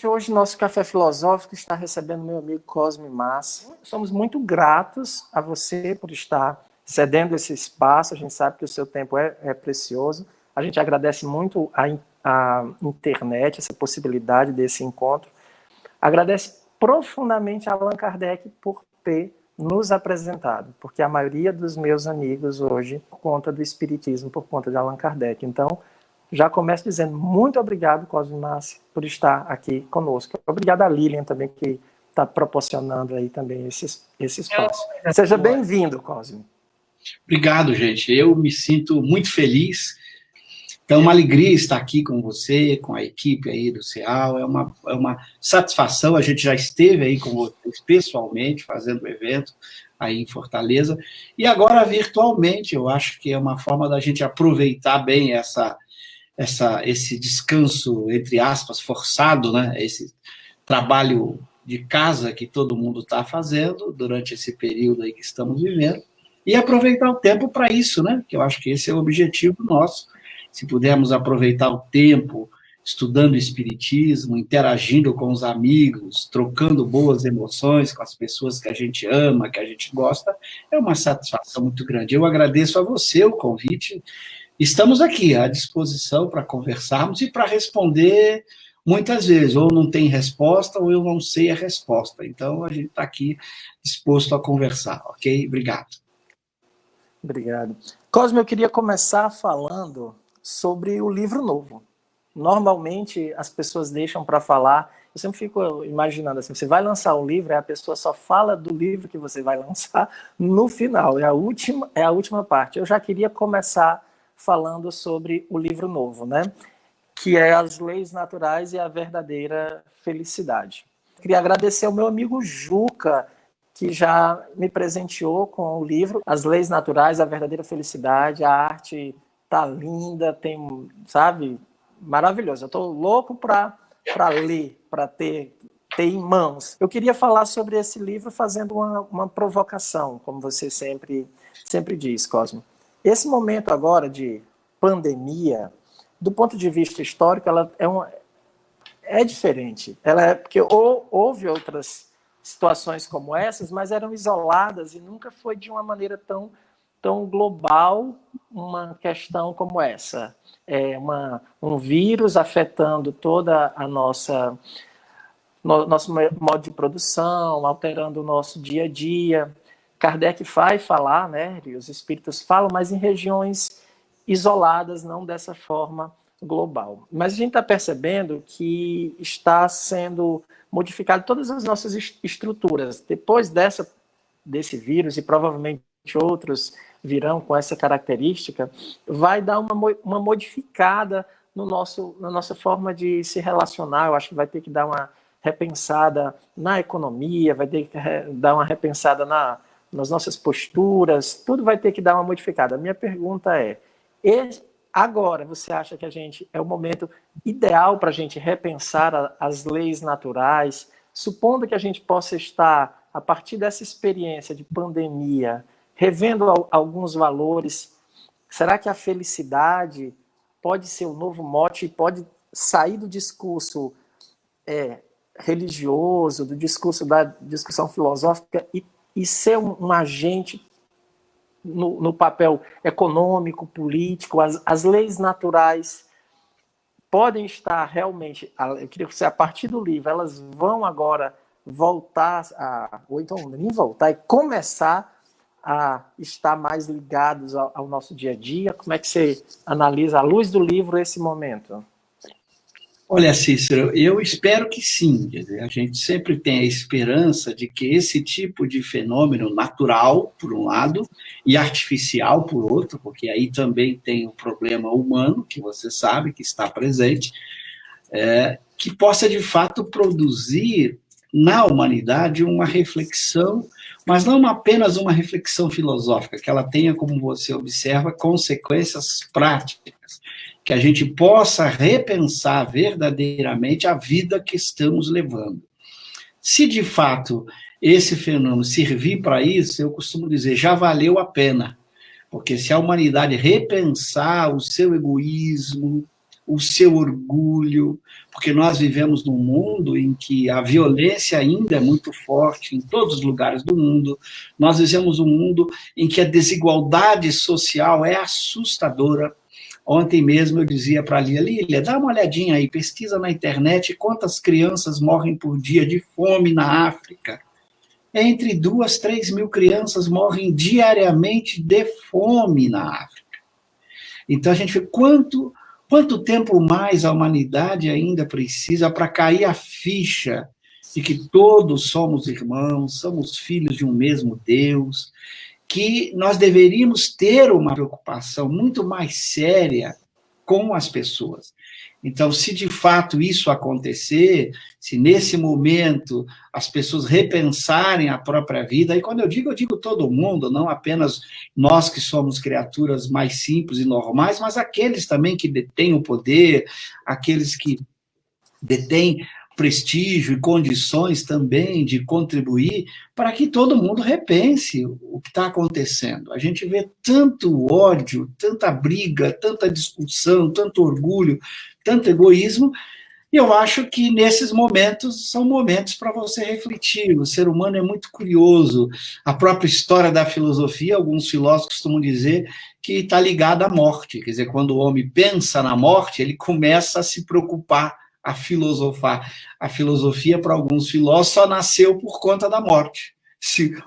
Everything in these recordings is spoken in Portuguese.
Hoje, nosso Café Filosófico está recebendo meu amigo Cosme Massi. Somos muito gratos a você por estar cedendo esse espaço. A gente sabe que o seu tempo é precioso. A gente agradece muito a internet, essa possibilidade desse encontro. Agradece profundamente a Allan Kardec por ter nos apresentado, porque a maioria dos meus amigos hoje, por conta do espiritismo, por conta de Allan Kardec. Então, já começo dizendo muito obrigado, Cosme Massi, por estar aqui conosco. Obrigado a Lilian também, que está proporcionando aí também esse espaço. Seja bem-vindo, Cosme. Obrigado, gente. Eu me sinto muito feliz. Então, é uma alegria estar aqui com você, com a equipe aí do CEAL. É uma satisfação. A gente já esteve aí com vocês pessoalmente, fazendo o evento aí em Fortaleza. E agora, virtualmente, eu acho que é uma forma da gente aproveitar bem esse descanso, entre aspas, forçado, né? Esse trabalho de casa que todo mundo está fazendo durante esse período aí que estamos vivendo, e aproveitar o tempo para isso, né? Que eu acho que esse é o objetivo nosso. Se pudermos aproveitar o tempo estudando o espiritismo, interagindo com os amigos, trocando boas emoções com as pessoas que a gente ama, que a gente gosta, é uma satisfação muito grande. Eu agradeço a você o convite. Estamos aqui à disposição para conversarmos e para responder muitas vezes, ou não tem resposta, ou eu não sei a resposta. Então, a gente está aqui disposto a conversar, ok? Obrigado. Obrigado. Cosme, eu queria começar falando sobre o livro novo. Normalmente, as pessoas deixam para falar, eu sempre fico imaginando assim, você vai lançar um livro, e a pessoa só fala do livro que você vai lançar no final, é a última parte. Eu já queria começar falando sobre o livro novo, né? Que é As Leis Naturais e a Verdadeira Felicidade. Queria agradecer ao meu amigo Juca, que já me presenteou com o livro As Leis Naturais, a Verdadeira Felicidade. A arte tá linda, tem, sabe, maravilhoso. Eu estou louco para ler, para ter em mãos. Eu queria falar sobre esse livro fazendo uma provocação, como você sempre diz, Cosme. Esse momento agora de pandemia, do ponto de vista histórico, ela é diferente. Porque houve outras situações como essas, mas eram isoladas e nunca foi de uma maneira tão global uma questão como essa. Um vírus afetando toda a nosso modo de produção, alterando o nosso dia a dia. Kardec vai falar, né, e os espíritos falam, mas em regiões isoladas, não dessa forma global. Mas a gente está percebendo que está sendo modificado todas as nossas estruturas. Depois desse vírus, e provavelmente outros virão com essa característica, vai dar uma modificada na nossa forma de se relacionar. Eu acho que vai ter que dar uma repensada na economia, vai ter que dar uma repensada nas nossas posturas, tudo vai ter que dar uma modificada. A minha pergunta é, agora você acha que é o momento ideal para a gente repensar as leis naturais, supondo que a gente possa estar, a partir dessa experiência de pandemia, revendo alguns valores, será que a felicidade pode ser um novo mote e pode sair do discurso religioso, do discurso da discussão filosófica e ser um agente no papel econômico, político? As leis naturais podem estar realmente, eu queria que você, a partir do livro, elas vão agora voltar, ou então nem voltar, e começar a estar mais ligados ao nosso dia a dia? Como é que você analisa, à luz do livro, esse momento? Olha, Cícero, eu espero que sim. Quer dizer, a gente sempre tem a esperança de que esse tipo de fenômeno natural, por um lado, e artificial, por outro, porque aí também tem o problema humano, que você sabe que está presente, que possa, de fato, produzir na humanidade uma reflexão, mas não apenas uma reflexão filosófica, que ela tenha, como você observa, consequências práticas, que a gente possa repensar verdadeiramente a vida que estamos levando. Se, de fato, esse fenômeno servir para isso, eu costumo dizer, já valeu a pena, porque se a humanidade repensar o seu egoísmo, o seu orgulho, porque nós vivemos num mundo em que a violência ainda é muito forte em todos os lugares do mundo, nós vivemos um mundo em que a desigualdade social é assustadora. Ontem mesmo eu dizia para a Lília, dá uma olhadinha aí, pesquisa na internet quantas crianças morrem por dia de fome na África. Entre 2 a 3 mil crianças morrem diariamente de fome na África. Então a gente vê quanto tempo mais a humanidade ainda precisa para cair a ficha de que todos somos irmãos, somos filhos de um mesmo Deus, que nós deveríamos ter uma preocupação muito mais séria com as pessoas. Então, se de fato isso acontecer, se nesse momento as pessoas repensarem a própria vida, e quando eu digo todo mundo, não apenas nós que somos criaturas mais simples e normais, mas aqueles também que detêm o poder, aqueles que detêm prestígio e condições também de contribuir para que todo mundo repense o que está acontecendo. A gente vê tanto ódio, tanta briga, tanta discussão, tanto orgulho, tanto egoísmo, e eu acho que nesses momentos são momentos para você refletir. O ser humano é muito curioso. A própria história da filosofia, alguns filósofos costumam dizer que está ligada à morte. Quer dizer, quando o homem pensa na morte, ele começa a se preocupar, a filosofar. A filosofia, para alguns filósofos, só nasceu por conta da morte.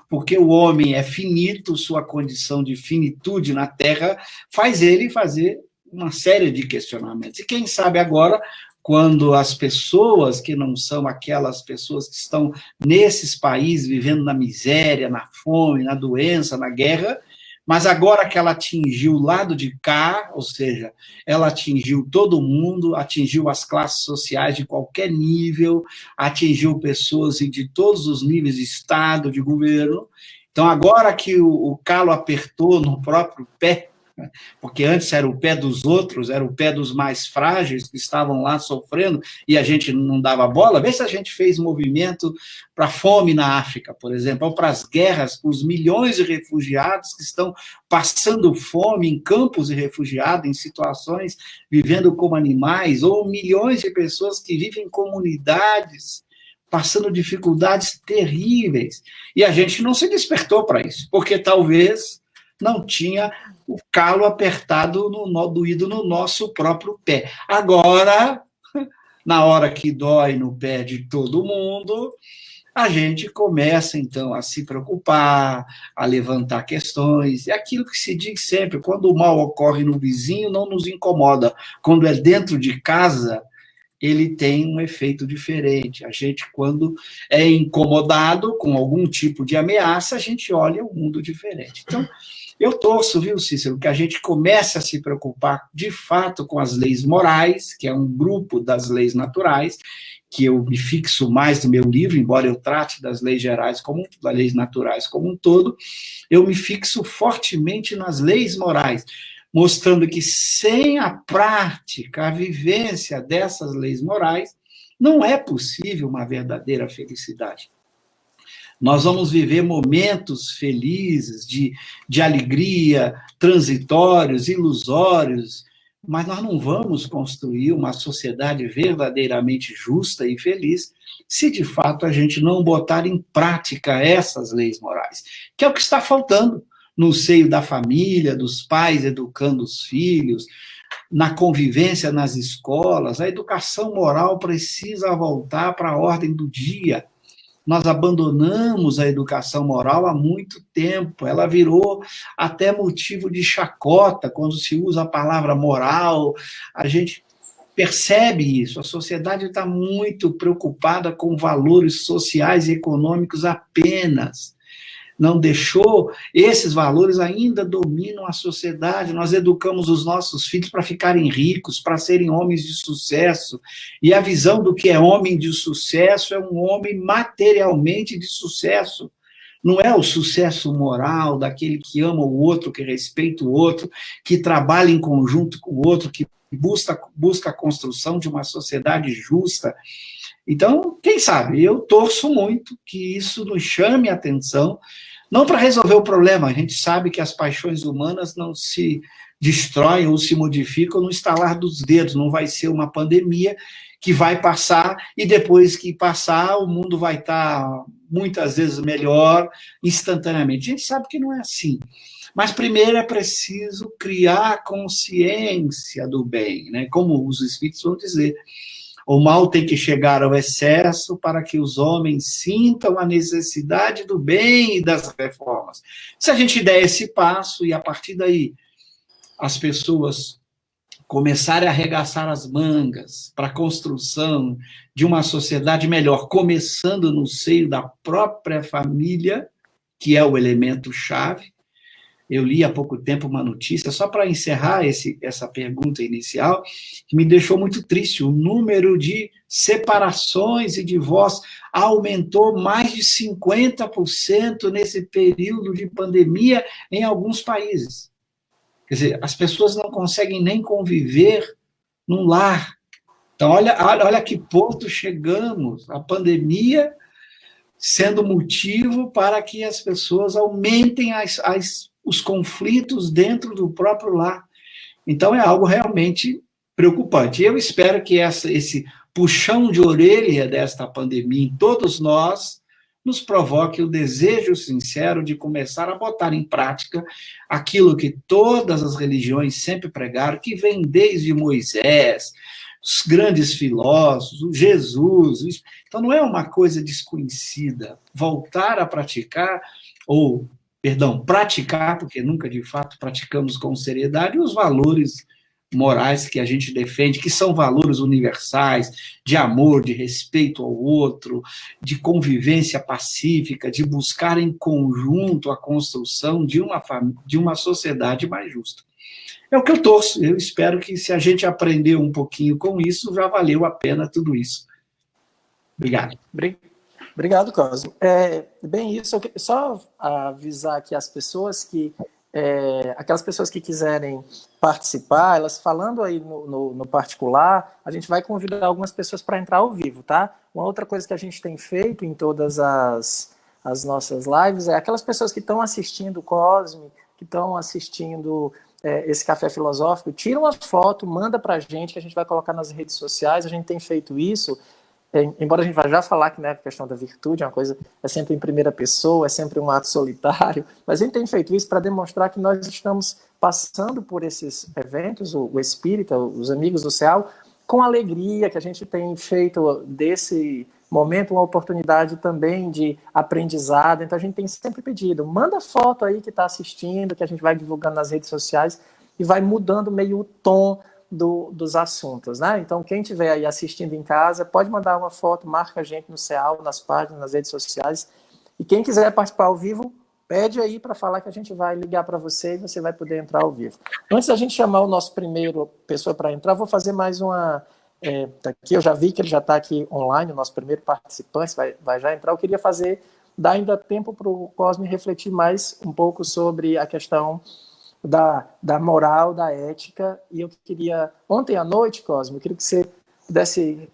Porque o homem é finito, sua condição de finitude na Terra faz ele fazer uma série de questionamentos. E quem sabe agora, quando as pessoas que não são aquelas pessoas que estão nesses países vivendo na miséria, na fome, na doença, na guerra, mas agora que ela atingiu o lado de cá, ou seja, ela atingiu todo mundo, atingiu as classes sociais de qualquer nível, atingiu pessoas de todos os níveis de Estado, de governo. Então, agora que o calo apertou no próprio pé, porque antes era o pé dos outros, era o pé dos mais frágeis que estavam lá sofrendo e a gente não dava bola. Vê se a gente fez movimento para a fome na África, por exemplo, ou para as guerras, para os milhões de refugiados que estão passando fome em campos de refugiados, em situações vivendo como animais, ou milhões de pessoas que vivem em comunidades passando dificuldades terríveis. E a gente não se despertou para isso, porque talvez não tinha o calo apertado, doído no nosso próprio pé. Agora, na hora que dói no pé de todo mundo, a gente começa, então, a se preocupar, a levantar questões. É aquilo que se diz sempre, quando o mal ocorre no vizinho, não nos incomoda. Quando é dentro de casa, ele tem um efeito diferente. A gente, quando é incomodado com algum tipo de ameaça, a gente olha o mundo diferente. Então, eu torço, viu, Cícero, que a gente comece a se preocupar, de fato, com as leis morais, que é um grupo das leis naturais, que eu me fixo mais no meu livro, embora eu trate das leis gerais, das leis naturais como um todo, eu me fixo fortemente nas leis morais, mostrando que sem a prática, a vivência dessas leis morais, não é possível uma verdadeira felicidade. Nós vamos viver momentos felizes, de alegria, transitórios, ilusórios, mas nós não vamos construir uma sociedade verdadeiramente justa e feliz se, de fato, a gente não botar em prática essas leis morais, que é o que está faltando no seio da família, dos pais educando os filhos, na convivência nas escolas. A educação moral precisa voltar para a ordem do dia. Nós abandonamos a educação moral há muito tempo, ela virou até motivo de chacota, quando se usa a palavra moral, a gente percebe isso, a sociedade está muito preocupada com valores sociais e econômicos apenas, não deixou, esses valores ainda dominam a sociedade. Nós educamos os nossos filhos para ficarem ricos, para serem homens de sucesso, e a visão do que é homem de sucesso é um homem materialmente de sucesso, não é o sucesso moral daquele que ama o outro, que respeita o outro, que trabalha em conjunto com o outro, que busca a construção de uma sociedade justa. Então, quem sabe, eu torço muito que isso nos chame a atenção, não para resolver o problema, a gente sabe que as paixões humanas não se destroem ou se modificam no estalar dos dedos, não vai ser uma pandemia que vai passar e depois que passar o mundo vai estar muitas vezes melhor instantaneamente. A gente sabe que não é assim. Mas primeiro é preciso criar consciência do bem, né? Como os espíritos vão dizer. O mal tem que chegar ao excesso para que os homens sintam a necessidade do bem e das reformas. Se a gente der esse passo e a partir daí as pessoas começarem a arregaçar as mangas para a construção de uma sociedade melhor, começando no seio da própria família, que é o elemento chave. Eu li há pouco tempo uma notícia, só para encerrar essa pergunta inicial, que me deixou muito triste. O número de separações e divórcios aumentou mais de 50% nesse período de pandemia em alguns países. Quer dizer, as pessoas não conseguem nem conviver num lar. Então, olha que ponto chegamos. A pandemia sendo motivo para que as pessoas aumentem os conflitos dentro do próprio lar. Então, é algo realmente preocupante. Eu espero que esse puxão de orelha desta pandemia em todos nós nos provoque o desejo sincero de começar a botar em prática aquilo que todas as religiões sempre pregaram, que vem desde Moisés, os grandes filósofos, Jesus. Então, não é uma coisa desconhecida. Voltar a praticar, praticar, porque nunca, de fato, praticamos com seriedade, os valores morais que a gente defende, que são valores universais, de amor, de respeito ao outro, de convivência pacífica, de buscar em conjunto a construção de uma sociedade mais justa. É o que eu torço. Eu espero que, se a gente aprender um pouquinho com isso, já valeu a pena tudo isso. Obrigado. Obrigado, Cosmo. Bem isso, só avisar aqui as pessoas que aquelas pessoas que quiserem participar, elas falando aí no particular, a gente vai convidar algumas pessoas para entrar ao vivo, tá? Uma outra coisa que a gente tem feito em todas as nossas lives é aquelas pessoas que estão assistindo o Cosme, que estão assistindo esse Café Filosófico, tira uma foto, manda para a gente, que a gente vai colocar nas redes sociais. A gente tem feito isso, embora a gente vá já falar que, né, a questão da virtude é uma coisa, é sempre em primeira pessoa, é sempre um ato solitário, mas a gente tem feito isso para demonstrar que nós estamos passando por esses eventos, o Espírita, os Amigos do Céu, com alegria, que a gente tem feito desse momento uma oportunidade também de aprendizado. Então a gente tem sempre pedido, manda foto aí que está assistindo, que a gente vai divulgando nas redes sociais e vai mudando meio o tom dos assuntos, né? Então quem estiver aí assistindo em casa, pode mandar uma foto, marca a gente no CEAL, nas páginas, nas redes sociais, e quem quiser participar ao vivo, pede aí para falar que a gente vai ligar para você e você vai poder entrar ao vivo. Antes da gente chamar o nosso primeiro pessoa para entrar, vou fazer mais uma... Aqui eu já vi que ele já está aqui online, o nosso primeiro participante vai já entrar. Eu queria dar ainda tempo para o Cosme refletir mais um pouco sobre a questão da moral, da ética, e eu queria, ontem à noite, Cosme, eu queria que você pudesse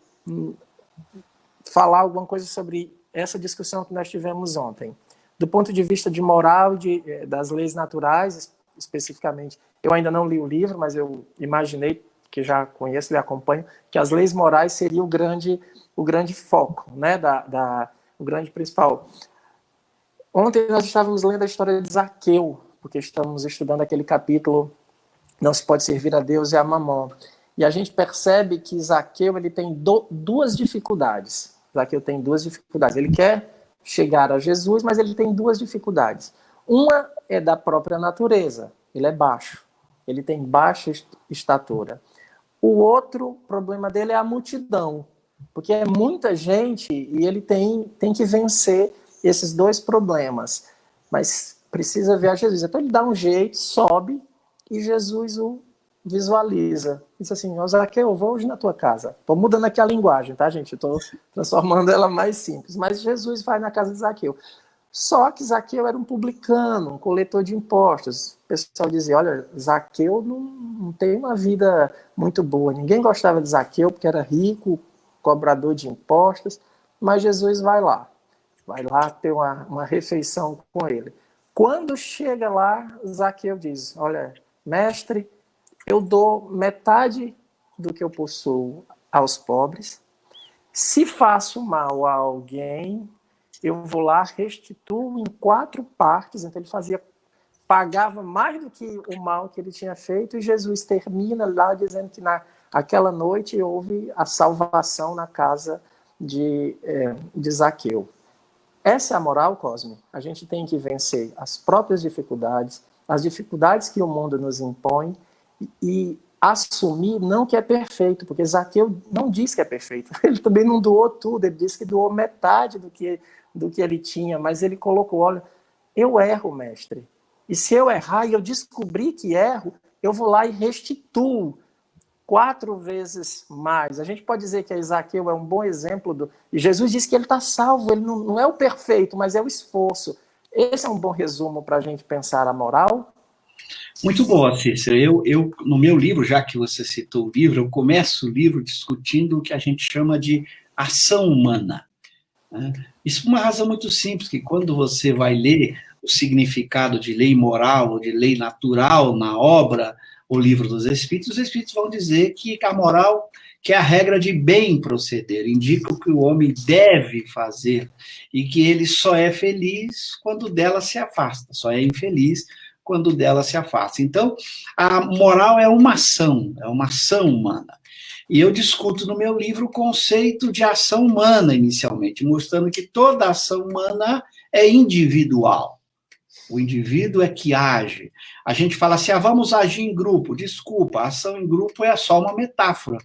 falar alguma coisa sobre essa discussão que nós tivemos ontem. Do ponto de vista de moral, das leis naturais, especificamente, eu ainda não li o livro, mas eu imaginei, que já conheço e acompanho, que as leis morais seria o grande foco, né, o grande principal. Ontem nós estávamos lendo a história de Zaqueu, porque estamos estudando aquele capítulo Não se pode servir a Deus e a Mamon. E a gente percebe que Zaqueu ele tem duas dificuldades. Zaqueu tem duas dificuldades. Ele quer chegar a Jesus, mas ele tem duas dificuldades. Uma é da própria natureza. Ele é baixo. Ele tem baixa estatura. O outro problema dele é a multidão, porque é muita gente e ele tem que vencer esses dois problemas, mas precisa ver a Jesus. Então ele dá um jeito, sobe e Jesus o visualiza. Diz assim, Zaqueu, eu vou hoje na tua casa. Estou mudando aqui a linguagem, tá, gente? Estou transformando ela mais simples, mas Jesus vai na casa de Zaqueu. Só que Zaqueu era um publicano, um coletor de impostos. O pessoal dizia, olha, Zaqueu não tem uma vida muito boa. Ninguém gostava de Zaqueu porque era rico, cobrador de impostos, mas Jesus vai lá ter uma refeição com ele. Quando chega lá, Zaqueu diz, olha, mestre, eu dou metade do que eu possuo aos pobres. Se faço mal a alguém, eu vou lá, restituo em 4 partes. Então ele pagava mais do que o mal que ele tinha feito, e Jesus termina lá dizendo que naquela noite houve a salvação na casa de Zaqueu. Essa é a moral, Cosme. A gente tem que vencer as próprias dificuldades, as dificuldades que o mundo nos impõe, e assumir não que é perfeito, porque Zaqueu não diz que é perfeito. Ele também não doou tudo, ele disse que doou metade do que ele tinha, mas ele colocou, olha, eu erro, mestre. E se eu errar e eu descobrir que erro, eu vou lá e restituo 4 vezes mais. A gente pode dizer que Zaqueu é um bom exemplo e Jesus diz que ele está salvo, ele não é o perfeito, mas é o esforço. Esse é um bom resumo para a gente pensar a moral. Muito boa, Cícero. Eu, no meu livro, já que você citou o livro, eu começo o livro discutindo o que a gente chama de ação humana. Isso por uma razão muito simples, que quando você vai ler o significado de lei moral ou de lei natural na obra, o livro dos Espíritos, os Espíritos vão dizer que a moral, que é a regra de bem proceder, indica o que o homem deve fazer, e que ele só é feliz quando dela se afasta, só é infeliz quando dela se afasta. Então, a moral é uma ação humana. E eu discuto no meu livro o conceito de ação humana, inicialmente, mostrando que toda ação humana é individual. O indivíduo é que age. A gente fala assim, vamos agir em grupo. Desculpa, a ação em grupo é só uma metáfora.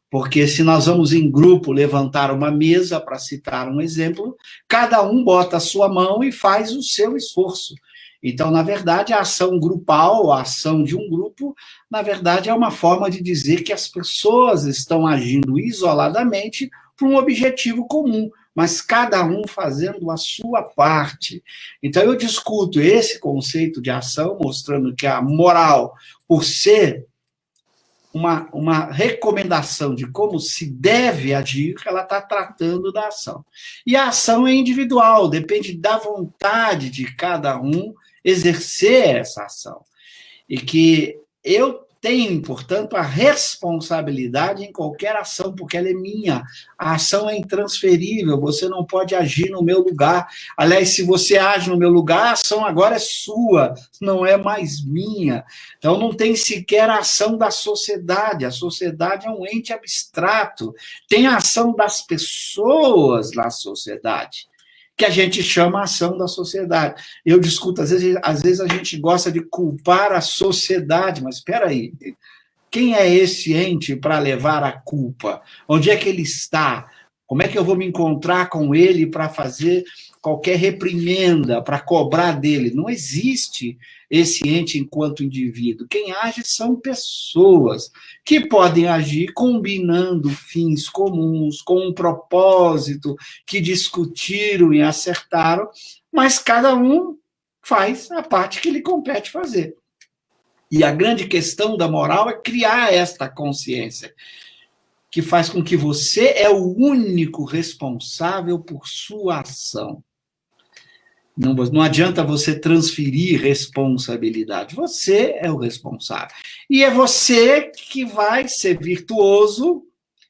Porque se nós vamos em grupo levantar uma mesa, para citar um exemplo, cada um bota a sua mão e faz o seu esforço. Então, na verdade, a ação grupal, a ação de um grupo, na verdade, é uma forma de dizer que as pessoas estão agindo isoladamente para um objetivo comum, mas cada um fazendo a sua parte. Então, eu discuto esse conceito de ação, mostrando que a moral, por ser uma recomendação de como se deve agir, ela está tratando da ação. E a ação é individual, depende da vontade de cada um exercer essa ação. E que eu tenho, portanto, a responsabilidade em qualquer ação, porque ela é minha. A ação é intransferível, você não pode agir no meu lugar. Aliás, se você age no meu lugar, a ação agora é sua, não é mais minha. Então, não tem sequer a ação da sociedade. A sociedade é um ente abstrato. Tem a ação das pessoas na sociedade, que a gente chama ação da sociedade. Eu discuto, às vezes a gente gosta de culpar a sociedade, mas espera aí, quem é esse ente para levar a culpa? Onde é que ele está? Como é que eu vou me encontrar com ele para fazer qualquer reprimenda, para cobrar dele? Não existe esse ente enquanto indivíduo. Quem age são pessoas que podem agir combinando fins comuns, com um propósito, que discutiram e acertaram, mas cada um faz a parte que lhe compete fazer. E a grande questão da moral é criar esta consciência, que faz com que você é o único responsável por sua ação. Não adianta você transferir responsabilidade. Você é o responsável. E é você que vai ser virtuoso,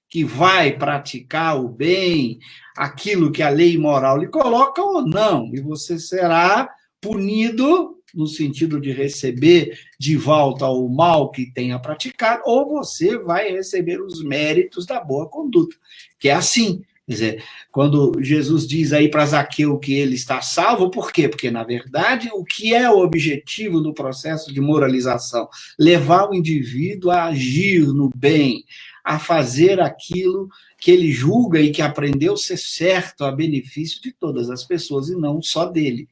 que vai praticar o bem, aquilo que a lei moral lhe coloca ou não. E você será punido no sentido de receber de volta o mal que tenha praticado, ou você vai receber os méritos da boa conduta, que é assim. Quer dizer, quando Jesus diz aí para Zaqueu que ele está salvo, por quê? Porque, na verdade, o que é o objetivo do processo de moralização? Levar o indivíduo a agir no bem, a fazer aquilo que ele julga e que aprendeu ser certo a benefício de todas as pessoas e não só dele.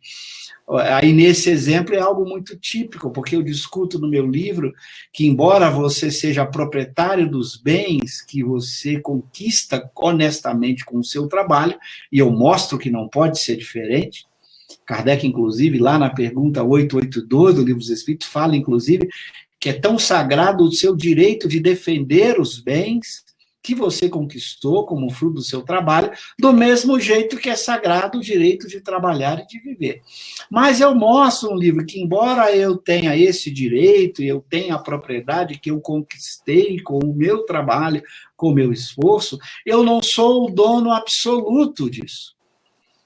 Aí, nesse exemplo, é algo muito típico, porque eu discuto no meu livro que, embora você seja proprietário dos bens que você conquista honestamente com o seu trabalho, e eu mostro que não pode ser diferente, Kardec, inclusive, lá na pergunta 882 do Livro dos Espíritos, fala, inclusive, que é tão sagrado o seu direito de defender os bens que você conquistou como fruto do seu trabalho, do mesmo jeito que é sagrado o direito de trabalhar e de viver. Mas eu mostro no livro que, embora eu tenha esse direito, eu tenha a propriedade que eu conquistei com o meu trabalho, com o meu esforço, eu não sou o dono absoluto disso.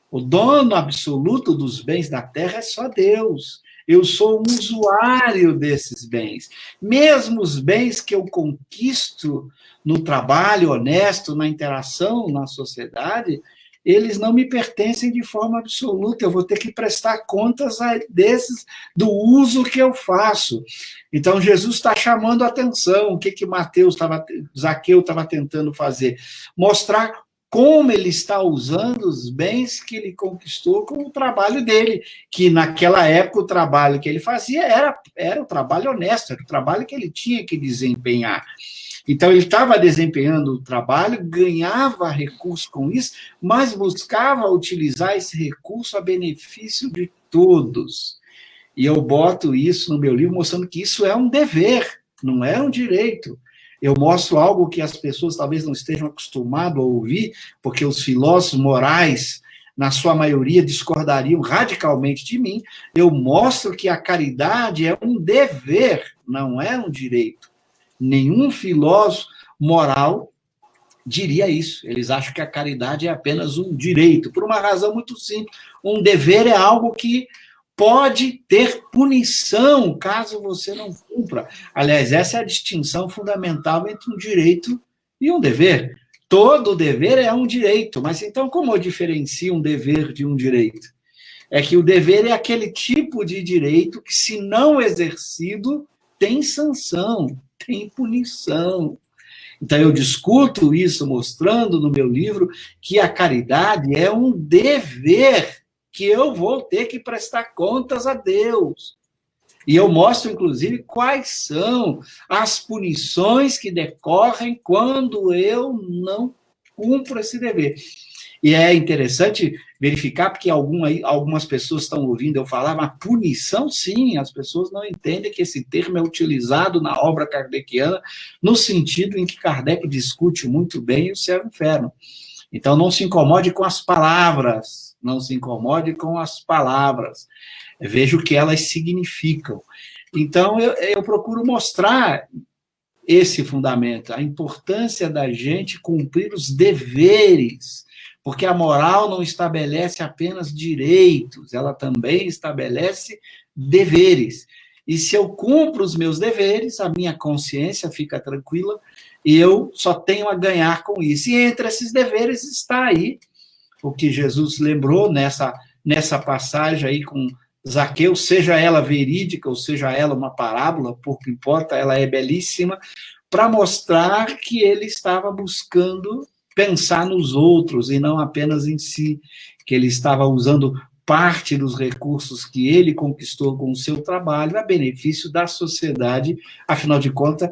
O dono absoluto dos bens da terra é só Deus. Eu sou um usuário desses bens. Mesmo os bens que eu conquisto no trabalho honesto, na interação na sociedade, eles não me pertencem de forma absoluta. Eu vou ter que prestar contas desses, do uso que eu faço. Então, Jesus está chamando a atenção. O que Zaqueu estava tentando fazer? Mostrar como ele está usando os bens que ele conquistou com o trabalho dele, que naquela época o trabalho que ele fazia era o trabalho honesto, era o trabalho que ele tinha que desempenhar. Então, ele estava desempenhando o trabalho, ganhava recurso com isso, mas buscava utilizar esse recurso a benefício de todos. E eu boto isso no meu livro, mostrando que isso é um dever, não é um direito. Eu mostro algo que as pessoas talvez não estejam acostumadas a ouvir, porque os filósofos morais, na sua maioria, discordariam radicalmente de mim. Eu mostro que a caridade é um dever, não é um direito. Nenhum filósofo moral diria isso. Eles acham que a caridade é apenas um direito, por uma razão muito simples. Um dever é algo que pode ter punição caso você não cumpra. Aliás, essa é a distinção fundamental entre um direito e um dever. Todo dever é um direito, mas então como eu diferencio um dever de um direito? É que o dever é aquele tipo de direito que, se não exercido, tem sanção, tem punição. Então, eu discuto isso mostrando no meu livro que a caridade é um dever que eu vou ter que prestar contas a Deus. E eu mostro, inclusive, quais são as punições que decorrem quando eu não cumpro esse dever. E é interessante verificar, porque algumas pessoas estão ouvindo eu falar, mas punição, sim, as pessoas não entendem que esse termo é utilizado na obra kardeciana no sentido em que Kardec discute muito bem o céu e o inferno. Então, não se incomode com as palavras, não se incomode com as palavras. Veja o que elas significam. Então, eu procuro mostrar esse fundamento, a importância da gente cumprir os deveres, porque a moral não estabelece apenas direitos, ela também estabelece deveres. E se eu cumpro os meus deveres, a minha consciência fica tranquila e eu só tenho a ganhar com isso. E entre esses deveres está aí o que Jesus lembrou nessa passagem aí com Zaqueu, seja ela verídica ou seja ela uma parábola, pouco importa, ela é belíssima, para mostrar que ele estava buscando pensar nos outros e não apenas em si, que ele estava usando parte dos recursos que ele conquistou com o seu trabalho a benefício da sociedade. Afinal de contas,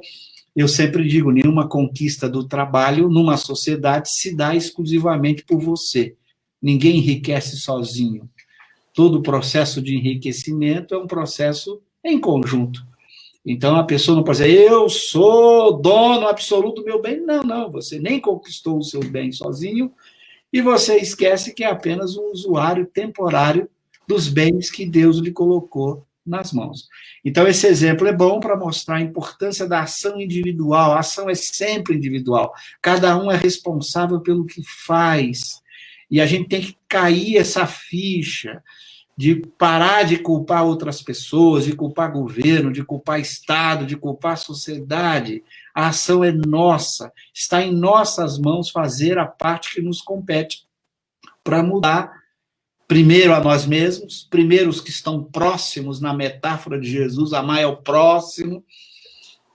eu sempre digo, nenhuma conquista do trabalho numa sociedade se dá exclusivamente por você. Ninguém enriquece sozinho. Todo o processo de enriquecimento é um processo em conjunto. Então, a pessoa não pode dizer, eu sou dono absoluto do meu bem. Não, você nem conquistou o seu bem sozinho e você esquece que é apenas um usuário temporário dos bens que Deus lhe colocou nas mãos. Então, esse exemplo é bom para mostrar a importância da ação individual. A ação é sempre individual. Cada um é responsável pelo que faz. E a gente tem que cair essa ficha de parar de culpar outras pessoas, de culpar governo, de culpar Estado, de culpar sociedade. A ação é nossa, está em nossas mãos fazer a parte que nos compete para mudar, primeiro a nós mesmos, primeiro os que estão próximos, na metáfora de Jesus, amar é o próximo,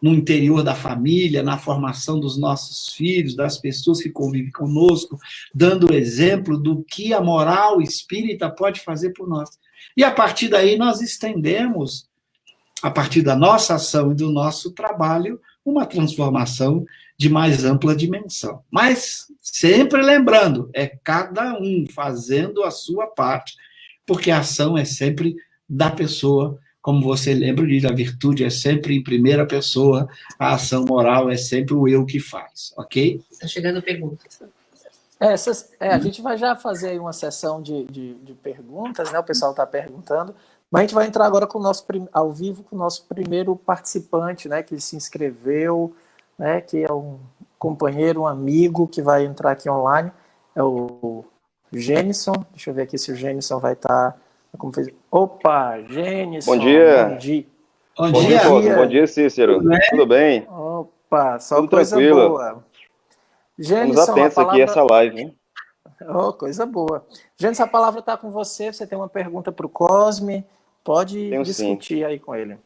no interior da família, na formação dos nossos filhos, das pessoas que convivem conosco, dando exemplo do que a moral espírita pode fazer por nós. E a partir daí nós estendemos, a partir da nossa ação e do nosso trabalho, uma transformação de mais ampla dimensão. Mas sempre lembrando, é cada um fazendo a sua parte, porque a ação é sempre da pessoa como você lembra disso, a virtude é sempre em primeira pessoa, a ação moral é sempre o eu que faz, ok? Está chegando perguntas. A gente vai já fazer aí uma sessão de perguntas, né? O pessoal está perguntando, mas a gente vai entrar agora com o nosso ao vivo com o nosso primeiro participante, né? Que se inscreveu, né? Que é um companheiro, um amigo que vai entrar aqui online, é o Gênison. Deixa eu ver aqui se o Gênison vai estar. Opa, Gênison. Bom dia. Bom dia. Bom Bom dia, Cosmo. Bom dia, Cícero. Tudo bem? Opa, só Tudo coisa tranquilo. boa. Estamos Gênison, atentos aqui a essa live, hein? Oh, coisa boa. Gênison, a palavra está com você. Você tem uma pergunta para o Cosme. Pode Tenho, discutir sim. aí com ele.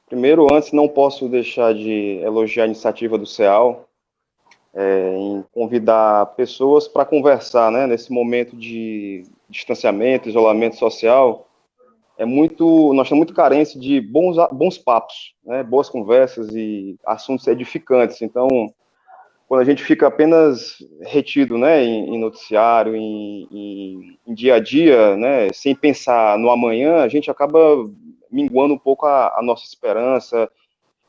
Primeiro, antes, não posso deixar de elogiar a iniciativa do CEAL em convidar pessoas para conversar, né? Nesse momento de distanciamento, isolamento social, nós temos muito carência de bons papos, né? Boas conversas e assuntos edificantes. Então, quando a gente fica apenas retido, né, em noticiário, em dia a dia, né, sem pensar no amanhã, a gente acaba minguando um pouco a nossa esperança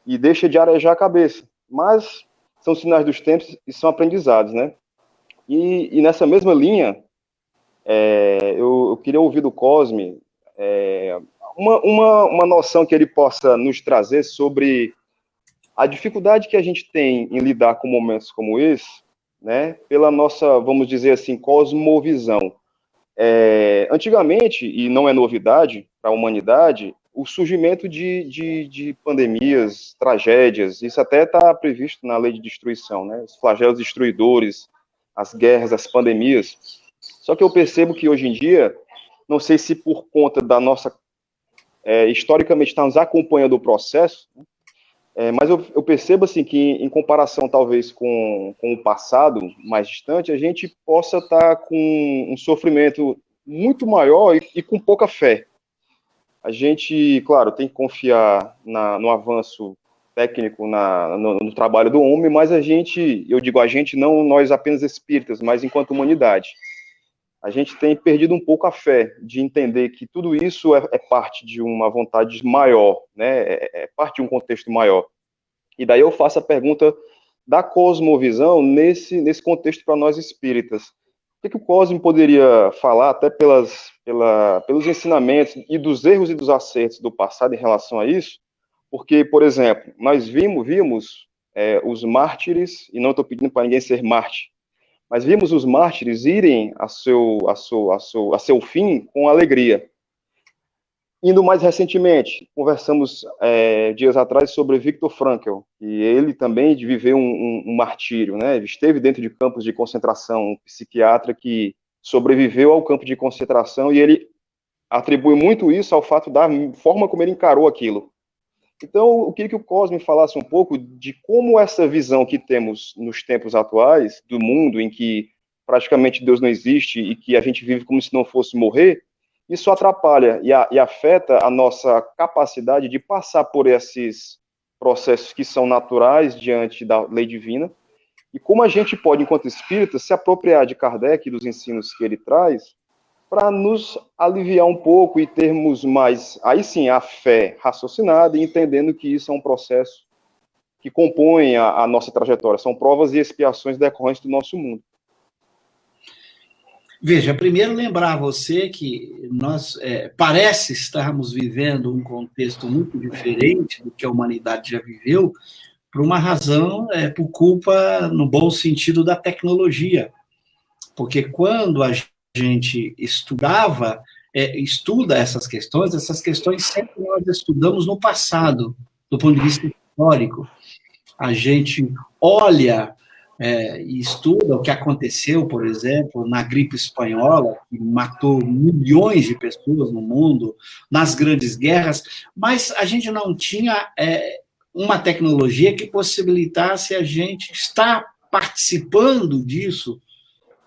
e deixa de arejar a cabeça. Mas são sinais dos tempos e são aprendizados, né? E nessa mesma linha, eu queria ouvir do Cosme uma noção que ele possa nos trazer sobre a dificuldade que a gente tem em lidar com momentos como esse, né, pela nossa, vamos dizer assim, cosmovisão. Antigamente, e não é novidade para a humanidade, o surgimento de pandemias, tragédias, isso até está previsto na lei de destruição, né, os flagelos destruidores, as guerras, as pandemias. Só que eu percebo que hoje em dia, não sei se por conta da nossa, historicamente, estamos acompanhando o processo, mas eu percebo assim, que em comparação talvez com o passado mais distante, a gente possa estar com um sofrimento muito maior e com pouca fé. A gente, claro, tem que confiar no avanço técnico, no trabalho do homem, mas eu digo a gente, não nós apenas espíritas, mas enquanto humanidade. A gente tem perdido um pouco a fé de entender que tudo isso é parte de uma vontade maior, né? É parte de um contexto maior. E daí eu faço a pergunta da cosmovisão nesse contexto para nós espíritas. O que o Cosme poderia falar, até pelos ensinamentos e dos erros e dos acertos do passado em relação a isso? Porque, por exemplo, nós vimos os mártires, e não estou pedindo para ninguém ser mártir, mas vimos os mártires irem a seu fim com alegria. Indo mais recentemente, conversamos dias atrás sobre Viktor Frankl, e ele também viveu um martírio, né? Ele esteve dentro de campos de concentração, um psiquiatra que sobreviveu ao campo de concentração, e ele atribui muito isso ao fato da forma como ele encarou aquilo. Então, eu queria que o Cosme falasse um pouco de como essa visão que temos nos tempos atuais, do mundo em que praticamente Deus não existe e que a gente vive como se não fosse morrer, isso atrapalha e afeta a nossa capacidade de passar por esses processos que são naturais diante da lei divina, e como a gente pode, enquanto espírita, se apropriar de Kardec e dos ensinos que ele traz, para nos aliviar um pouco e termos mais, aí sim, a fé raciocinada e entendendo que isso é um processo que compõe a nossa trajetória, são provas e expiações decorrentes do nosso mundo. Veja, primeiro lembrar a você que nós parece estarmos vivendo um contexto muito diferente do que a humanidade já viveu, por uma razão, por culpa, no bom sentido, da tecnologia. Porque quando a gente estuda essas questões sempre nós estudamos no passado, do ponto de vista histórico. A gente olha e estuda o que aconteceu, por exemplo, na gripe espanhola, que matou milhões de pessoas no mundo, nas grandes guerras, mas a gente não tinha uma tecnologia que possibilitasse a gente estar participando disso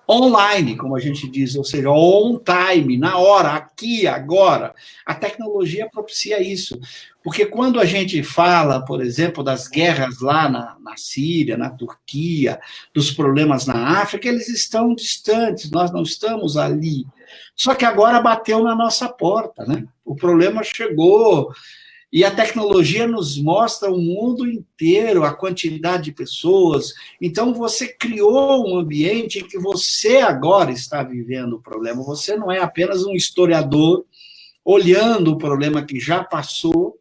online, como a gente diz, ou seja, on time, na hora, aqui, agora. A tecnologia propicia isso. Porque quando a gente fala, por exemplo, das guerras lá na Síria, na Turquia, dos problemas na África, eles estão distantes, nós não estamos ali. Só que agora bateu na nossa porta, né? o problema chegou. E a tecnologia nos mostra o mundo inteiro, a quantidade de pessoas. Então, você criou um ambiente em que você agora está vivendo o problema. Você não é apenas um historiador olhando o problema que já passou,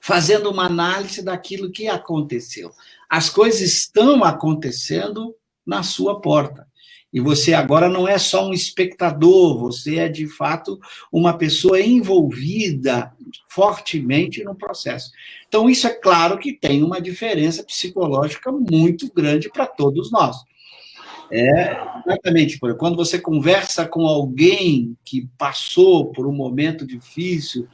fazendo uma análise daquilo que aconteceu. As coisas estão acontecendo na sua porta. E você agora não é só um espectador, você é, de fato, uma pessoa envolvida fortemente no processo. Então, isso é claro que tem uma diferença psicológica muito grande para todos nós. Exatamente, quando você conversa com alguém que passou por um momento difícil,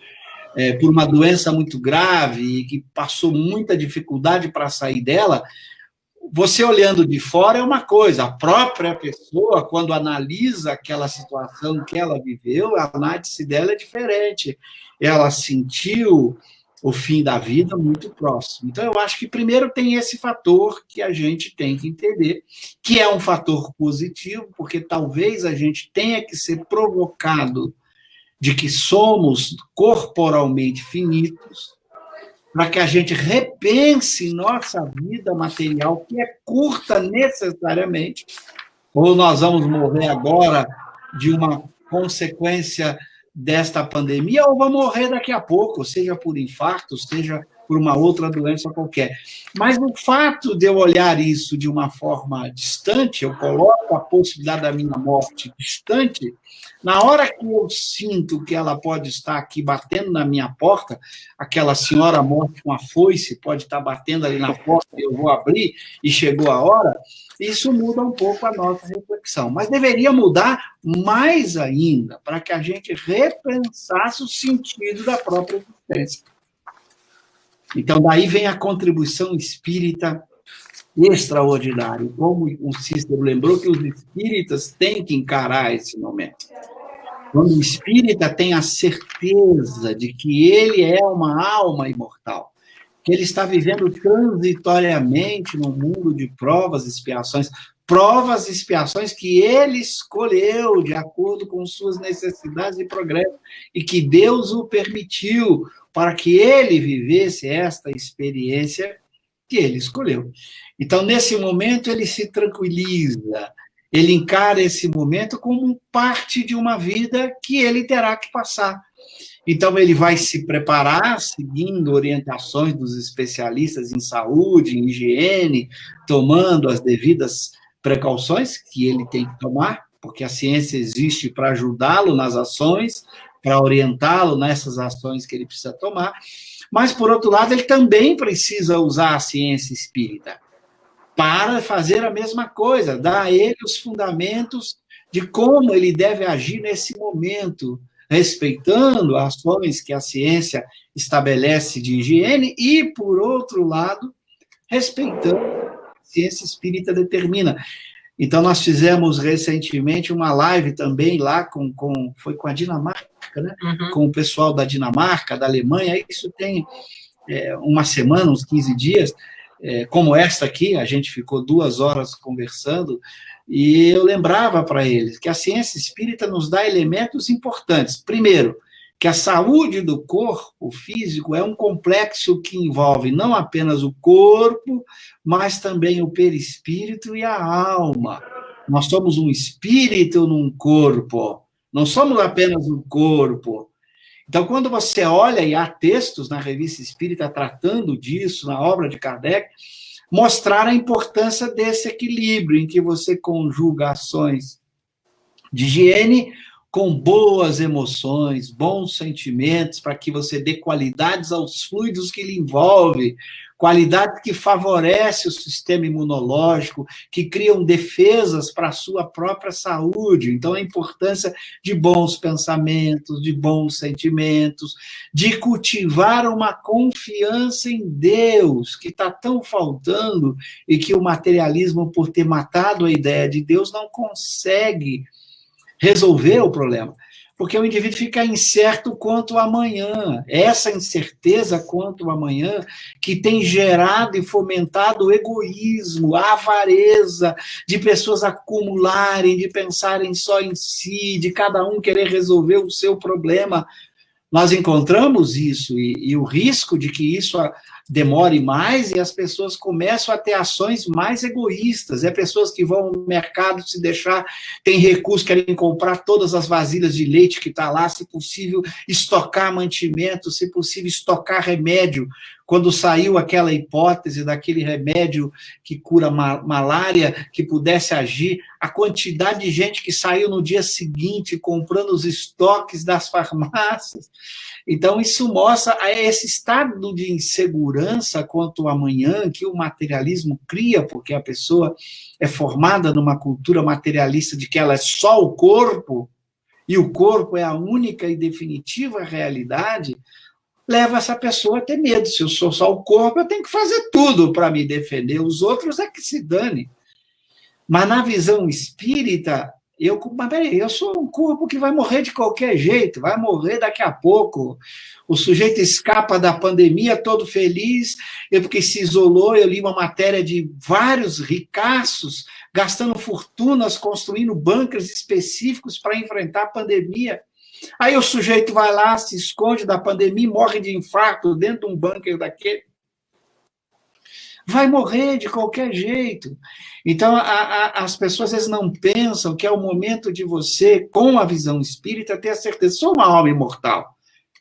por uma doença muito grave e que passou muita dificuldade para sair dela, você olhando de fora é uma coisa, a própria pessoa, quando analisa aquela situação que ela viveu, a análise dela é diferente. Ela sentiu o fim da vida muito próximo. Então, eu acho que primeiro tem esse fator que a gente tem que entender, que é um fator positivo, porque talvez a gente tenha que ser provocado de que somos corporalmente finitos, para que a gente repense nossa vida material, que é curta necessariamente, ou nós vamos morrer agora de uma consequência desta pandemia, ou vamos morrer daqui a pouco, seja por infarto, seja por uma outra doença qualquer. Mas o fato de eu olhar isso de uma forma distante, eu coloco a possibilidade da minha morte distante, na hora que eu sinto que ela pode estar aqui batendo na minha porta, aquela senhora morte com a foice pode estar batendo ali na porta, eu vou abrir e chegou a hora, isso muda um pouco a nossa reflexão. Mas deveria mudar mais ainda, para que a gente repensasse o sentido da própria existência. Então, daí vem a contribuição espírita extraordinária. Como o Cícero lembrou que os espíritas têm que encarar esse momento. Quando o espírita tem a certeza de que ele é uma alma imortal, que ele está vivendo transitoriamente num mundo de provas e expiações que ele escolheu de acordo com suas necessidades de progresso e que Deus o permitiu para que ele vivesse esta experiência que ele escolheu. Então, nesse momento, ele se tranquiliza, ele encara esse momento como parte de uma vida que ele terá que passar. Então, ele vai se preparar, seguindo orientações dos especialistas em saúde, em higiene, tomando as devidas precauções que ele tem que tomar, porque a ciência existe para ajudá-lo nas ações, para orientá-lo nessas ações que ele precisa tomar. Mas, por outro lado, ele também precisa usar a ciência espírita para fazer a mesma coisa, dar a ele os fundamentos de como ele deve agir nesse momento, respeitando as ações que a ciência estabelece de higiene e, por outro lado, respeitando a ciência espírita determina. Então, nós fizemos recentemente uma live também lá foi com a Dinamarca, né? Uhum. Com o pessoal da Dinamarca, da Alemanha, isso tem uma semana, uns 15 dias, como esta aqui, a gente ficou 2 horas conversando, e eu lembrava para eles que a ciência espírita nos dá elementos importantes. Primeiro, que a saúde do corpo físico é um complexo que envolve não apenas o corpo, mas também o perispírito e a alma. Nós somos um espírito num corpo, não somos apenas um corpo. Então, quando você olha, e há textos na Revista Espírita tratando disso, na obra de Kardec, mostrar a importância desse equilíbrio em que você conjuga ações de higiene com boas emoções, bons sentimentos, para que você dê qualidades aos fluidos que lhe envolve, qualidades que favorecem o sistema imunológico, que criam defesas para a sua própria saúde. Então, a importância de bons pensamentos, de bons sentimentos, de cultivar uma confiança em Deus, que está tão faltando e que o materialismo, por ter matado a ideia de Deus, não consegue resolver o problema, porque o indivíduo fica incerto quanto ao amanhã. Essa incerteza quanto ao amanhã que tem gerado e fomentado o egoísmo, a avareza, de pessoas acumularem, de pensarem só em si, de cada um querer resolver o seu problema. nós encontramos isso, e o risco de que isso demore mais e as pessoas começam a ter ações mais egoístas. É pessoas que vão no mercado, se deixar, tem recurso, querem comprar todas as vasilhas de leite que está lá, se possível, estocar mantimento, se possível, estocar remédio. Quando saiu aquela hipótese daquele remédio que cura malária, que pudesse agir, a quantidade de gente que saiu no dia seguinte comprando os estoques das farmácias. Então, isso mostra esse estado de insegurança quanto ao amanhã que o materialismo cria, porque a pessoa é formada numa cultura materialista de que ela é só o corpo, e o corpo é a única e definitiva realidade, leva essa pessoa a ter medo. Se eu sou só o corpo, eu tenho que fazer tudo para me defender, os outros é que se dane. Mas na visão espírita, mas peraí, eu sou um corpo que vai morrer de qualquer jeito, vai morrer daqui a pouco. O sujeito escapa da pandemia todo feliz, porque se isolou. Eu li uma matéria de vários ricaços gastando fortunas, construindo bunkers específicos para enfrentar a pandemia. Aí o sujeito vai lá, se esconde da pandemia e morre de infarto dentro de um bunker daquele. Vai morrer de qualquer jeito. Então, as pessoas às vezes não pensam que é o momento de você, com a visão espírita, ter a certeza, sou uma alma imortal.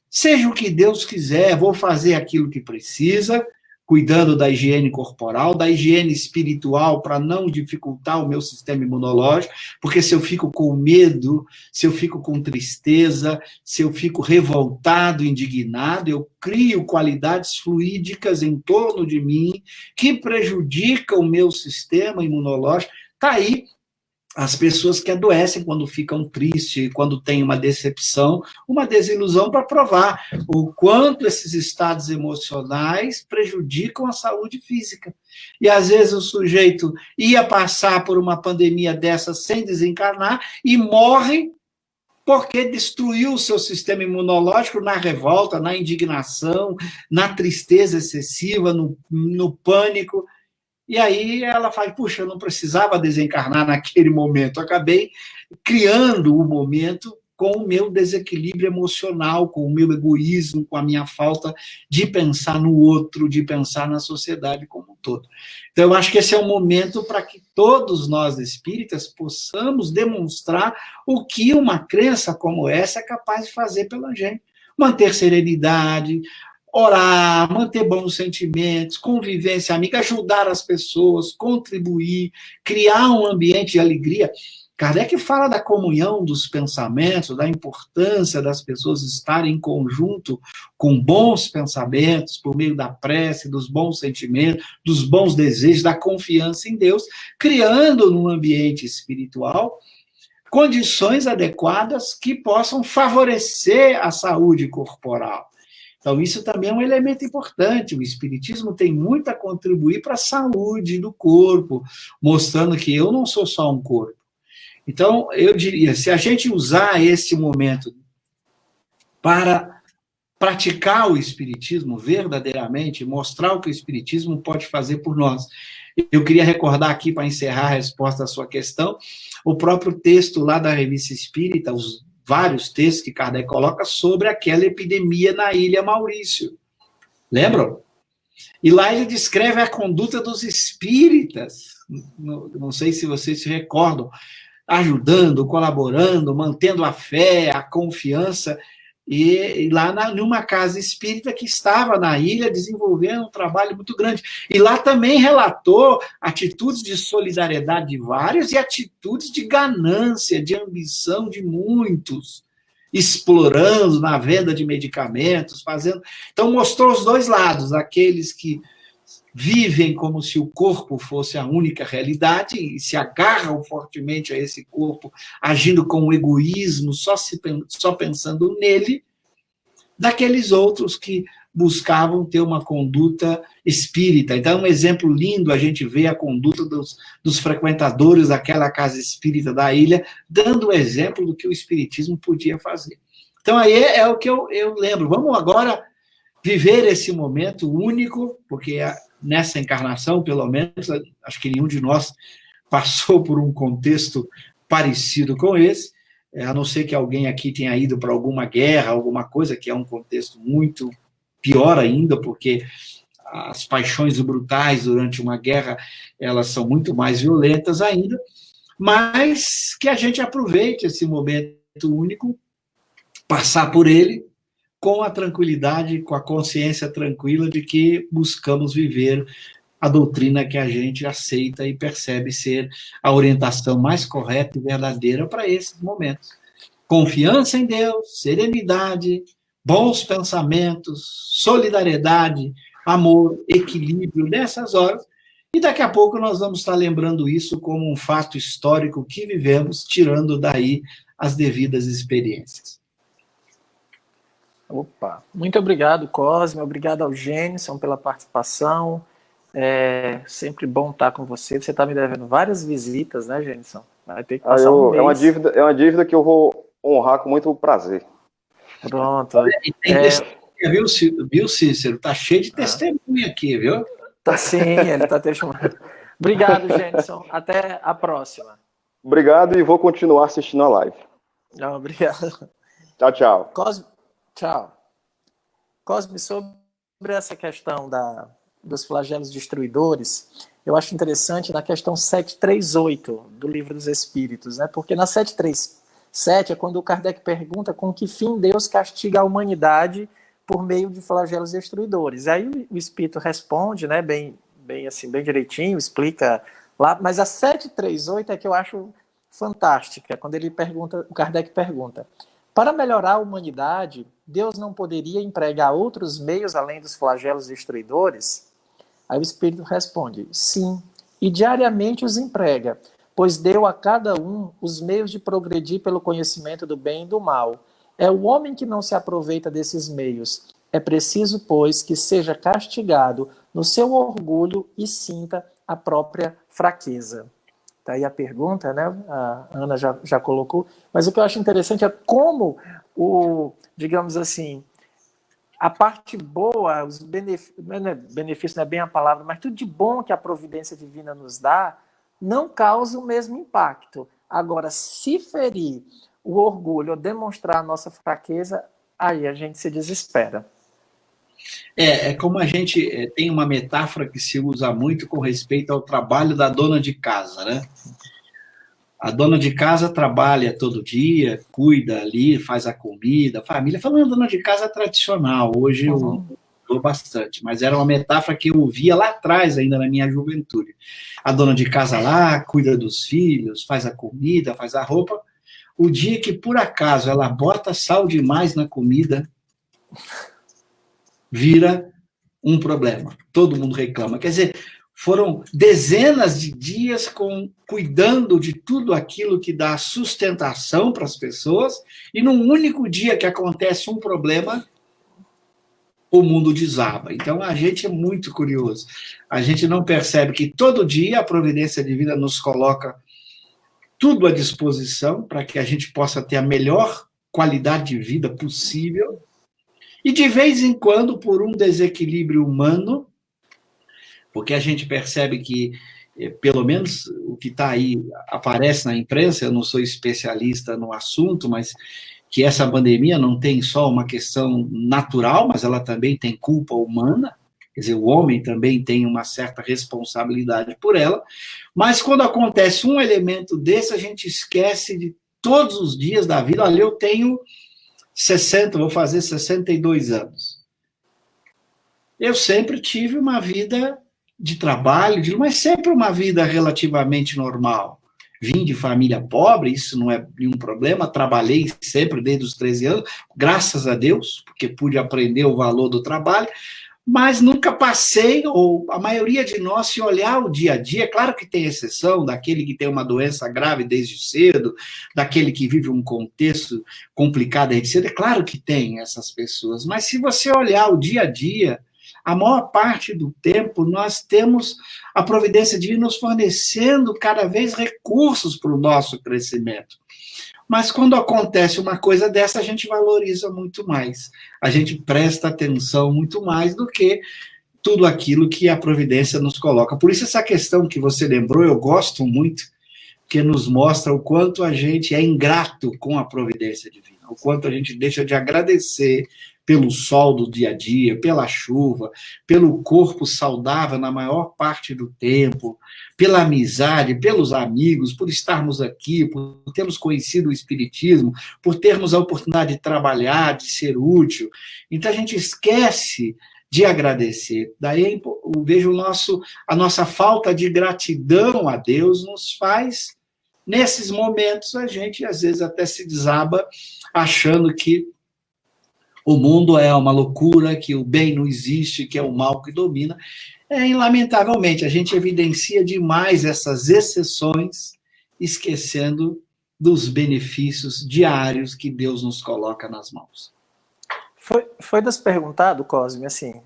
Seja o que Deus quiser, vou fazer aquilo que precisa, cuidando da higiene corporal, da higiene espiritual, para não dificultar o meu sistema imunológico, porque se eu fico com medo, se eu fico com tristeza, se eu fico revoltado, indignado, eu crio qualidades fluídicas em torno de mim que prejudicam o meu sistema imunológico. Está aí as pessoas que adoecem quando ficam tristes, quando têm uma decepção, uma desilusão, para provar o quanto esses estados emocionais prejudicam a saúde física. E, às vezes, o sujeito ia passar por uma pandemia dessa sem desencarnar e morre porque destruiu o seu sistema imunológico na revolta, na indignação, na tristeza excessiva, no pânico. E aí ela fala, puxa, eu não precisava desencarnar naquele momento, eu acabei criando o momento com o meu desequilíbrio emocional, com o meu egoísmo, com a minha falta de pensar no outro, de pensar na sociedade como um todo. Então, eu acho que esse é um momento para que todos nós espíritas possamos demonstrar o que uma crença como essa é capaz de fazer pela gente. Manter serenidade, orar, manter bons sentimentos, convivência amiga, ajudar as pessoas, contribuir, criar um ambiente de alegria. Kardec fala da comunhão dos pensamentos, da importância das pessoas estarem em conjunto com bons pensamentos, por meio da prece, dos bons sentimentos, dos bons desejos, da confiança em Deus, criando num ambiente espiritual condições adequadas que possam favorecer a saúde corporal. Então, isso também é um elemento importante. O Espiritismo tem muito a contribuir para a saúde do corpo, mostrando que eu não sou só um corpo. Então, eu diria, se a gente usar esse momento para praticar o Espiritismo verdadeiramente, mostrar o que o Espiritismo pode fazer por nós. Eu queria recordar aqui, para encerrar a resposta à sua questão, o próprio texto lá da Revista Espírita, os vários textos que Kardec coloca sobre aquela epidemia na Ilha Maurício. Lembram? E lá ele descreve a conduta dos espíritas, não sei se vocês se recordam, ajudando, colaborando, mantendo a fé, a confiança, e lá numa casa espírita que estava na ilha desenvolvendo um trabalho muito grande. E lá também relatou atitudes de solidariedade de vários e atitudes de ganância, de ambição de muitos, explorando na venda de medicamentos, fazendo... Então, mostrou os dois lados, aqueles que vivem como se o corpo fosse a única realidade e se agarram fortemente a esse corpo, agindo com egoísmo, só pensando nele, daqueles outros que buscavam ter uma conduta espírita. Então, um exemplo lindo, a gente vê a conduta dos frequentadores daquela casa espírita da ilha, dando o exemplo do que o espiritismo podia fazer. Então, aí é o que eu lembro. Vamos agora viver esse momento único, porque nessa encarnação, pelo menos, acho que nenhum de nós passou por um contexto parecido com esse, a não ser que alguém aqui tenha ido para alguma guerra, alguma coisa, que é um contexto muito pior ainda, porque as paixões brutais durante uma guerra, elas são muito mais violentas ainda, mas que a gente aproveite esse momento único, passar por ele com a tranquilidade, com a consciência tranquila de que buscamos viver a doutrina que a gente aceita e percebe ser a orientação mais correta e verdadeira para esses momentos. Confiança em Deus, serenidade, bons pensamentos, solidariedade, amor, equilíbrio nessas horas, e daqui a pouco nós vamos estar lembrando isso como um fato histórico que vivemos, tirando daí as devidas experiências. Opa, muito obrigado, Cosme, obrigado ao Gênison pela participação. É sempre bom estar com você. Você está me devendo várias visitas, né, Gênison? Vai ter que passar um mês. É uma dívida que eu vou honrar com muito prazer. Pronto. Viu, Cícero? Tá cheio de testemunha aqui, viu? Tá sim, ele tá testemunhando. Obrigado, Gênison. Até a próxima. Obrigado e vou continuar assistindo a live. Não, obrigado. Tchau, tchau. Cosme, tchau. Cosme, sobre essa questão dos flagelos destruidores, eu acho interessante na questão 738 do Livro dos Espíritos, né? Porque na 737 é quando o Kardec pergunta com que fim Deus castiga a humanidade por meio de flagelos destruidores. Aí o Espírito responde, né, bem direitinho, explica lá, mas a 738 é que eu acho fantástica, quando o Kardec pergunta: para melhorar a humanidade, Deus não poderia empregar outros meios além dos flagelos destruidores? Aí o Espírito responde: sim, e diariamente os emprega, pois deu a cada um os meios de progredir pelo conhecimento do bem e do mal. É o homem que não se aproveita desses meios. É preciso, pois, que seja castigado no seu orgulho e sinta a própria fraqueza. Está aí a pergunta, né? A Ana já colocou. Mas o que eu acho interessante é como digamos assim, a parte boa, os benefícios não é bem a palavra, mas tudo de bom que a providência divina nos dá, não causa o mesmo impacto. Agora, se ferir o orgulho ou demonstrar a nossa fraqueza, aí a gente se desespera. É como a gente tem uma metáfora que se usa muito com respeito ao trabalho da dona de casa, né? A dona de casa trabalha todo dia, cuida ali, faz a comida, a família. Falando dona de casa tradicional, hoje eu mudou bastante, mas era uma metáfora que eu ouvia lá atrás, ainda na minha juventude. A dona de casa lá, cuida dos filhos, faz a comida, faz a roupa. O dia que, por acaso, ela bota sal demais na comida, vira um problema. Todo mundo reclama. Quer dizer, foram dezenas de dias cuidando de tudo aquilo que dá sustentação para as pessoas, e num único dia que acontece um problema, o mundo desaba. Então, a gente é muito curioso. A gente não percebe que todo dia a providência divina nos coloca tudo à disposição para que a gente possa ter a melhor qualidade de vida possível, e de vez em quando, por um desequilíbrio humano, porque a gente percebe que, pelo menos o que está aí, aparece na imprensa, eu não sou especialista no assunto, mas que essa pandemia não tem só uma questão natural, mas ela também tem culpa humana, quer dizer, o homem também tem uma certa responsabilidade por ela, mas quando acontece um elemento desse, a gente esquece de todos os dias da vida. Olha, eu tenho 60, vou fazer 62 anos. Eu sempre tive uma vida de trabalho, mas sempre uma vida relativamente normal. Vim de família pobre, isso não é nenhum problema, trabalhei sempre desde os 13 anos, graças a Deus, porque pude aprender o valor do trabalho, mas nunca passei, ou a maioria de nós, se olhar o dia a dia, claro que tem exceção, daquele que tem uma doença grave desde cedo, daquele que vive um contexto complicado desde cedo, é claro que tem essas pessoas, mas se você olhar o dia a dia, a maior parte do tempo nós temos a providência divina nos fornecendo cada vez recursos para o nosso crescimento. Mas quando acontece uma coisa dessa, a gente valoriza muito mais. A gente presta atenção muito mais do que tudo aquilo que a providência nos coloca. Por isso essa questão que você lembrou, eu gosto muito, porque nos mostra o quanto a gente é ingrato com a providência divina, o quanto a gente deixa de agradecer pelo sol do dia a dia, pela chuva, pelo corpo saudável na maior parte do tempo, pela amizade, pelos amigos, por estarmos aqui, por termos conhecido o Espiritismo, por termos a oportunidade de trabalhar, de ser útil. Então a gente esquece de agradecer. Daí eu vejo a nossa falta de gratidão a Deus nos faz, nesses momentos, a gente às vezes até se desaba achando que o mundo é uma loucura, que o bem não existe, que é o mal que domina. Lamentavelmente, a gente evidencia demais essas exceções, esquecendo dos benefícios diários que Deus nos coloca nas mãos. Foi desperguntado, Cosme, assim,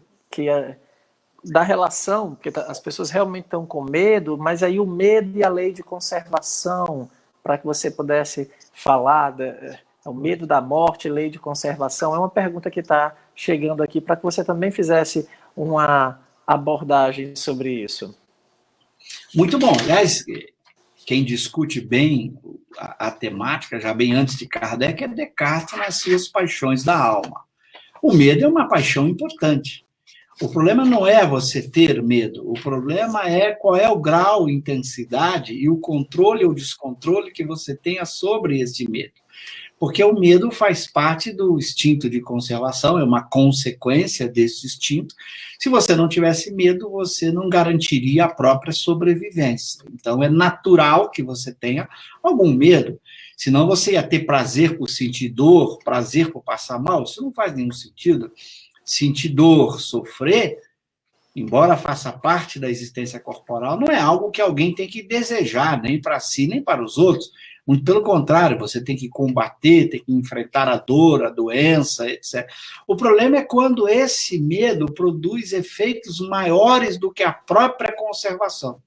da relação, porque as pessoas realmente estão com medo, mas aí o medo e a lei de conservação, para que você pudesse falar, o medo da morte, lei de conservação, é uma pergunta que está chegando aqui para que você também fizesse uma abordagem sobre isso. Muito bom. Aliás, quem discute bem a temática, já bem antes de Kardec, é Descartes nas suas paixões da alma. O medo é uma paixão importante. O problema não é você ter medo, o problema é qual é o grau, intensidade e o controle ou descontrole que você tenha sobre esse medo. Porque o medo faz parte do instinto de conservação, é uma consequência desse instinto. Se você não tivesse medo, você não garantiria a própria sobrevivência. Então, é natural que você tenha algum medo. Senão você ia ter prazer por sentir dor, prazer por passar mal. Isso não faz nenhum sentido. Sentir dor, sofrer, embora faça parte da existência corporal, não é algo que alguém tem que desejar, nem para si, nem para os outros. Muito pelo contrário, você tem que combater, tem que enfrentar a dor, a doença, etc. O problema é quando esse medo produz efeitos maiores do que a própria conservação.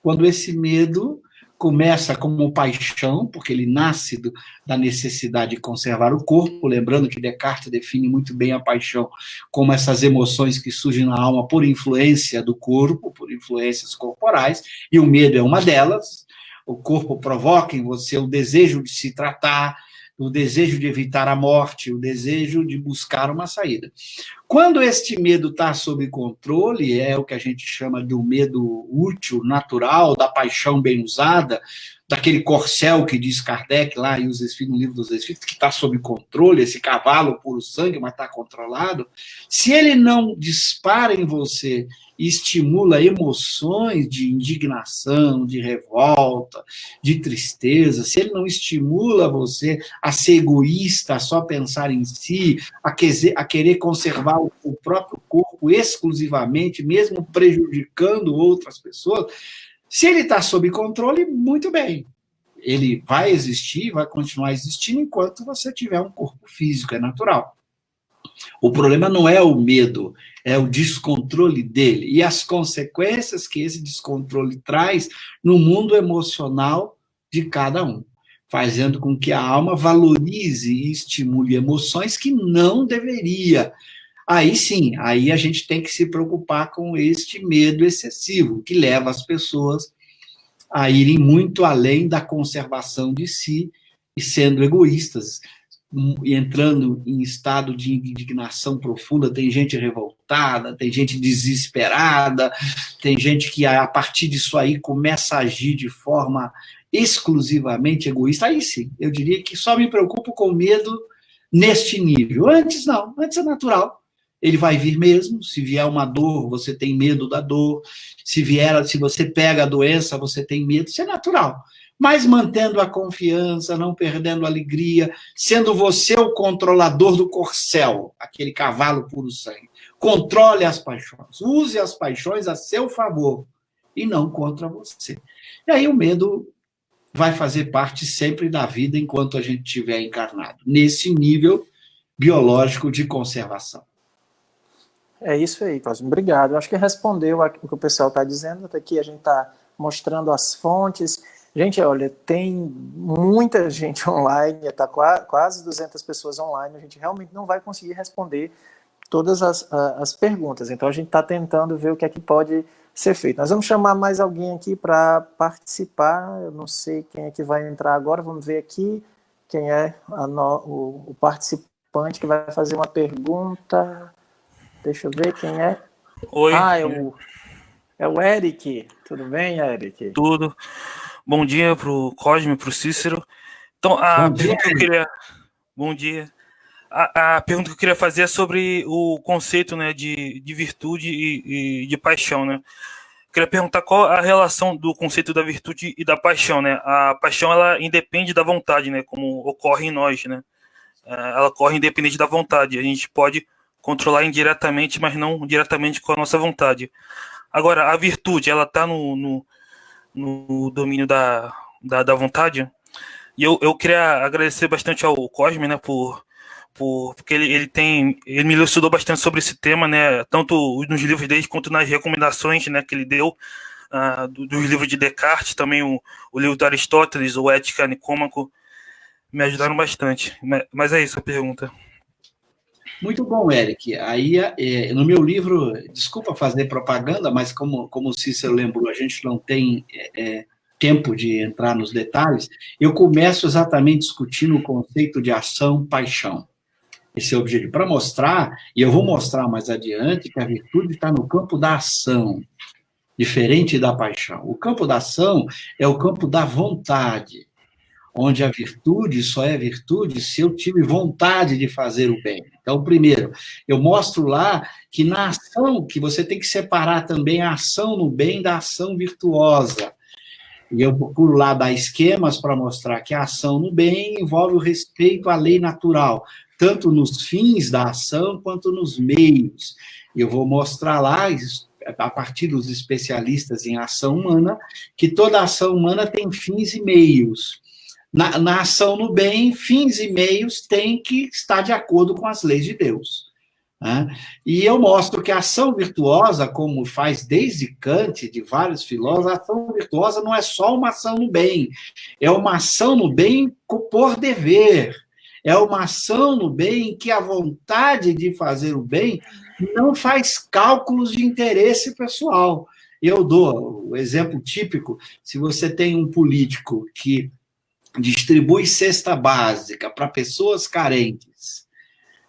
Quando esse medo começa como paixão, porque ele nasce da necessidade de conservar o corpo, lembrando que Descartes define muito bem a paixão como essas emoções que surgem na alma por influência do corpo, por influências corporais, e o medo é uma delas. O corpo provoca em você o desejo de se tratar, o desejo de evitar a morte, o desejo de buscar uma saída. Quando este medo está sob controle, é o que a gente chama do medo útil, natural, da paixão bem usada, daquele corcel que diz Kardec lá no livro dos Espíritos, que está sob controle, esse cavalo puro sangue, mas está controlado. Se ele não dispara em você e estimula emoções de indignação, de revolta, de tristeza, se ele não estimula você a ser egoísta, a só pensar em si, a querer conservar o próprio corpo exclusivamente, mesmo prejudicando outras pessoas, se ele está sob controle, muito bem. Ele vai existir, vai continuar existindo enquanto você tiver um corpo físico, é natural. O problema não é o medo, é o descontrole dele e as consequências que esse descontrole traz no mundo emocional de cada um, fazendo com que a alma valorize e estimule emoções que não deveria. Aí sim, aí a gente tem que se preocupar com este medo excessivo, que leva as pessoas a irem muito além da conservação de si e sendo egoístas, e entrando em estado de indignação profunda. Tem gente revoltada, tem gente desesperada, tem gente que a partir disso aí começa a agir de forma exclusivamente egoísta. Aí sim, eu diria que só me preocupo com medo neste nível. Antes não, antes é natural. Ele vai vir mesmo, se vier uma dor, você tem medo da dor, se você pega a doença, você tem medo, isso é natural. Mas mantendo a confiança, não perdendo a alegria, sendo você o controlador do corcel, aquele cavalo puro sangue. Controle as paixões, use as paixões a seu favor e não contra você. E aí o medo vai fazer parte sempre da vida enquanto a gente estiver encarnado, nesse nível biológico de conservação. É isso aí, Cosme. Obrigado. Eu acho que respondeu o que o pessoal está dizendo. Até aqui a gente está mostrando as fontes. Gente, olha, tem muita gente online, está quase 200 pessoas online. A gente realmente não vai conseguir responder todas as perguntas. Então, a gente está tentando ver o que é que pode ser feito. Nós vamos chamar mais alguém aqui para participar. Eu não sei quem é que vai entrar agora. Vamos ver aqui quem é o participante que vai fazer uma pergunta. Deixa eu ver quem é. Oi. É o Eric. Tudo bem, Eric? Tudo. Bom dia para o Cosme, para o Cícero. Então, a pergunta que eu queria... Bom dia. A pergunta que eu queria fazer é sobre o conceito, né, de virtude e de paixão, né? Eu queria perguntar qual a relação do conceito da virtude e da paixão, né? A paixão, ela independe da vontade, né? Como ocorre em nós, né? Ela ocorre independente da vontade. A gente pode controlar indiretamente, mas não diretamente com a nossa vontade. Agora, a virtude, ela está no domínio da vontade. E eu queria agradecer bastante ao Cosme, né, porque ele me elucidou bastante sobre esse tema, né, tanto nos livros dele quanto nas recomendações, né, que ele deu dos livros de Descartes, também o livro do Aristóteles, o Ética Nicômaco, me ajudaram bastante. Mas é isso a pergunta. Muito bom, Eric. Aí, no meu livro, desculpa fazer propaganda, mas como o Cícero lembrou, a gente não tem tempo de entrar nos detalhes, eu começo exatamente discutindo o conceito de ação-paixão. Esse é o objetivo, para mostrar, e eu vou mostrar mais adiante, que a virtude está no campo da ação, diferente da paixão. O campo da ação é o campo da vontade, onde a virtude só é virtude se eu tive vontade de fazer o bem. Então, primeiro, eu mostro lá que na ação, que você tem que separar também a ação no bem da ação virtuosa. E eu procuro lá dar esquemas para mostrar que a ação no bem envolve o respeito à lei natural, tanto nos fins da ação quanto nos meios. E eu vou mostrar lá, a partir dos especialistas em ação humana, que toda ação humana tem fins e meios. Na ação no bem, fins e meios têm que estar de acordo com as leis de Deus. Né? E eu mostro que a ação virtuosa, como faz desde Kant, de vários filósofos, a ação virtuosa não é só uma ação no bem, é uma ação no bem por dever, é uma ação no bem em que a vontade de fazer o bem não faz cálculos de interesse pessoal. Eu dou o exemplo típico, se você tem um político que distribui cesta básica para pessoas carentes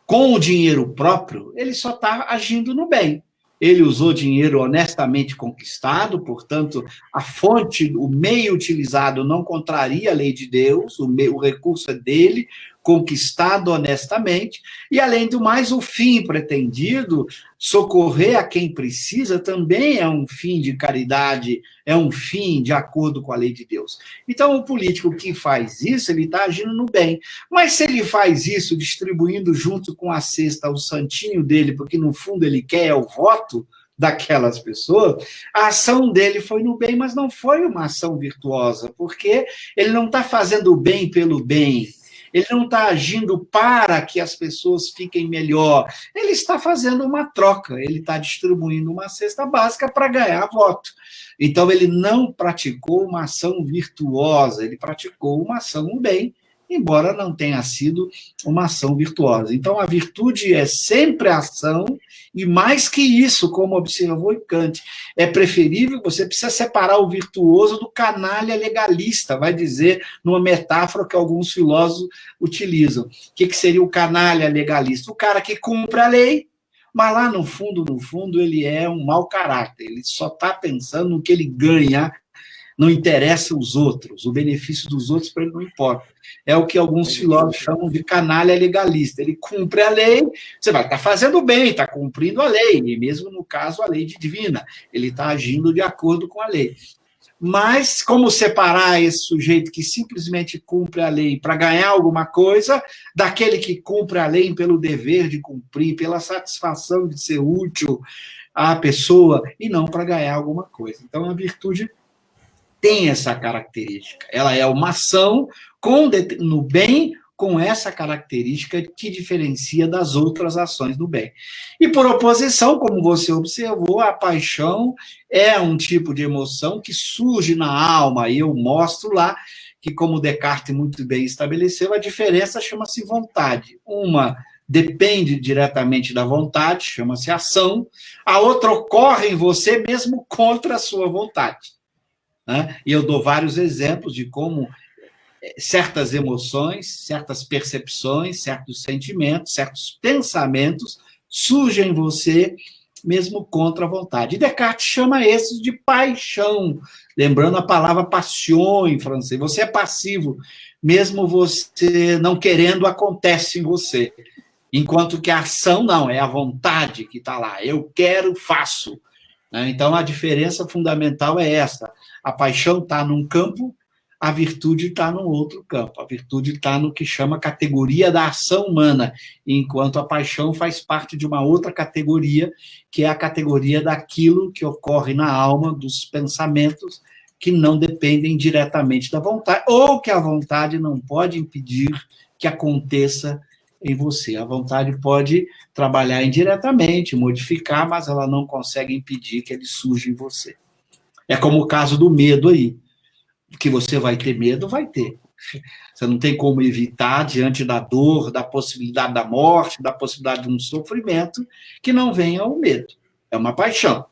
com o dinheiro próprio, ele só está agindo no bem. Ele usou dinheiro honestamente conquistado, portanto, a fonte, o meio utilizado não contraria a lei de Deus, o recurso é dele, conquistado honestamente, e, além do mais, o fim pretendido, socorrer a quem precisa, também é um fim de caridade, é um fim de acordo com a lei de Deus. Então, o político que faz isso, ele está agindo no bem. Mas se ele faz isso distribuindo junto com a cesta o santinho dele, porque no fundo ele quer o voto daquelas pessoas, a ação dele foi no bem, mas não foi uma ação virtuosa, porque ele não está fazendo o bem pelo bem, ele não está agindo para que as pessoas fiquem melhor, ele está fazendo uma troca, ele está distribuindo uma cesta básica para ganhar voto. Então, ele não praticou uma ação virtuosa, ele praticou uma ação no bem, embora não tenha sido uma ação virtuosa. Então, a virtude é sempre ação, e mais que isso, como observou Kant, é preferível, você precisa separar o virtuoso do canalha legalista, vai dizer numa metáfora que alguns filósofos utilizam. O que seria o canalha legalista? O cara que cumpre a lei, mas lá no fundo, ele é um mau caráter, ele só está pensando no que ele ganha, não interessa os outros, o benefício dos outros para ele não importa. É o que alguns filósofos chamam de canalha legalista. Ele cumpre a lei, você vai estar fazendo bem, está cumprindo a lei, e mesmo no caso a lei divina, ele está agindo de acordo com a lei. Mas como separar esse sujeito que simplesmente cumpre a lei para ganhar alguma coisa, daquele que cumpre a lei pelo dever de cumprir, pela satisfação de ser útil à pessoa, e não para ganhar alguma coisa. Então, a virtude tem essa característica. Ela é uma ação no bem, com essa característica que diferencia das outras ações do bem. E, por oposição, como você observou, a paixão é um tipo de emoção que surge na alma, e eu mostro lá que, como Descartes muito bem estabeleceu, a diferença chama-se vontade. Uma depende diretamente da vontade, chama-se ação, a outra ocorre em você mesmo contra a sua vontade. Né? E eu dou vários exemplos de como certas emoções, certas percepções, certos sentimentos, certos pensamentos surgem em você mesmo contra a vontade. E Descartes chama esses de paixão, lembrando a palavra passion em francês. Você é passivo, mesmo você não querendo, acontece em você. Enquanto que a ação não, é a vontade que está lá. Eu quero, faço. Então, a diferença fundamental é essa. A paixão está num campo, a virtude está num outro campo. A virtude está no que chama categoria da ação humana, enquanto a paixão faz parte de uma outra categoria, que é a categoria daquilo que ocorre na alma, dos pensamentos, que não dependem diretamente da vontade, ou que a vontade não pode impedir que aconteça em você. A vontade pode trabalhar indiretamente, modificar, mas ela não consegue impedir que ele surja em você. É como o caso do medo aí. Que você vai ter medo, vai ter. Você não tem como evitar, diante da dor, da possibilidade da morte, da possibilidade de um sofrimento, que não venha o medo. É uma paixão.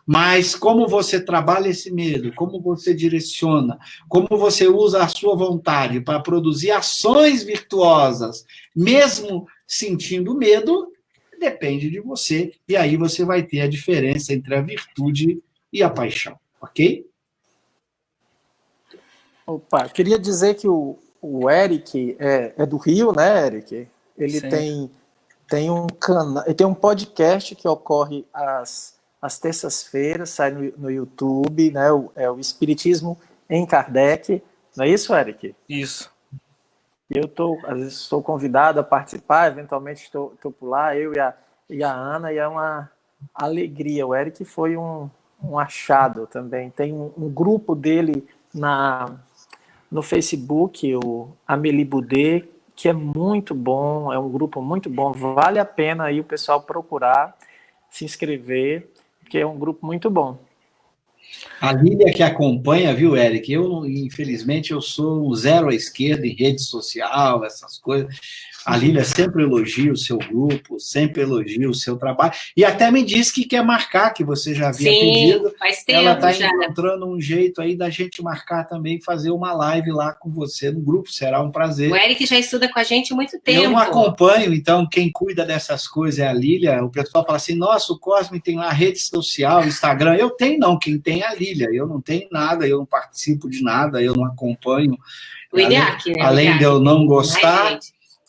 Mas como você trabalha esse medo, como você direciona, como você usa a sua vontade para produzir ações virtuosas, mesmo sentindo medo, depende de você. E aí você vai ter a diferença entre a virtude e a paixão, ok? Opa, queria dizer que o Eric é do Rio, né, Eric? Ele tem um canal, ele tem um podcast que ocorre às terças-feiras, sai no YouTube, né? É o Espiritismo em Kardec. Não é isso, Eric? Isso. Eu às vezes estou convidado a participar, eventualmente estou por lá, eu e a Ana, e é uma alegria. O Eric foi um achado também. Tem um grupo dele no Facebook, o Amélie Boudet, que é muito bom, é um grupo muito bom, vale a pena aí o pessoal procurar, se inscrever, porque é um grupo muito bom. A Lília que acompanha, viu, Eric? Infelizmente, eu sou zero à esquerda em rede social, essas coisas. A Lília sempre elogia o seu grupo, sempre elogia o seu trabalho, e até me disse que quer marcar, que você já havia pedido. Faz tempo. Ela está encontrando um jeito aí da gente marcar também, fazer uma live lá com você no grupo, será um prazer. O Eric já estuda com a gente há muito tempo. Eu não acompanho, então quem cuida dessas coisas é a Lília. O pessoal fala assim, nossa, o Cosme tem lá rede social, Instagram. Eu tenho não, quem tem é a Lília. Eu não tenho nada, eu não participo de nada, eu não acompanho. O IDEAC, né? Além de eu não gostar,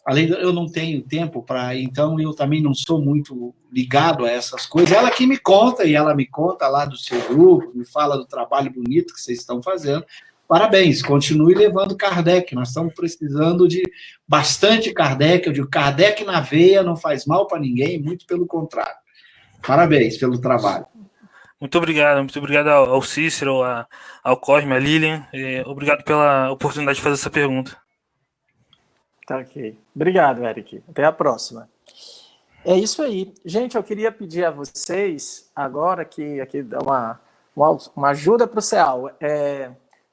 além de eu não tenho tempo para, então eu também não sou muito ligado a essas coisas. Ela que me conta, e ela me conta lá do seu grupo, me fala do trabalho bonito que vocês estão fazendo. Parabéns, continue levando Kardec. Nós estamos precisando de bastante Kardec. Eu digo, Kardec na veia não faz mal para ninguém, muito pelo contrário. Parabéns pelo trabalho. Muito obrigado ao Cícero, ao Cosme, à Lilian. Obrigado pela oportunidade de fazer essa pergunta. Tá ok. Obrigado, Eric. Até a próxima. É isso aí. Gente, eu queria pedir a vocês, agora que aqui dá uma ajuda para o CEAL.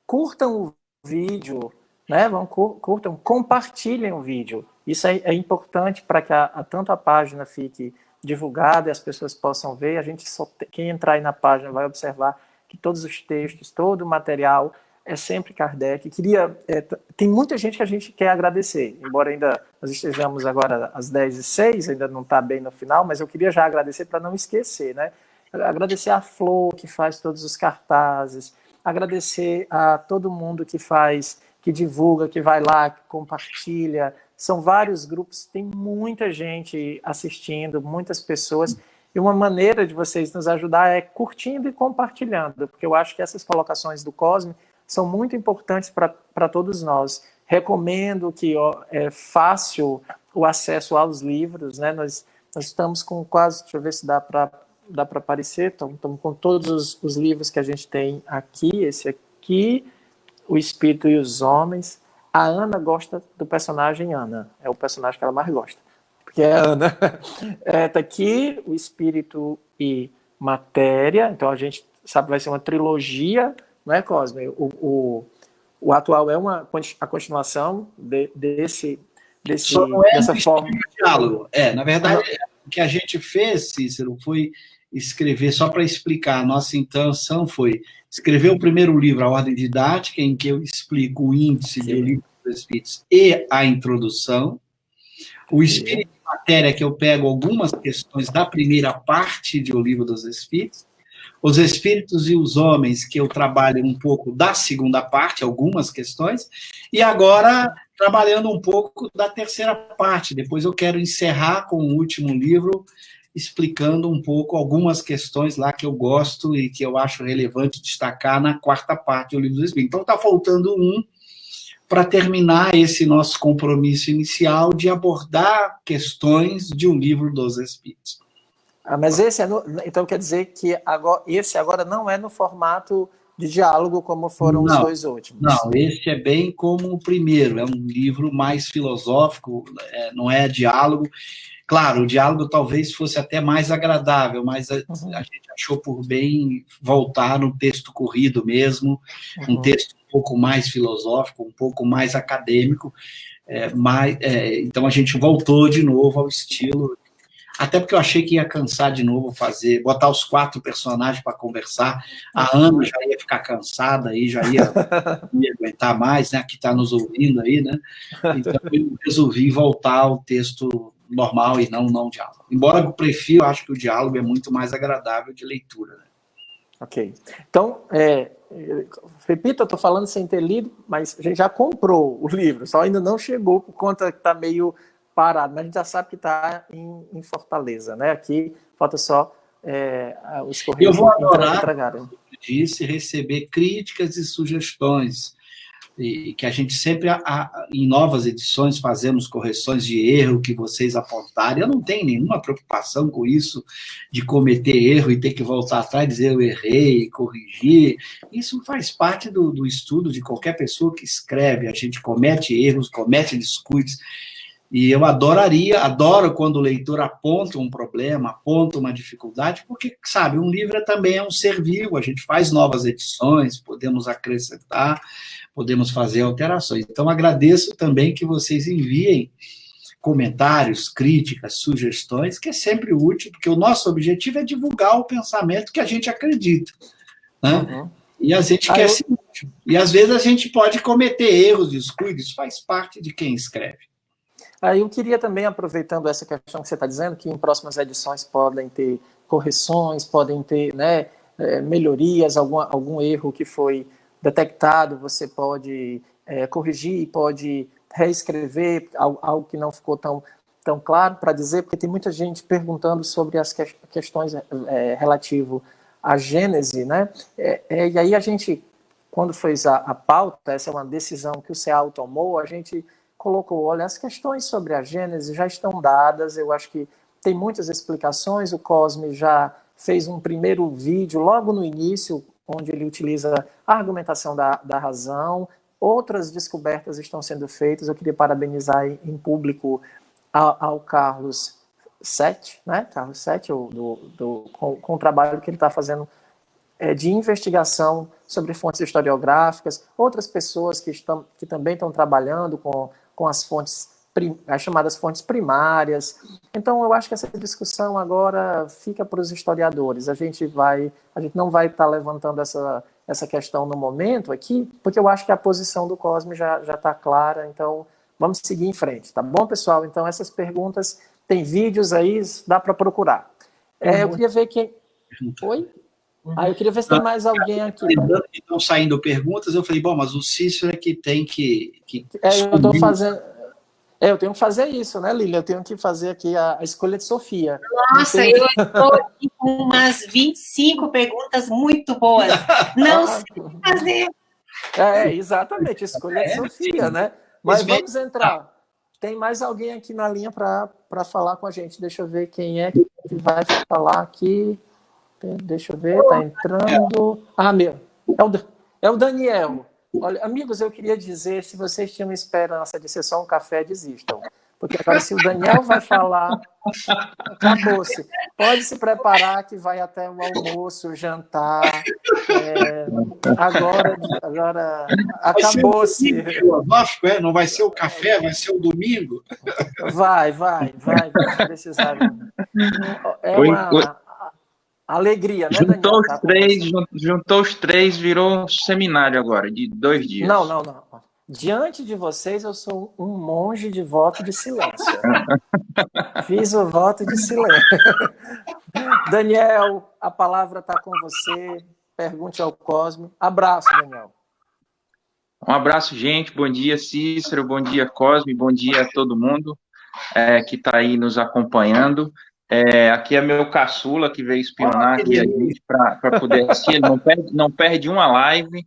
Curtam o vídeo, né? Curtam, compartilhem o vídeo. Isso é importante para que tanto a página fique divulgada e as pessoas possam ver. A gente quem entrar aí na página vai observar que todos os textos, todo o material é sempre Kardec. Tem muita gente que a gente quer agradecer, embora ainda nós estejamos agora às 10h06, ainda não está bem no final, mas eu queria já agradecer para não esquecer, né? Agradecer a Flor, que faz todos os cartazes, agradecer a todo mundo que divulga, que vai lá, que compartilha. São vários grupos, tem muita gente assistindo, muitas pessoas, e uma maneira de vocês nos ajudar é curtindo e compartilhando, porque eu acho que essas colocações do Cosme são muito importantes para todos nós. Recomendo que é fácil o acesso aos livros, né? Nós estamos com quase, deixa eu ver se dá para aparecer, estamos com todos os livros que a gente tem aqui, esse aqui, O Espírito e os Homens. A Ana gosta do personagem Ana, é o personagem que ela mais gosta, porque é a Ana. Tá aqui, O Espírito e Matéria, então a gente sabe que vai ser uma trilogia, não é, Cosme? O atual é a continuação dessa forma. Diálogo. Na verdade, o que a gente fez, Cícero, foi escrever, só para explicar, a nossa intenção foi escrever o primeiro livro, A Ordem Didática, em que eu explico o índice de O Livro dos Espíritos e a introdução. O Espírito e Matéria, que eu pego algumas questões da primeira parte de O Livro dos Espíritos. Os Espíritos e os Homens, que eu trabalho um pouco da segunda parte, algumas questões. E agora, trabalhando um pouco da terceira parte. Depois eu quero encerrar com o último livro, explicando um pouco algumas questões lá que eu gosto e que eu acho relevante destacar na quarta parte do Livro dos Espíritos. Então, está faltando para terminar esse nosso compromisso inicial de abordar questões de O Livro dos Espíritos. Mas então quer dizer que esse agora não é no formato de diálogo como foram os dois últimos. Não, esse é bem como o primeiro, é um livro mais filosófico, não é diálogo. Claro, o diálogo talvez fosse até mais agradável, mas a gente achou por bem voltar no texto corrido mesmo, um texto um pouco mais filosófico, um pouco mais acadêmico, então a gente voltou de novo ao estilo, até porque eu achei que ia cansar de novo botar os 4 personagens para conversar, a Ana já ia ficar cansada, aí já ia aguentar mais, né, que está nos ouvindo aí, né, então eu resolvi voltar ao texto normal e não diálogo. Embora eu prefiro, acho que o diálogo é muito mais agradável de leitura. Né? Ok. Então, repito, eu estou falando sem ter lido, mas a gente já comprou o livro, só ainda não chegou por conta que está meio parado, mas a gente já sabe que está em Fortaleza, né? Aqui falta só os Correios. Eu vou adorar, como eu disse, receber críticas e sugestões, e que a gente sempre, em novas edições, fazemos correções de erro que vocês apontarem. Eu não tenho nenhuma preocupação com isso, de cometer erro e ter que voltar atrás e dizer eu errei, corrigir. Isso faz parte do estudo de qualquer pessoa que escreve. A gente comete erros, comete descuidos, e eu adoro quando o leitor aponta um problema, aponta uma dificuldade, porque, sabe, um livro também é um ser vivo, a gente faz novas edições, podemos acrescentar, podemos fazer alterações. Então, agradeço também que vocês enviem comentários, críticas, sugestões, que é sempre útil, porque o nosso objetivo é divulgar o pensamento que a gente acredita, né? E a gente quer ser útil. E, às vezes, a gente pode cometer erros, descuidos, faz parte de quem escreve. Eu queria também, aproveitando essa questão que você está dizendo, que em próximas edições podem ter correções, podem ter, né, melhorias, algum erro que foi detectado, você pode corrigir, pode reescrever algo que não ficou tão claro para dizer, porque tem muita gente perguntando sobre as questões relativo à Gênese, né? E aí a gente, quando fez a pauta, essa é uma decisão que o CEAL tomou, a gente colocou, olha, as questões sobre a Gênese já estão dadas, eu acho que tem muitas explicações, o Cosme já fez um primeiro vídeo logo no início, onde ele utiliza a argumentação da razão, outras descobertas estão sendo feitas, eu queria parabenizar em público ao Carlos Sete, né? Carlos Sete, com o trabalho que ele está fazendo de investigação sobre fontes historiográficas, outras pessoas que também estão trabalhando com as chamadas fontes primárias. Então, eu acho que essa discussão agora fica para os historiadores. A gente não vai estar levantando essa questão no momento aqui, porque eu acho que a posição do Cosme já está clara, então vamos seguir em frente, tá bom, pessoal? Então, essas perguntas, tem vídeos aí, dá para procurar. Eu queria ver quem... Oi? Eu queria ver se tem mais alguém aqui. Estão saindo perguntas, eu falei, bom, mas o Cícero é que tem que eu estou fazendo... eu tenho que fazer isso, né, Lília? Eu tenho que fazer aqui a escolha de Sofia. Nossa, eu estou aqui com umas 25 perguntas muito boas. Não sei fazer. Exatamente, escolha de Sofia, né? Mas vamos entrar. Tem mais alguém aqui na linha para falar com a gente. Deixa eu ver quem é que vai falar aqui. Deixa eu ver, tá entrando. É o Daniel. Olha, amigos, eu queria dizer, se vocês tinham espera nossa de ser só um café, desistam. Porque agora, se o Daniel vai falar, acabou-se. Pode se preparar que vai até o almoço, o jantar, Agora acabou-se. Filosófico, não vai ser o café, vai ser o domingo. Vai, vamos precisar. É uma alegria, né, Juntou Daniel? juntou os três, virou um seminário agora, de 2 dias. Não. Diante de vocês, eu sou um monge de voto de silêncio. Fiz o voto de silêncio. Daniel, a palavra está com você. Pergunte ao Cosme. Abraço, Daniel. Um abraço, gente. Bom dia, Cícero. Bom dia, Cosme. Bom dia a todo mundo que está aí nos acompanhando. Aqui é meu caçula que veio espionar aqui a gente para poder assistir. Ele não perde uma live.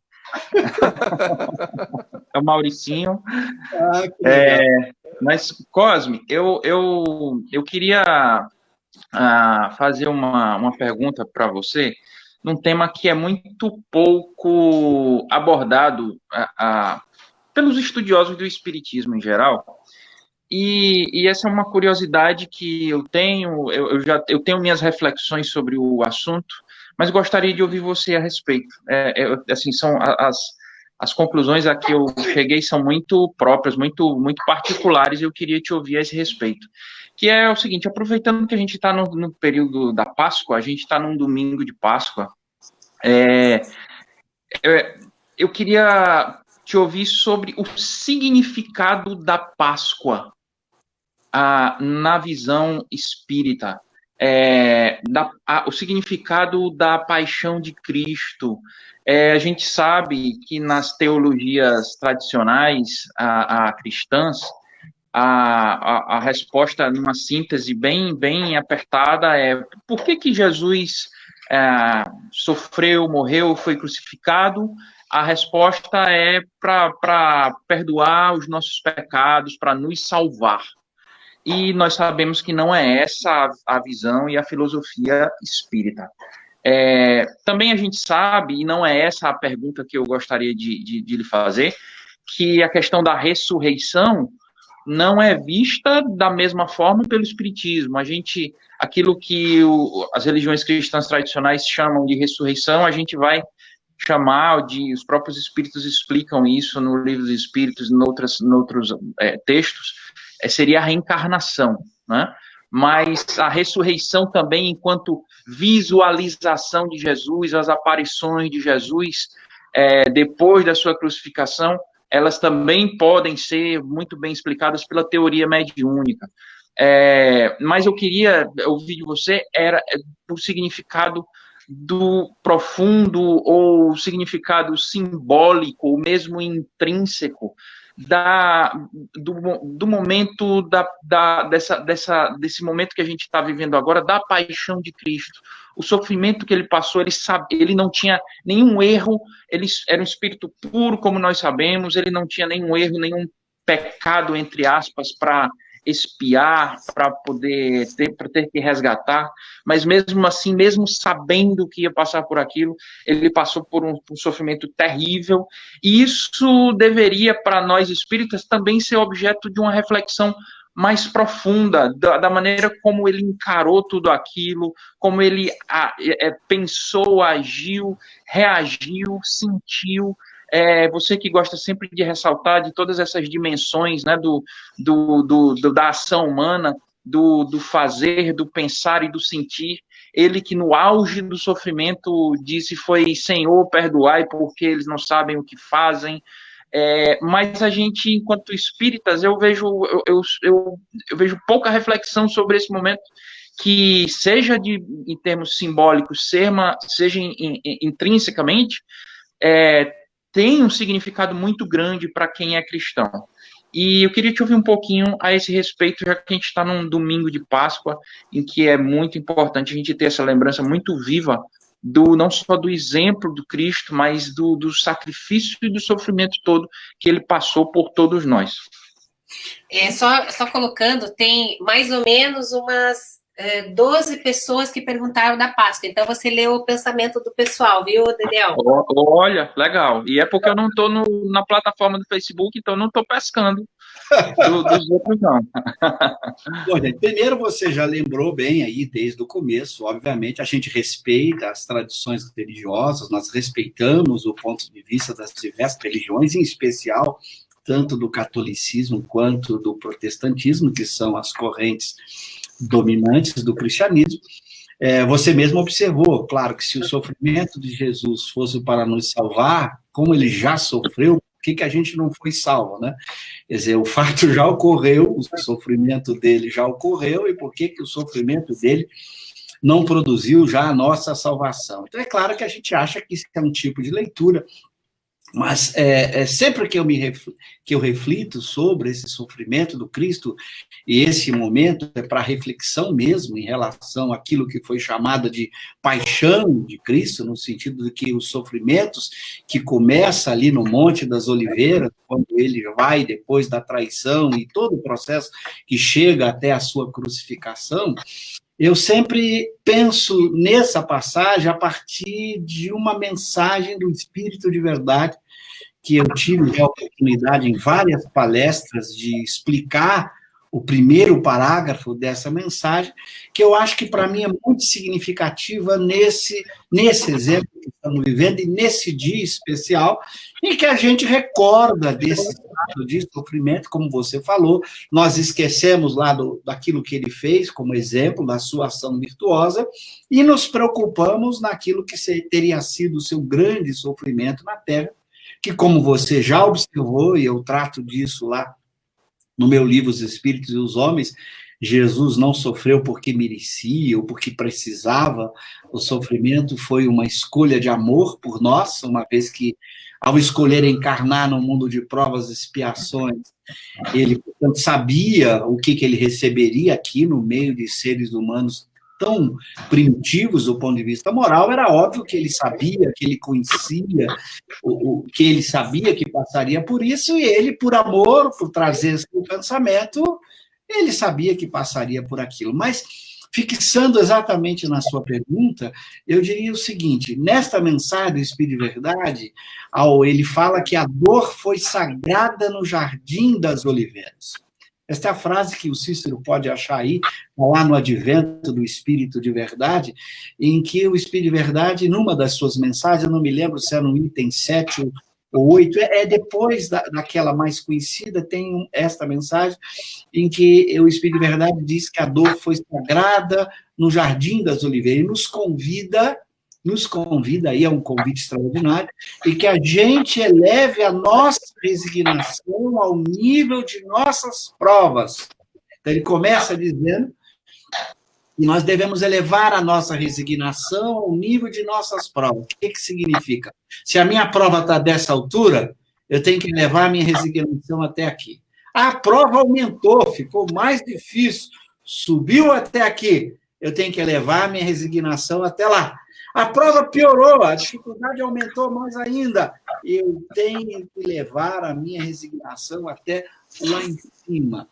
É o Mauricinho. Mas, Cosme, eu queria fazer uma pergunta para você, num tema que é muito pouco abordado pelos estudiosos do espiritismo em geral, e essa é uma curiosidade que eu tenho. Eu tenho minhas reflexões sobre o assunto, mas gostaria de ouvir você a respeito. Assim, são as conclusões a que eu cheguei são muito próprias, muito particulares, e eu queria te ouvir a esse respeito. Que é o seguinte: aproveitando que a gente está no período da Páscoa, a gente está num domingo de Páscoa, eu queria te ouvir sobre o significado da Páscoa na visão espírita, o significado da paixão de Cristo. A gente sabe que nas teologias tradicionais cristãs, a resposta, numa síntese bem apertada, é: por que Jesus sofreu, morreu, foi crucificado? A resposta é para perdoar os nossos pecados, para nos salvar. E nós sabemos que não é essa a visão e a filosofia espírita. Também a gente sabe, e não é essa a pergunta que eu gostaria de lhe fazer, que a questão da ressurreição não é vista da mesma forma pelo espiritismo. Aquilo que as religiões cristãs tradicionais chamam de ressurreição, a gente vai chamar os próprios espíritos explicam isso no Livro dos Espíritos, em outros textos, seria a reencarnação, né? Mas a ressurreição também, enquanto visualização de Jesus, as aparições de Jesus depois da sua crucificação, elas também podem ser muito bem explicadas pela teoria mediúnica. Mas eu queria ouvir de você o significado do profundo, ou o significado simbólico, ou mesmo intrínseco, do momento desse momento que a gente está vivendo agora, da paixão de Cristo. O sofrimento que ele passou, ele não tinha nenhum erro, ele era um espírito puro, como nós sabemos, ele não tinha nenhum erro, nenhum pecado, entre aspas, para expiar, para ter que resgatar, mas mesmo assim, mesmo sabendo que ia passar por aquilo, ele passou por um sofrimento terrível, e isso deveria, para nós espíritas, também ser objeto de uma reflexão mais profunda, da maneira como ele encarou tudo aquilo, como ele pensou, agiu, reagiu, sentiu. Você que gosta sempre de ressaltar de todas essas dimensões, né, da ação humana, do fazer, do pensar e do sentir, ele que no auge do sofrimento disse foi: Senhor, perdoai porque eles não sabem o que fazem. Mas a gente, enquanto espíritas, eu vejo pouca reflexão sobre esse momento, que seja em termos simbólicos, seja intrinsecamente, tem um significado muito grande para quem é cristão. E eu queria te ouvir um pouquinho a esse respeito, já que a gente está num domingo de Páscoa, em que é muito importante a gente ter essa lembrança muito viva, não só do exemplo do Cristo, mas do sacrifício e do sofrimento todo que ele passou por todos nós. Só colocando, tem mais ou menos umas 12 pessoas que perguntaram da Páscoa. Então, você leu o pensamento do pessoal, viu, Daniel? Olha, legal. E é porque eu não estou na plataforma do Facebook, então eu não estou pescando Dos outros não. Bom, gente, primeiro você já lembrou bem aí desde o começo, obviamente, a gente respeita as tradições religiosas, nós respeitamos o ponto de vista das diversas religiões, em especial tanto do catolicismo quanto do protestantismo, que são as correntes dominantes do cristianismo. Você mesmo observou, claro, que se o sofrimento de Jesus fosse para nos salvar, como ele já sofreu, por que a gente não foi salvo, né? Quer dizer, o fato já ocorreu, o sofrimento dele já ocorreu, e por que o sofrimento dele não produziu já a nossa salvação? Então, é claro que a gente acha que isso é um tipo de leitura, mas sempre que eu reflito sobre esse sofrimento do Cristo, e esse momento é para reflexão mesmo em relação àquilo que foi chamado de paixão de Cristo, no sentido de que os sofrimentos que começa ali no Monte das Oliveiras, quando ele vai depois da traição e todo o processo que chega até a sua crucificação, eu sempre penso nessa passagem a partir de uma mensagem do Espírito de Verdade, que eu tive a oportunidade em várias palestras de explicar o primeiro parágrafo dessa mensagem, que eu acho que para mim é muito significativa nesse exemplo que estamos vivendo e nesse dia especial, em que a gente recorda desse estado de sofrimento, como você falou, nós esquecemos lá daquilo que ele fez, como exemplo, da sua ação virtuosa, e nos preocupamos naquilo que teria sido o seu grande sofrimento na Terra, que, como você já observou, e eu trato disso lá no meu livro Os Espíritos e os Homens, Jesus não sofreu porque merecia ou porque precisava, o sofrimento foi uma escolha de amor por nós, uma vez que, ao escolher encarnar no mundo de provas e expiações, ele, portanto, sabia o que ele receberia aqui no meio de seres humanos tão primitivos do ponto de vista moral. Era óbvio que ele sabia, que ele conhecia, que ele sabia que passaria por isso, e ele, por amor, por trazer esse pensamento, ele sabia que passaria por aquilo. Mas, fixando exatamente na sua pergunta, eu diria o seguinte: nesta mensagem do Espírito de Verdade, ele fala que a dor foi sagrada no Jardim das Oliveiras. Esta é a frase que o Cícero pode achar aí, lá no Advento do Espírito de Verdade, em que o Espírito de Verdade, numa das suas mensagens, eu não me lembro se é no item 7 ou 8, depois daquela mais conhecida, tem esta mensagem, em que o Espírito de Verdade diz que a dor foi sagrada no Jardim das Oliveiras, e nos convida, aí é um convite extraordinário, e que a gente eleve a nossa resignação ao nível de nossas provas. Então, ele começa dizendo que nós devemos elevar a nossa resignação ao nível de nossas provas. O que significa? Se a minha prova está dessa altura, eu tenho que levar a minha resignação até aqui. A prova aumentou, ficou mais difícil, subiu até aqui, eu tenho que elevar a minha resignação até lá. A prova piorou, a dificuldade aumentou mais ainda. Eu tenho que levar a minha resignação até lá em cima.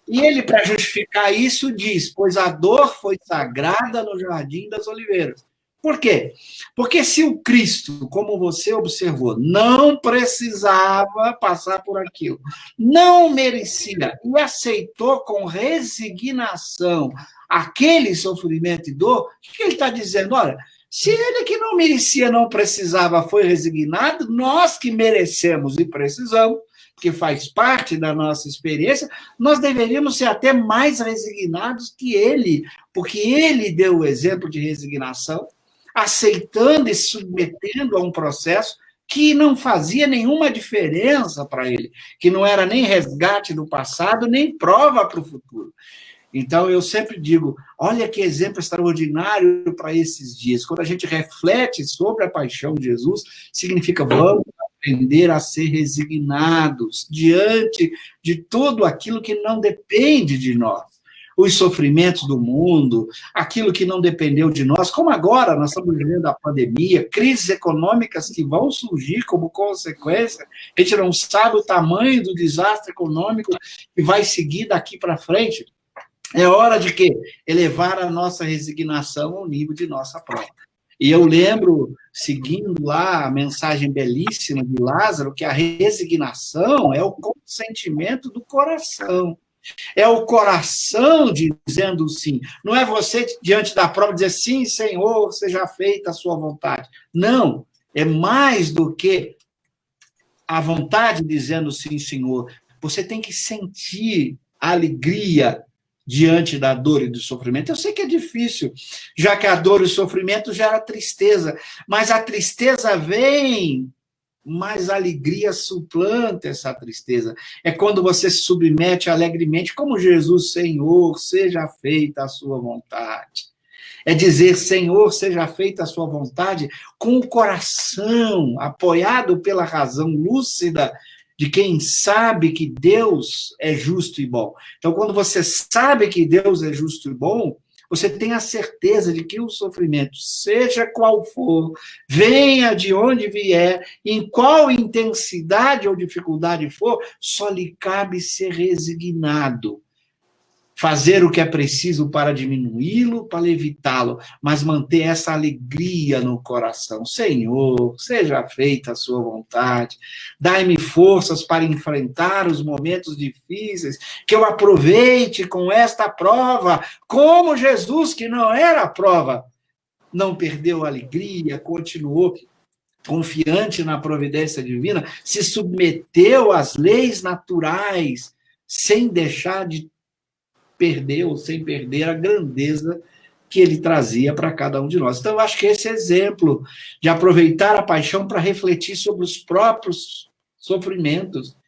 E ele, para justificar isso, diz: pois a dor foi sagrada no Jardim das Oliveiras. Por quê? Porque se o Cristo, como você observou, não precisava passar por aquilo, não merecia e aceitou com resignação aquele sofrimento e dor, o que ele está dizendo? Olha, se ele que não merecia, não precisava, foi resignado, nós que merecemos e precisamos, que faz parte da nossa experiência, nós deveríamos ser até mais resignados que ele, porque ele deu o exemplo de resignação, aceitando e submetendo a um processo que não fazia nenhuma diferença para ele, que não era nem resgate do passado, nem prova para o futuro. Então, eu sempre digo, olha que exemplo extraordinário para esses dias. Quando a gente reflete sobre a paixão de Jesus, significa vamos aprender a ser resignados diante de tudo aquilo que não depende de nós. Os sofrimentos do mundo, aquilo que não dependeu de nós, como agora nós estamos vivendo a pandemia, crises econômicas que vão surgir como consequência, a gente não sabe o tamanho do desastre econômico que vai seguir daqui para frente. É hora de quê? Elevar a nossa resignação ao nível de nossa prova. E eu lembro, seguindo lá a mensagem belíssima de Lázaro, que a resignação é o consentimento do coração. É o coração dizendo sim. Não é você, diante da prova, dizer sim, Senhor, seja feita a sua vontade. Não, é mais do que a vontade dizendo sim, Senhor. Você tem que sentir a alegria diante da dor e do sofrimento. Eu sei que é difícil, já que a dor e o sofrimento gera tristeza, mas a tristeza vem, mas a alegria suplanta essa tristeza. É quando você se submete alegremente, como Jesus, Senhor, seja feita a sua vontade. É dizer, Senhor, seja feita a sua vontade, com o coração apoiado pela razão lúcida de quem sabe que Deus é justo e bom. Então, quando você sabe que Deus é justo e bom, você tem a certeza de que o sofrimento, seja qual for, venha de onde vier, em qual intensidade ou dificuldade for, só lhe cabe ser resignado. Fazer o que é preciso para diminuí-lo, para evitá-lo, mas manter essa alegria no coração. Senhor, seja feita a sua vontade. Dai-me forças para enfrentar os momentos difíceis, que eu aproveite com esta prova, como Jesus, que não era prova, não perdeu a alegria, continuou confiante na providência divina, se submeteu às leis naturais, sem deixar de perder ou sem perder a grandeza que ele trazia para cada um de nós. Então, eu acho que esse exemplo de aproveitar a paixão para refletir sobre os próprios sofrimentos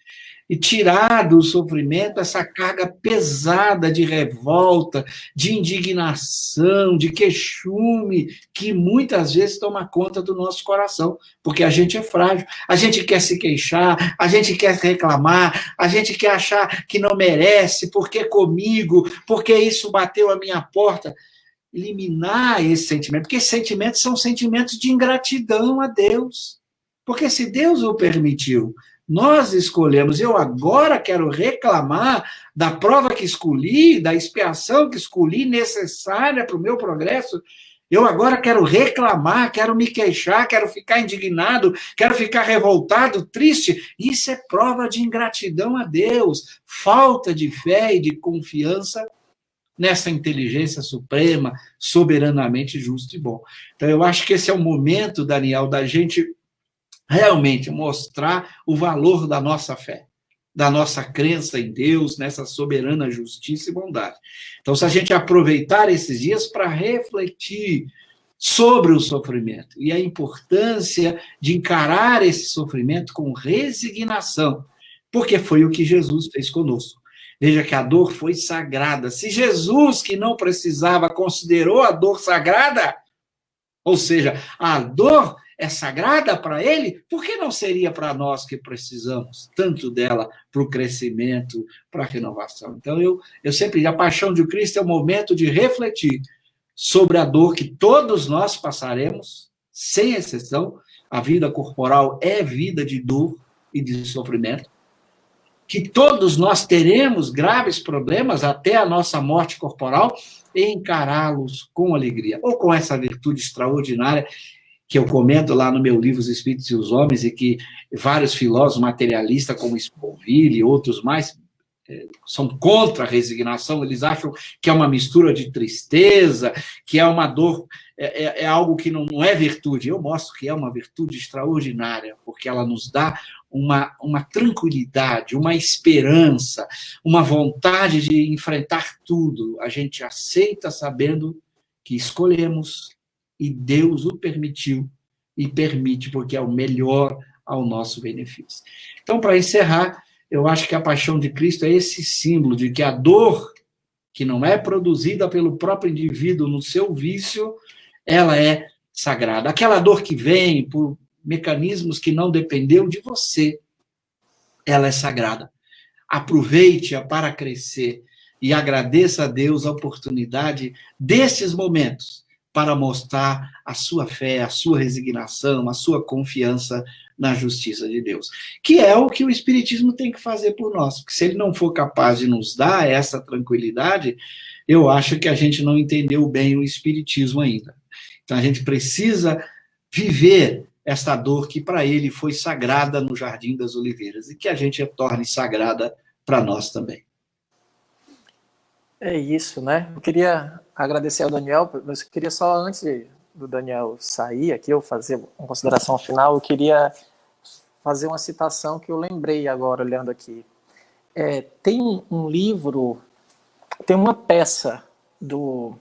e tirar do sofrimento essa carga pesada de revolta, de indignação, de queixume, que muitas vezes toma conta do nosso coração, porque a gente é frágil, a gente quer se queixar, a gente quer reclamar, a gente quer achar que não merece, porque comigo, porque isso bateu a minha porta. Eliminar esse sentimento, porque esses sentimentos são sentimentos de ingratidão a Deus, porque se Deus o permitiu, nós escolhemos, eu agora quero reclamar da prova que escolhi, da expiação que escolhi, necessária para o meu progresso, eu agora quero reclamar, quero me queixar, quero ficar indignado, quero ficar revoltado, triste, isso é prova de ingratidão a Deus, falta de fé e de confiança nessa inteligência suprema, soberanamente justo e bom. Então, eu acho que esse é o momento, Daniel, da gente realmente mostrar o valor da nossa fé, da nossa crença em Deus, nessa soberana justiça e bondade. Então, se a gente aproveitar esses dias para refletir sobre o sofrimento e a importância de encarar esse sofrimento com resignação, porque foi o que Jesus fez conosco. Veja que a dor foi sagrada. Se Jesus, que não precisava, considerou a dor sagrada, ou seja, a dor é sagrada para ele, por que não seria para nós que precisamos tanto dela para o crescimento, para a renovação? Então, eu sempre, a paixão de Cristo é o momento de refletir sobre a dor que todos nós passaremos, sem exceção. A vida corporal é vida de dor e de sofrimento, que todos nós teremos graves problemas até a nossa morte corporal e encará-los com alegria, ou com essa virtude extraordinária que eu comento lá no meu livro Os Espíritos e os Homens, e que vários filósofos materialistas, como Sponville e outros mais, são contra a resignação, eles acham que é uma mistura de tristeza, que é uma dor, é algo que não é virtude. Eu mostro que é uma virtude extraordinária, porque ela nos dá uma tranquilidade, uma esperança, uma vontade de enfrentar tudo. A gente aceita sabendo que escolhemos, e Deus o permitiu, e permite porque é o melhor ao nosso benefício. Então, para encerrar, eu acho que a paixão de Cristo é esse símbolo de que a dor, que não é produzida pelo próprio indivíduo no seu vício, ela é sagrada. Aquela dor que vem por mecanismos que não dependeu de você, ela é sagrada. Aproveite-a para crescer e agradeça a Deus a oportunidade desses momentos para mostrar a sua fé, a sua resignação, a sua confiança na justiça de Deus. Que é o que o Espiritismo tem que fazer por nós, porque se ele não for capaz de nos dar essa tranquilidade, eu acho que a gente não entendeu bem o Espiritismo ainda. Então, a gente precisa viver esta dor que para ele foi sagrada no Jardim das Oliveiras e que a gente a torne sagrada para nós também. É isso, né? Eu queria agradecer ao Daniel, mas eu queria só, antes do Daniel sair aqui, eu fazer uma consideração final, eu queria fazer uma citação que eu lembrei agora, olhando aqui. Tem um livro, tem uma peça do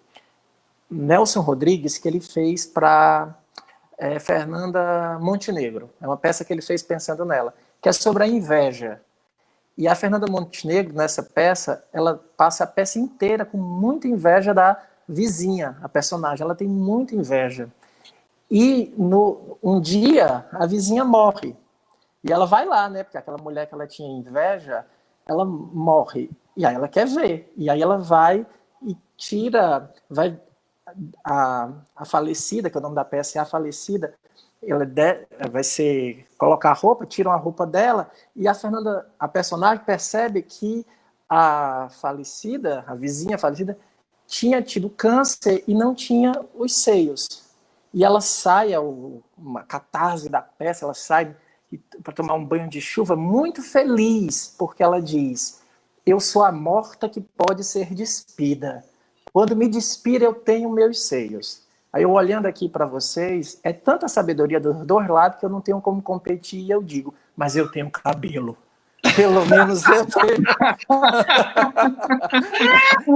Nelson Rodrigues que ele fez para Fernanda Montenegro. É uma peça que ele fez pensando nela, que é sobre a inveja. E a Fernanda Montenegro, nessa peça, ela passa a peça inteira com muita inveja da vizinha, a personagem. Ela tem muita inveja. E um dia, a vizinha morre. E ela vai lá, né? Porque aquela mulher que ela tinha inveja, ela morre. E aí ela quer ver. E aí ela vai e a falecida, que é o nome da peça é A Falecida, ela vai colocar a roupa, tiram a roupa dela, e a personagem percebe que a falecida, a vizinha falecida, tinha tido câncer e não tinha os seios. E ela sai, uma catarse da peça, ela sai para tomar um banho de chuva muito feliz, porque ela diz: eu sou a morta que pode ser despida. Quando me despir, eu tenho meus seios. Aí eu olhando aqui para vocês, é tanta sabedoria dos dois lados que eu não tenho como competir, e eu digo, mas eu tenho cabelo. Pelo menos eu tenho.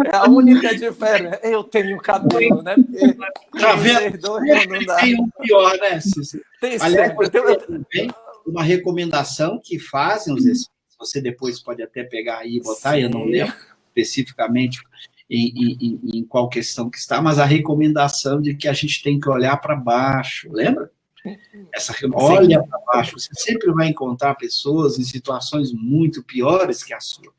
É a única diferença. Eu tenho cabelo, né? Porque tá vendo? Não dá. Tem um pior, né, Cícero? Tem Aliás, sempre. Uma recomendação que fazem os espíritos, você depois pode até pegar aí e botar, Sim. Eu não lembro especificamente em qual questão que está, mas a recomendação de que a gente tem que olhar para baixo, lembra? Olha para baixo, você sempre vai encontrar pessoas em situações muito piores que a sua.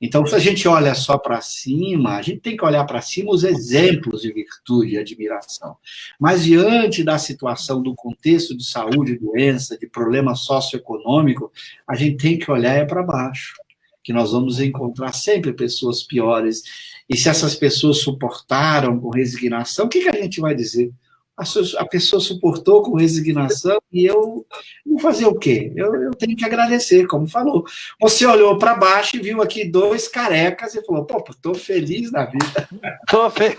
Então, se a gente olha só para cima, a gente tem que olhar para cima os exemplos de virtude e admiração. Mas, diante da situação, do contexto de saúde, doença, de problema socioeconômico, a gente tem que olhar para baixo, que nós vamos encontrar sempre pessoas piores. E se essas pessoas suportaram com resignação, o que a gente vai dizer? A pessoa suportou com resignação e eu vou fazer o quê? Eu tenho que agradecer, como falou. Você olhou para baixo e viu aqui 2 carecas e falou, pô, estou feliz na vida. Tô feliz.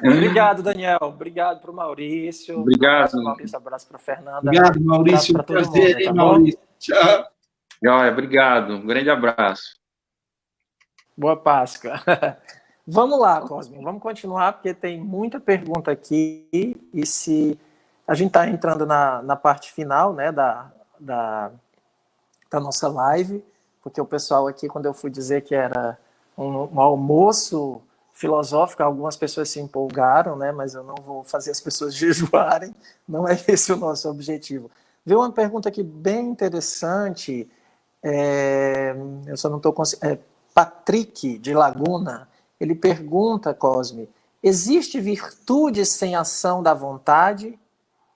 Obrigado, Daniel. Obrigado para o Maurício. Obrigado. Abraço para a Fernanda. Obrigado, Maurício. Abraço para todo Prazer, mundo, tá Maurício. Tchau. Joia, obrigado. Um grande abraço. Boa Páscoa. Vamos lá, Cosme, vamos continuar, porque tem muita pergunta aqui, e se a gente está entrando na parte final, né, da nossa live, porque o pessoal aqui, quando eu fui dizer que era um almoço filosófico, algumas pessoas se empolgaram, né, mas eu não vou fazer as pessoas jejuarem, não é esse o nosso objetivo. Veio uma pergunta aqui bem interessante, eu só não estou conseguindo... Patrick, de Laguna, ele pergunta, Cosme, existe virtude sem ação da vontade?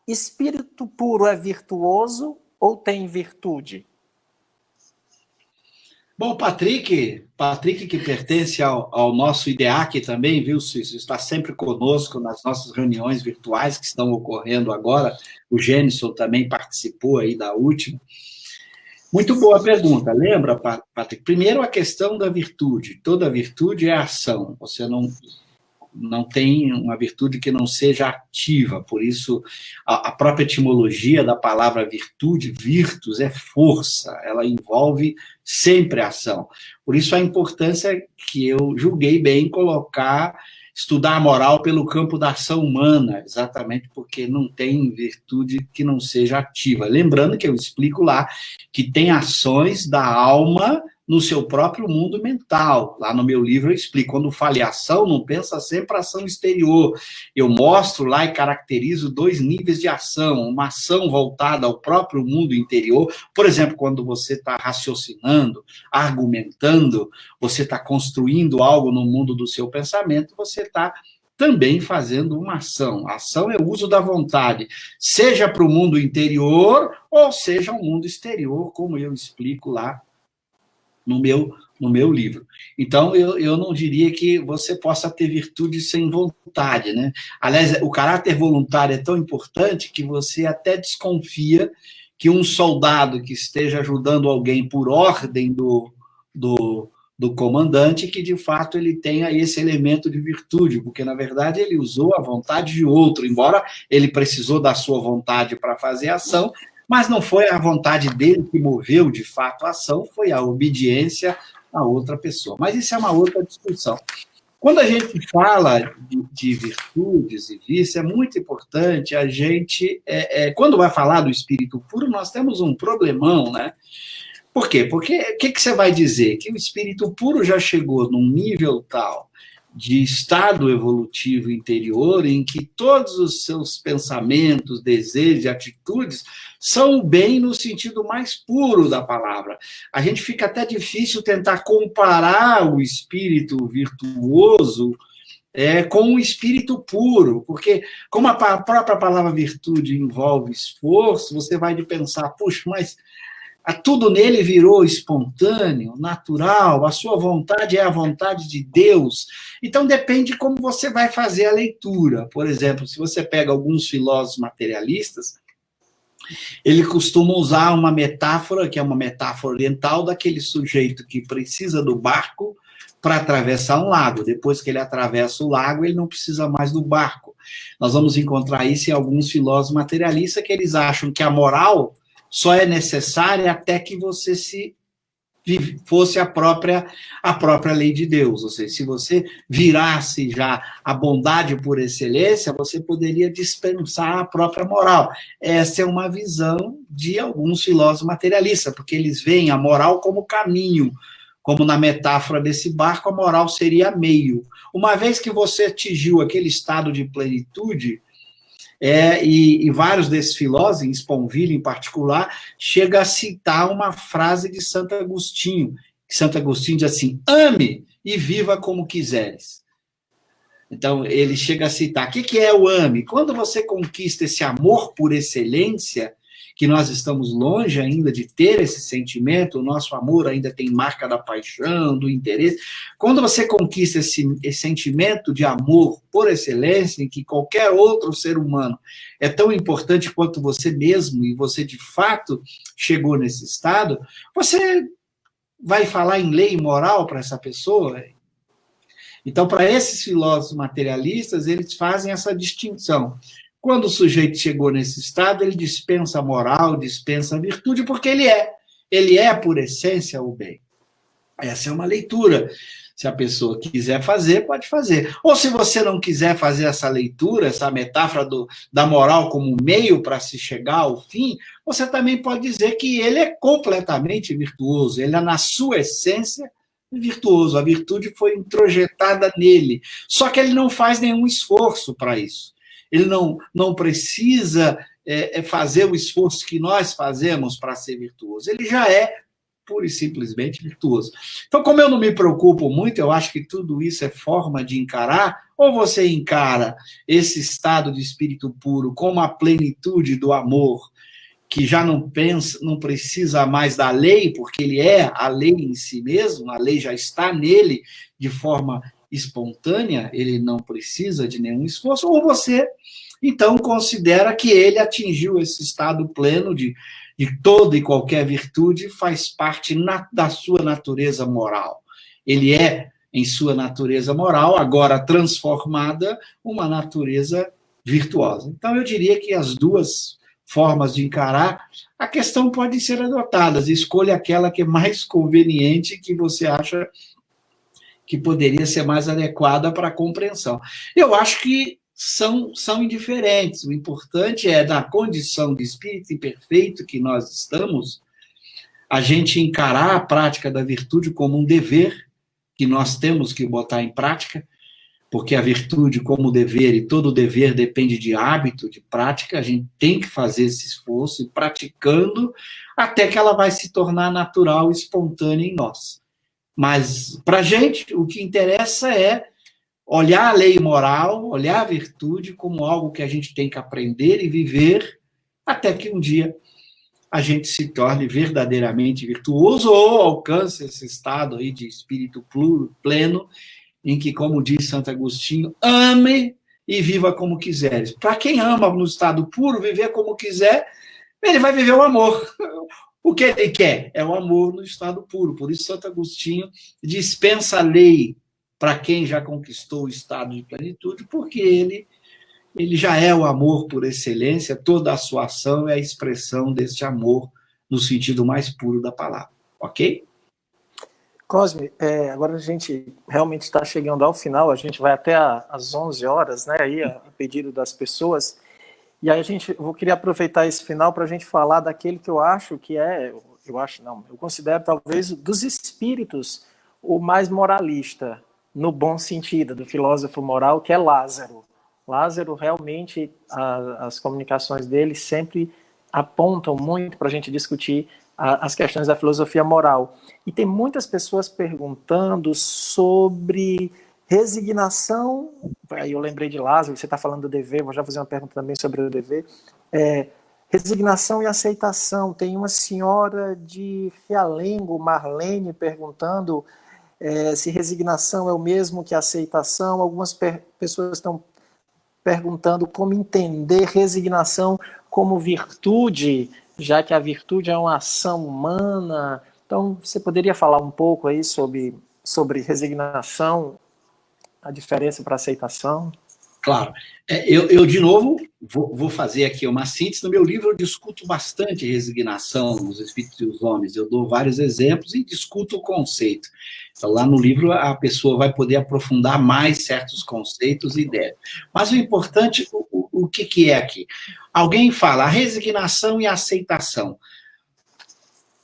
Espírito puro é virtuoso ou tem virtude? Bom, Patrick que pertence ao nosso IDEAC também, viu, Cícero? Está sempre conosco nas nossas reuniões virtuais que estão ocorrendo agora. O Gênison também participou aí da última. Muito boa pergunta. Lembra, Patrick? Primeiro, a questão da virtude. Toda virtude é ação. Você não tem uma virtude que não seja ativa. Por isso, a própria etimologia da palavra virtude, virtus, é força. Ela envolve sempre ação. Por isso, a importância que eu julguei bem estudar a moral pelo campo da ação humana, exatamente porque não tem virtude que não seja ativa. Lembrando que eu explico lá que tem ações da alma no seu próprio mundo mental. Lá no meu livro eu explico, quando falo em ação, não pensa sempre ação exterior. Eu mostro lá e caracterizo 2 níveis de ação, uma ação voltada ao próprio mundo interior, por exemplo, quando você está raciocinando, argumentando, você está construindo algo no mundo do seu pensamento, você está também fazendo uma ação. A ação é o uso da vontade, seja para o mundo interior ou seja o mundo exterior, como eu explico lá no meu livro. Então, eu não diria que você possa ter virtude sem vontade, né? Aliás, o caráter voluntário é tão importante que você até desconfia que um soldado que esteja ajudando alguém por ordem do comandante, que de fato ele tenha esse elemento de virtude, porque na verdade ele usou a vontade de outro, embora ele precisou da sua vontade para fazer a ação, mas não foi a vontade dele que moveu de fato a ação, foi a obediência a outra pessoa. Mas isso é uma outra discussão. Quando a gente fala de virtudes e vícios, é muito importante a gente, quando vai falar do espírito puro, nós temos um problemão, né? Por quê? Porque o que você vai dizer? Que o espírito puro já chegou num nível tal de estado evolutivo interior em que todos os seus pensamentos, desejos e atitudes são o bem no sentido mais puro da palavra. A gente fica até difícil tentar comparar o espírito virtuoso com o espírito puro, porque como a própria palavra virtude envolve esforço, você vai de pensar, puxa, mas tudo nele virou espontâneo, natural, a sua vontade é a vontade de Deus. Então, depende de como você vai fazer a leitura. Por exemplo, se você pega alguns filósofos materialistas, ele costuma usar uma metáfora, que é uma metáfora oriental, daquele sujeito que precisa do barco para atravessar um lago. Depois que ele atravessa o lago, ele não precisa mais do barco. Nós vamos encontrar isso em alguns filósofos materialistas, que eles acham que a moral só é necessária até que você fosse a própria lei de Deus. Ou seja, se você virasse já a bondade por excelência, você poderia dispensar a própria moral. Essa é uma visão de alguns filósofos materialistas, porque eles veem a moral como caminho, como na metáfora desse barco, a moral seria meio. Uma vez que você atingiu aquele estado de plenitude, e vários desses filósofos, em Sponville em particular, chega a citar uma frase de Santo Agostinho, que Santo Agostinho diz assim: ame e viva como quiseres. Então, ele chega a citar, o que é o ame? Quando você conquista esse amor por excelência, que nós estamos longe ainda de ter esse sentimento, o nosso amor ainda tem marca da paixão, do interesse. Quando você conquista esse sentimento de amor por excelência, em que qualquer outro ser humano é tão importante quanto você mesmo, e você de fato chegou nesse estado, você vai falar em lei e moral para essa pessoa? Então, para esses filósofos materialistas, eles fazem essa distinção. Quando o sujeito chegou nesse estado, ele dispensa a moral, dispensa a virtude, porque ele é, por essência, o bem. Essa é uma leitura. Se a pessoa quiser fazer, pode fazer. Ou se você não quiser fazer essa leitura, essa metáfora da moral como meio para se chegar ao fim, você também pode dizer que ele é completamente virtuoso, ele é, na sua essência, virtuoso. A virtude foi introjetada nele. Só que ele não faz nenhum esforço para isso. Ele não precisa fazer o esforço que nós fazemos para ser virtuoso. Ele já é, pura e simplesmente, virtuoso. Então, como eu não me preocupo muito, eu acho que tudo isso é forma de encarar, ou você encara esse estado de espírito puro como a plenitude do amor, que já não precisa mais da lei, porque ele é a lei em si mesmo, a lei já está nele de forma espontânea, ele não precisa de nenhum esforço, ou você, então, considera que ele atingiu esse estado pleno de toda e qualquer virtude, faz parte da sua natureza moral. Ele é, em sua natureza moral, agora transformada, uma natureza virtuosa. Então, eu diria que as duas formas de encarar, a questão pode ser adotadas, escolha aquela que é mais conveniente, que você acha que poderia ser mais adequada para a compreensão. Eu acho que são indiferentes. O importante é, na condição de espírito imperfeito que nós estamos, a gente encarar a prática da virtude como um dever que nós temos que botar em prática, porque a virtude como dever, e todo dever depende de hábito, de prática, a gente tem que fazer esse esforço, e praticando, até que ela vai se tornar natural e espontânea em nós. Mas, para a gente, o que interessa é olhar a lei moral, olhar a virtude como algo que a gente tem que aprender e viver, até que um dia a gente se torne verdadeiramente virtuoso ou alcance esse estado aí de espírito pleno, em que, como diz Santo Agostinho, ame e viva como quiseres. Para quem ama no estado puro, viver como quiser, ele vai viver o amor. O que ele quer é o amor no estado puro. Por isso, Santo Agostinho dispensa a lei para quem já conquistou o estado de plenitude, porque ele já é o amor por excelência, toda a sua ação é a expressão deste amor no sentido mais puro da palavra. Ok? Cosme, agora a gente realmente está chegando ao final, a gente vai até às 11 horas, né, aí, a pedido das pessoas, e aí eu queria aproveitar esse final para a gente falar daquele que eu acho que eu considero talvez dos espíritos o mais moralista, no bom sentido, do filósofo moral, que é Lázaro. Lázaro, realmente, as comunicações dele sempre apontam muito para a gente discutir as questões da filosofia moral. E tem muitas pessoas perguntando sobre resignação. Aí eu lembrei de Lázaro, você está falando do dever, vou já fazer uma pergunta também sobre o dever. Resignação e aceitação. Tem uma senhora de Realengo, Marlene, perguntando se resignação é o mesmo que aceitação. Algumas pessoas estão perguntando como entender resignação como virtude, já que a virtude é uma ação humana. Então, você poderia falar um pouco aí sobre resignação, a diferença para aceitação? Claro. Eu de novo, vou fazer aqui uma síntese. No meu livro, eu discuto bastante resignação nos Espíritos e os Homens. Eu dou vários exemplos e discuto o conceito. Então, lá no livro, a pessoa vai poder aprofundar mais certos conceitos e ideias. Mas o importante, o que é aqui? Alguém fala a resignação e a aceitação.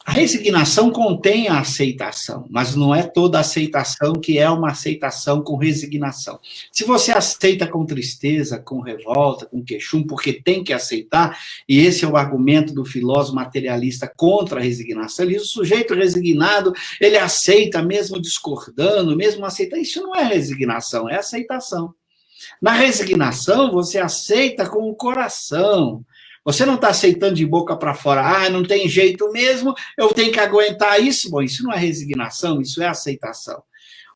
A resignação contém a aceitação, mas não é toda aceitação que é uma aceitação com resignação. Se você aceita com tristeza, com revolta, com queixume, porque tem que aceitar, e esse é o argumento do filósofo materialista contra a resignação, ele diz, o sujeito resignado, ele aceita mesmo discordando, mesmo aceitando, isso não é resignação, é aceitação. Na resignação, você aceita com o coração. Você não está aceitando de boca para fora, não tem jeito mesmo, eu tenho que aguentar isso. Bom, isso não é resignação, isso é aceitação.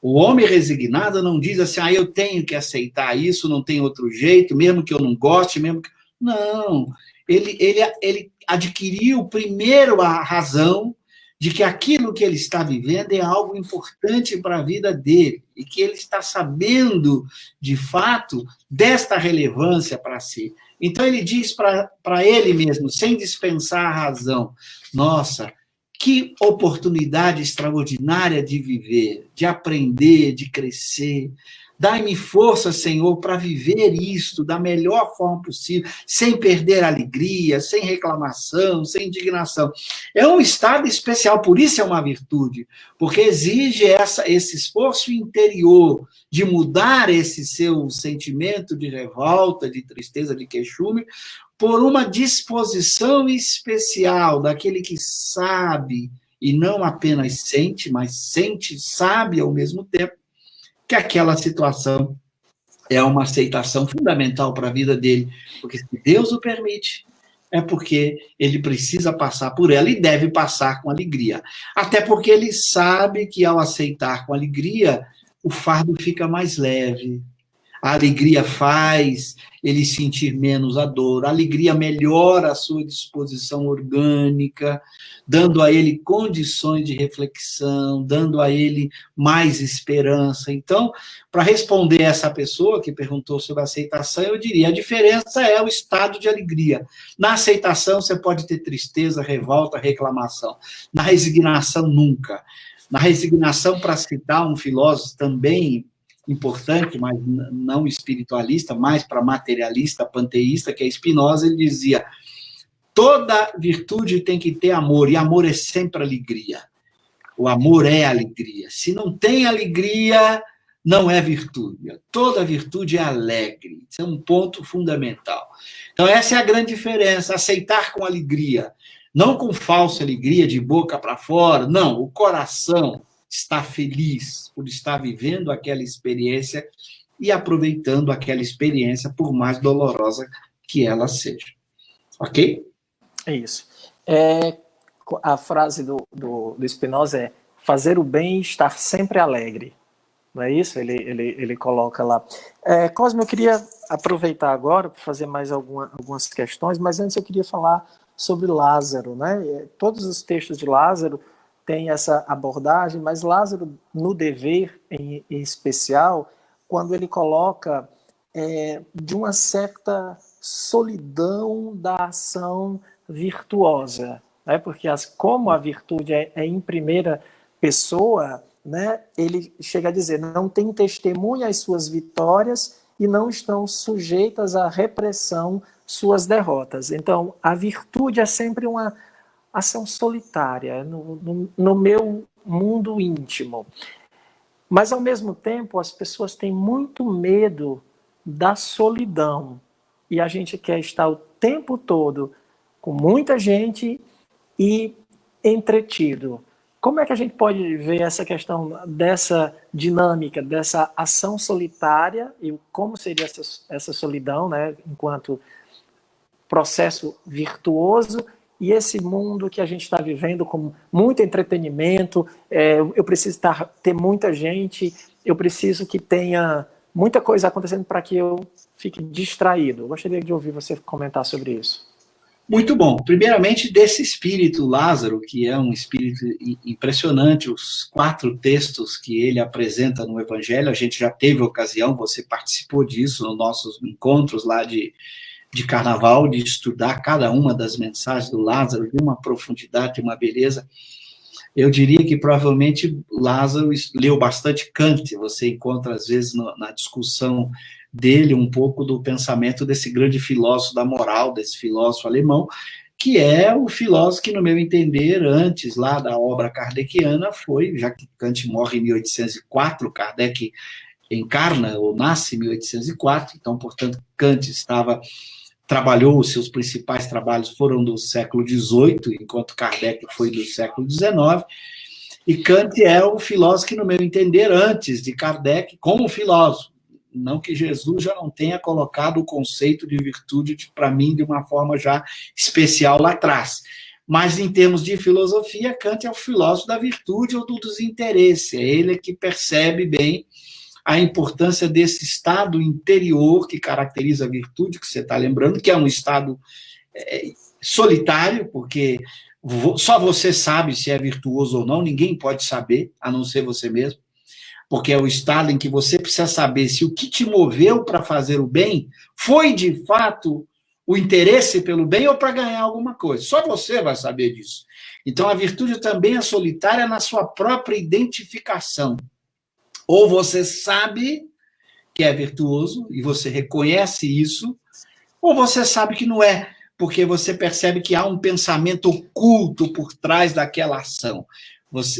O homem resignado não diz assim, eu tenho que aceitar isso, não tem outro jeito, mesmo que eu não goste, mesmo que... Não, ele adquiriu primeiro a razão de que aquilo que ele está vivendo é algo importante para a vida dele, e que ele está sabendo, de fato, desta relevância para si. Então, ele diz para ele mesmo, sem dispensar a razão, nossa, que oportunidade extraordinária de viver, de aprender, de crescer. Dai-me força, Senhor, para viver isto da melhor forma possível, sem perder a alegria, sem reclamação, sem indignação. É um estado especial, por isso é uma virtude, porque exige esse esforço interior de mudar esse seu sentimento de revolta, de tristeza, de queixume, por uma disposição especial daquele que sabe, e não apenas sente, mas sente, sabe ao mesmo tempo, que aquela situação é uma aceitação fundamental para a vida dele, porque se Deus o permite, é porque ele precisa passar por ela e deve passar com alegria. Até porque ele sabe que ao aceitar com alegria, o fardo fica mais leve. A alegria faz ele sentir menos a dor. A alegria melhora a sua disposição orgânica, dando a ele condições de reflexão, dando a ele mais esperança. Então, para responder essa pessoa que perguntou sobre a aceitação, eu diria, a diferença é o estado de alegria. Na aceitação, você pode ter tristeza, revolta, reclamação. Na resignação, nunca. Na resignação, para citar um filósofo também importante, mas não espiritualista, mais para materialista, panteísta, que é Spinoza, ele dizia, toda virtude tem que ter amor, e amor é sempre alegria. O amor é alegria. Se não tem alegria, não é virtude. Toda virtude é alegre. Isso é um ponto fundamental. Então, essa é a grande diferença, aceitar com alegria, não com falsa alegria, de boca para fora, não, o coração está feliz por estar vivendo aquela experiência e aproveitando aquela experiência, por mais dolorosa que ela seja. Ok? É isso. A frase do Spinoza é fazer o bem e estar sempre alegre. Não é isso? Ele coloca lá. Cosme, eu queria aproveitar agora para fazer mais algumas questões, mas antes eu queria falar sobre Lázaro, né? Todos os textos de Lázaro têm essa abordagem, mas Lázaro, no Dever, em especial, quando ele coloca de uma certa solidão da ação virtuosa, né? Porque como a virtude é em primeira pessoa, né, ele chega a dizer, não tem testemunha as suas vitórias e não estão sujeitas à repressão suas derrotas. Então, a virtude é sempre uma ação solitária, no meu mundo íntimo. Mas, ao mesmo tempo, as pessoas têm muito medo da solidão. E a gente quer estar o tempo todo com muita gente e entretido. Como é que a gente pode ver essa questão dessa dinâmica, dessa ação solitária e como seria essa solidão, né, enquanto processo virtuoso e esse mundo que a gente está vivendo com muito entretenimento, eu preciso ter muita gente, eu preciso que tenha muita coisa acontecendo para que eu fique distraído. Eu gostaria de ouvir você comentar sobre isso. Muito bom. Primeiramente, desse espírito Lázaro, que é um espírito impressionante, os 4 textos que ele apresenta no Evangelho, a gente já teve ocasião, você participou disso nos nossos encontros lá de carnaval, de estudar cada uma das mensagens do Lázaro, de uma profundidade, de uma beleza. Eu diria que provavelmente Lázaro leu bastante Kant, você encontra às vezes na discussão dele um pouco do pensamento desse grande filósofo da moral, desse filósofo alemão, que é o filósofo que, no meu entender, antes lá da obra kardeciana, foi, já que Kant morre em 1804, Kardec encarna ou nasce em 1804, então, portanto, Kant trabalhou, os seus principais trabalhos foram do século XVIII, enquanto Kardec foi do século XIX, e Kant é o filósofo que, no meu entender, antes de Kardec, como filósofo, não que Jesus já não tenha colocado o conceito de virtude, para mim, de uma forma já especial lá atrás. Mas, em termos de filosofia, Kant é o filósofo da virtude ou do desinteresse. É ele que percebe bem a importância desse estado interior que caracteriza a virtude, que você está lembrando, que é um estado solitário, porque só você sabe se é virtuoso ou não, ninguém pode saber, a não ser você mesmo. Porque é o estado em que você precisa saber se o que te moveu para fazer o bem foi, de fato, o interesse pelo bem ou para ganhar alguma coisa. Só você vai saber disso. Então, a virtude também é solitária na sua própria identificação. Ou você sabe que é virtuoso e você reconhece isso, ou você sabe que não é, porque você percebe que há um pensamento oculto por trás daquela ação.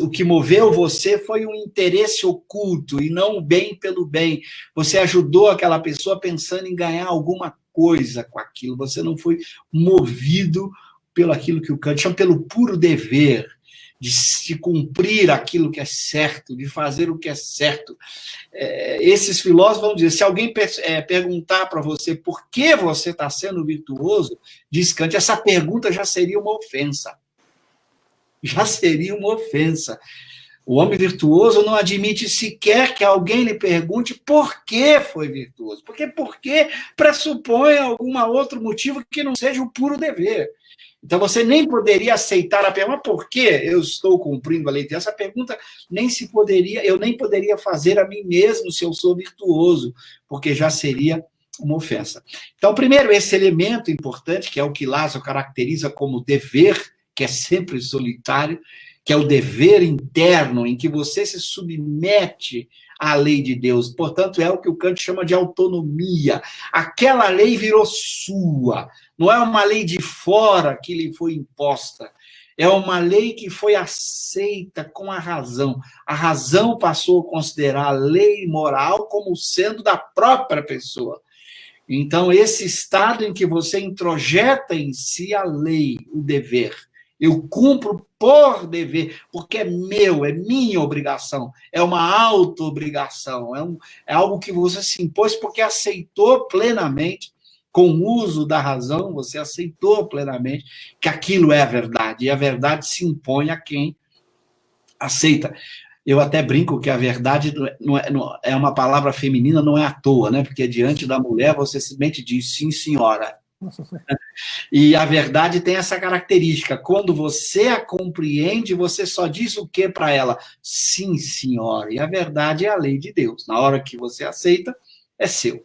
O que moveu você foi um interesse oculto e não o bem pelo bem. Você ajudou aquela pessoa pensando em ganhar alguma coisa com aquilo. Você não foi movido pelo aquilo que o Kant chama pelo puro dever, de cumprir aquilo que é certo, de fazer o que é certo. Esses filósofos vão dizer, se alguém perguntar para você por que você está sendo virtuoso, diz Kant, essa pergunta já seria uma ofensa. Já seria uma ofensa. O homem virtuoso não admite sequer que alguém lhe pergunte por que foi virtuoso. Porque pressupõe algum outro motivo que não seja o puro dever. Então, você nem poderia aceitar a pergunta, por que eu estou cumprindo a lei? Essa pergunta eu nem poderia fazer a mim mesmo se eu sou virtuoso, porque já seria uma ofensa. Então, primeiro, esse elemento importante, que é o que Lázaro caracteriza como dever, que é sempre solitário, que é o dever interno, em que você se submete à lei de Deus. Portanto, é o que o Kant chama de autonomia. Aquela lei virou sua. Não é uma lei de fora que lhe foi imposta. É uma lei que foi aceita com a razão. A razão passou a considerar a lei moral como sendo da própria pessoa. Então, esse estado em que você introjeta em si a lei, o dever, eu cumpro por dever, porque é meu, é minha obrigação, é uma auto-obrigação, é algo que você se impôs porque aceitou plenamente com o uso da razão, você aceitou plenamente que aquilo é a verdade, e a verdade se impõe a quem aceita. Eu até brinco que a verdade é uma palavra feminina, não é à toa, né? Porque diante da mulher você simplesmente diz sim, senhora. E a verdade tem essa característica: quando você a compreende, você só diz o que para ela? Sim, senhora. E a verdade é a lei de Deus. Na hora que você aceita, é seu.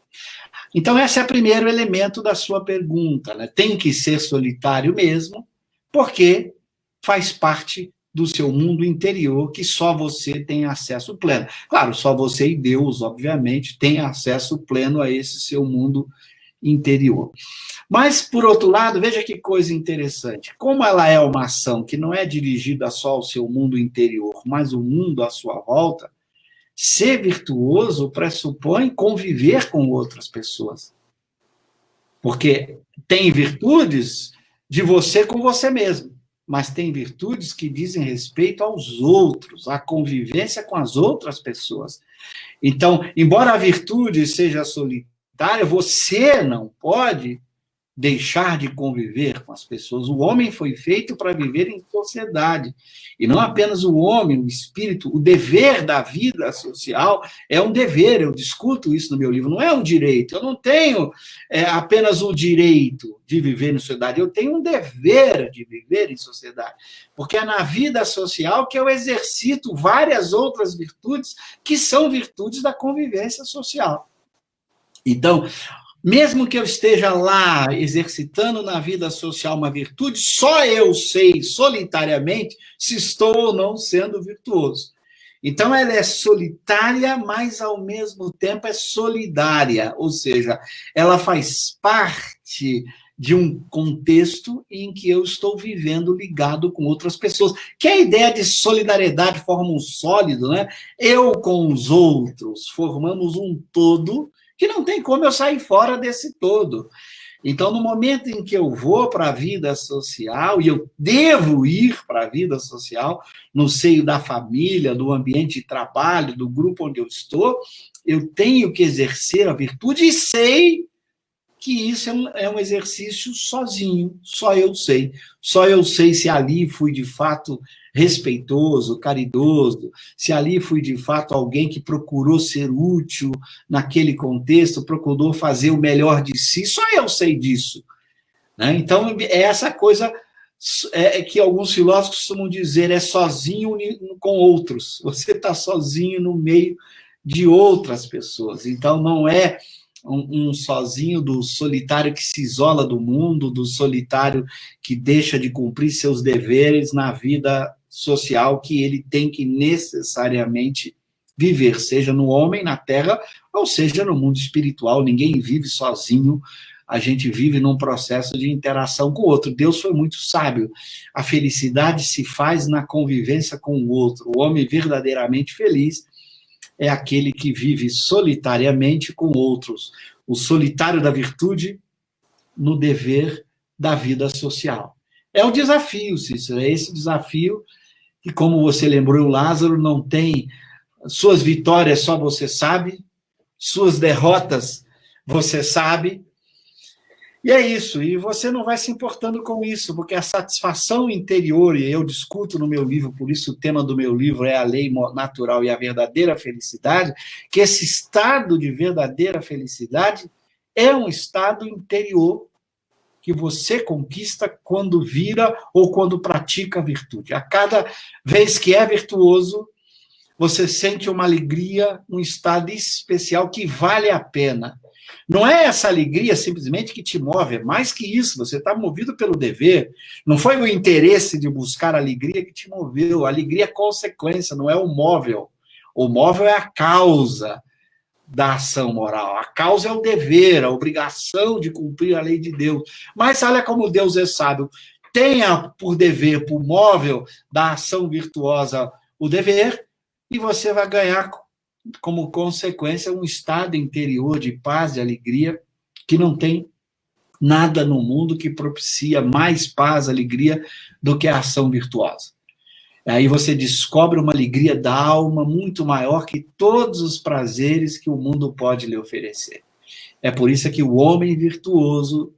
Então, esse é o primeiro elemento da sua pergunta, né? Tem que ser solitário mesmo, porque faz parte do seu mundo interior, que só você tem acesso pleno. Claro, só você e Deus, obviamente, tem acesso pleno a esse seu mundo interior. Mas, por outro lado, veja que coisa interessante. Como ela é uma ação que não é dirigida só ao seu mundo interior, mas o mundo à sua volta, ser virtuoso pressupõe conviver com outras pessoas. Porque tem virtudes de você com você mesmo, mas tem virtudes que dizem respeito aos outros, à convivência com as outras pessoas. Então, embora a virtude seja solitária, você não pode deixar de conviver com as pessoas. O homem foi feito para viver em sociedade. E não apenas o homem, o espírito, o dever da vida social é um dever, eu discuto isso no meu livro, não é um direito. Eu não tenho apenas o direito de viver em sociedade, eu tenho um dever de viver em sociedade. Porque é na vida social que eu exercito várias outras virtudes que são virtudes da convivência social. Então, mesmo que eu esteja lá exercitando na vida social uma virtude, só eu sei solitariamente se estou ou não sendo virtuoso. Então, ela é solitária, mas ao mesmo tempo é solidária, ou seja, ela faz parte de um contexto em que eu estou vivendo ligado com outras pessoas. Que a ideia de solidariedade forma um sólido, né? Eu com os outros formamos um todo que não tem como eu sair fora desse todo. Então, no momento em que eu vou para a vida social, e eu devo ir para a vida social, no seio da família, do ambiente de trabalho, do grupo onde eu estou, eu tenho que exercer a virtude e sei que isso é um exercício sozinho, só eu sei. Só eu sei se ali fui, de fato, respeitoso, caridoso, se ali fui, de fato, alguém que procurou ser útil naquele contexto, procurou fazer o melhor de si, só eu sei disso. Né? Então, é essa coisa que alguns filósofos costumam dizer, é sozinho com outros. Você está sozinho no meio de outras pessoas. Então, não é um sozinho do solitário que se isola do mundo, do solitário que deixa de cumprir seus deveres na vida social que ele tem que necessariamente viver, seja no homem, na terra, ou seja no mundo espiritual. Ninguém vive sozinho, a gente vive num processo de interação com o outro. Deus foi muito sábio. A felicidade se faz na convivência com o outro. O homem verdadeiramente feliz é aquele que vive solitariamente com outros. O solitário da virtude no dever da vida social. É o desafio, Cícero, é esse desafio que, como você lembrou, o Lázaro não tem suas vitórias, só você sabe, suas derrotas você sabe, e é isso, e você não vai se importando com isso, porque a satisfação interior, e eu discuto no meu livro, por isso o tema do meu livro é a lei natural e a verdadeira felicidade, que esse estado de verdadeira felicidade é um estado interior que você conquista quando vira ou quando pratica a virtude. A cada vez que é virtuoso, você sente uma alegria, um estado especial que vale a pena. Não é essa alegria simplesmente que te move, é mais que isso, você está movido pelo dever. Não foi o interesse de buscar alegria que te moveu, a alegria é consequência, não é o móvel. O móvel é a causa da ação moral. A causa é o dever, a obrigação de cumprir a lei de Deus. Mas olha como Deus é sábio. Tenha por dever, por móvel da ação virtuosa, o dever, e você vai ganhar como consequência um estado interior de paz e alegria que não tem nada no mundo que propicia mais paz, alegria do que a ação virtuosa. Aí você descobre uma alegria da alma muito maior que todos os prazeres que o mundo pode lhe oferecer. É por isso que o homem virtuoso,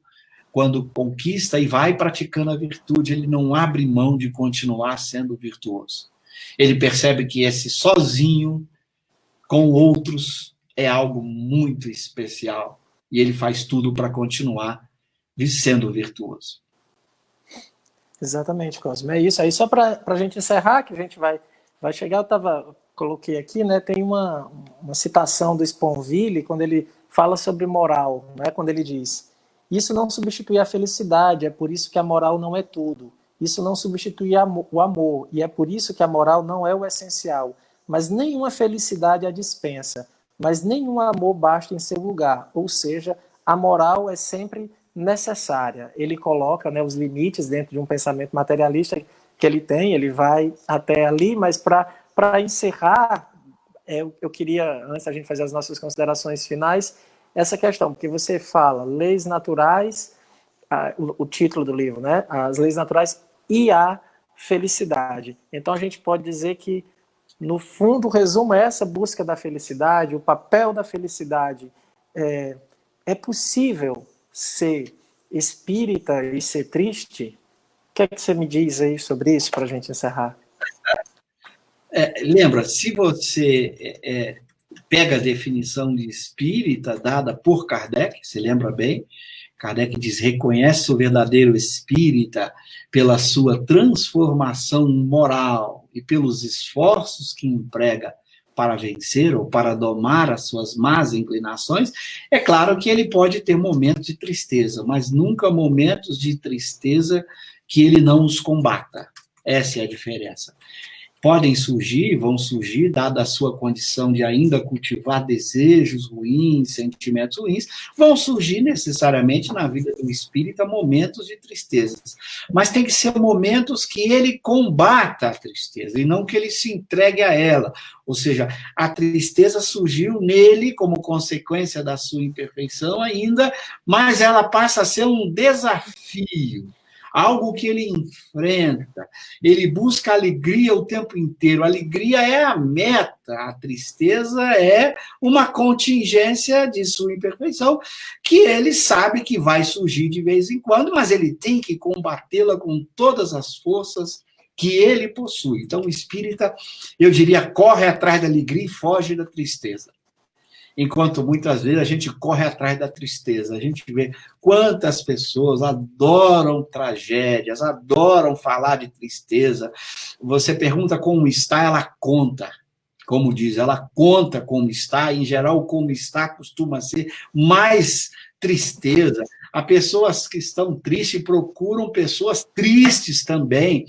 quando conquista e vai praticando a virtude, ele não abre mão de continuar sendo virtuoso. Ele percebe que esse sozinho, com outros, é algo muito especial. E ele faz tudo para continuar sendo virtuoso. Exatamente, Cosme. É isso. Aí só para a gente encerrar, que a gente vai chegar, coloquei aqui, né? Tem uma citação do Sponville, quando ele fala sobre moral, né? Quando ele diz: isso não substitui a felicidade, é por isso que a moral não é tudo. Isso não substitui o amor, e é por isso que a moral não é o essencial. Mas nenhuma felicidade a dispensa, mas nenhum amor basta em seu lugar. Ou seja, a moral é sempre necessária. Ele coloca, né, os limites dentro de um pensamento materialista que ele tem, ele vai até ali, mas para encerrar, eu queria, antes da gente fazer as nossas considerações finais, essa questão, porque você fala leis naturais, o título do livro, né, as leis naturais e a felicidade. Então a gente pode dizer que, no fundo, o resumo é essa busca da felicidade, o papel da felicidade. É possível ser espírita e ser triste? O que é que você me diz aí sobre isso para a gente encerrar? Lembra, se você pega a definição de espírita dada por Kardec, você lembra bem? Kardec diz: reconhece o verdadeiro espírita pela sua transformação moral e pelos esforços que emprega para vencer ou para domar as suas más inclinações. É claro que ele pode ter momentos de tristeza, mas nunca momentos de tristeza que ele não os combata. Essa é a diferença. Podem surgir, vão surgir, dada a sua condição de ainda cultivar desejos ruins, sentimentos ruins, vão surgir necessariamente na vida do espírita momentos de tristezas. Mas tem que ser momentos que ele combata a tristeza, e não que ele se entregue a ela. Ou seja, a tristeza surgiu nele como consequência da sua imperfeição ainda, mas ela passa a ser um desafio. Algo que ele enfrenta, ele busca alegria o tempo inteiro. A alegria é a meta, a tristeza é uma contingência de sua imperfeição, que ele sabe que vai surgir de vez em quando, mas ele tem que combatê-la com todas as forças que ele possui. Então, o espírita, eu diria, corre atrás da alegria e foge da tristeza. Enquanto muitas vezes a gente corre atrás da tristeza. A gente vê quantas pessoas adoram tragédias, adoram falar de tristeza. Você pergunta como está, ela conta. Como diz, ela conta como está. Em geral, como está costuma ser mais tristeza. As pessoas que estão tristes procuram pessoas tristes também.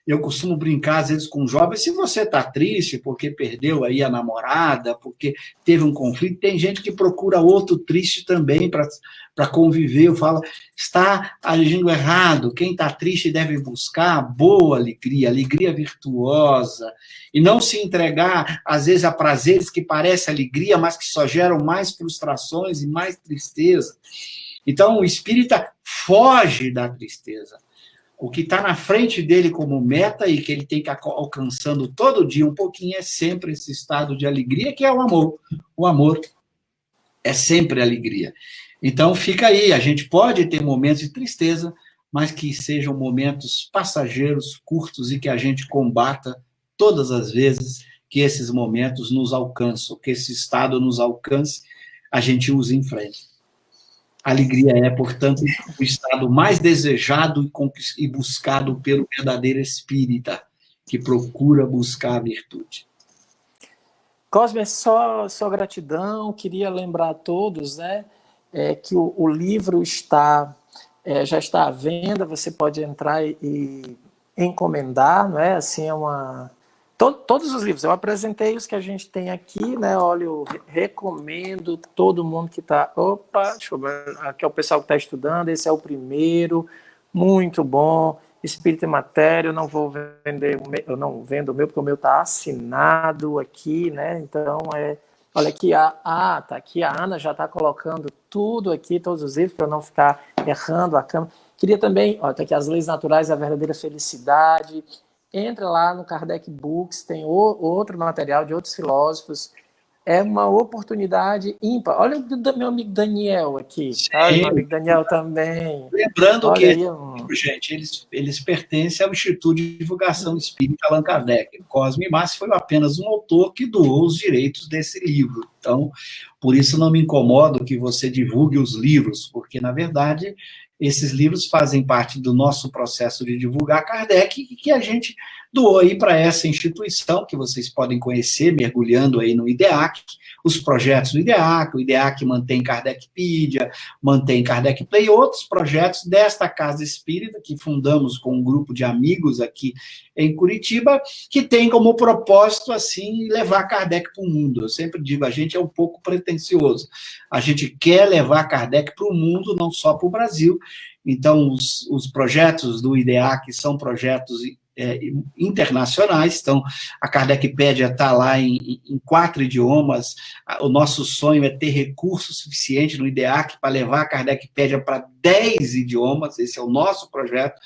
Eu costumo brincar, às vezes, com jovens: se você está triste porque perdeu aí a namorada, porque teve um conflito, tem gente que procura outro triste também para conviver. Eu falo, está agindo errado. Quem está triste deve buscar a boa alegria, alegria virtuosa, e não se entregar, às vezes, a prazeres que parecem alegria, mas que só geram mais frustrações e mais tristeza. Então, o espírita foge da tristeza. O que está na frente dele como meta e que ele tem que ir alcançando todo dia um pouquinho é sempre esse estado de alegria, que é o amor. O amor é sempre alegria. Então, fica aí. A gente pode ter momentos de tristeza, mas que sejam momentos passageiros, curtos, e que a gente combata todas as vezes que esses momentos nos alcançam, que esse estado nos alcance, a gente os enfrenta. A alegria é, portanto, o estado mais desejado e buscado pelo verdadeiro espírita, que procura buscar a virtude. Cosme, só gratidão. Queria lembrar a todos, né, que o livro já está à venda. Você pode entrar e encomendar, não é? Assim, todos os livros. Eu apresentei os que a gente tem aqui, né? Olha, eu recomendo todo mundo que está... Opa, deixa eu ver. Aqui é o pessoal que está estudando. Esse é o primeiro. Muito bom. Espírito e Matéria. Eu não vou vender eu não vendo o meu, porque o meu está assinado aqui, né? Então, olha aqui, tá aqui. A Ana já está colocando tudo aqui, todos os livros, para eu não ficar errando a câmera. Queria também... tá aqui, As Leis Naturais e a Verdadeira Felicidade. Entra lá no Kardec Books, tem outro material de outros filósofos. é uma oportunidade ímpar. Olha o meu amigo Daniel aqui. Olha, meu amigo Daniel também. Lembrando Olha que, aí, gente, eles pertencem ao Instituto de Divulgação Espírita Allan Kardec. Cosme Massi foi apenas um autor que doou os direitos desse livro. Então, por isso não me incomodo que você divulgue os livros, porque, na verdade, esses livros fazem parte do nosso processo de divulgar Kardec, que a gente doou aí para essa instituição, que vocês podem conhecer mergulhando aí no IDEAC, os projetos do IDEAC, o IDEAC mantém Kardecpedia, mantém Kardec Play, outros projetos desta Casa Espírita, que fundamos com um grupo de amigos aqui em Curitiba, que tem como propósito, assim, levar Kardec para o mundo. Eu sempre digo, a gente é um pouco pretensioso. A gente quer levar Kardec para o mundo, não só para o Brasil. Então, os projetos do IDEAC são projetos internacionais, então a Kardecpedia está lá em 4 idiomas. O nosso sonho é ter recurso suficiente no IDEAC para levar a Kardecpedia para 10 idiomas, esse é o nosso projeto.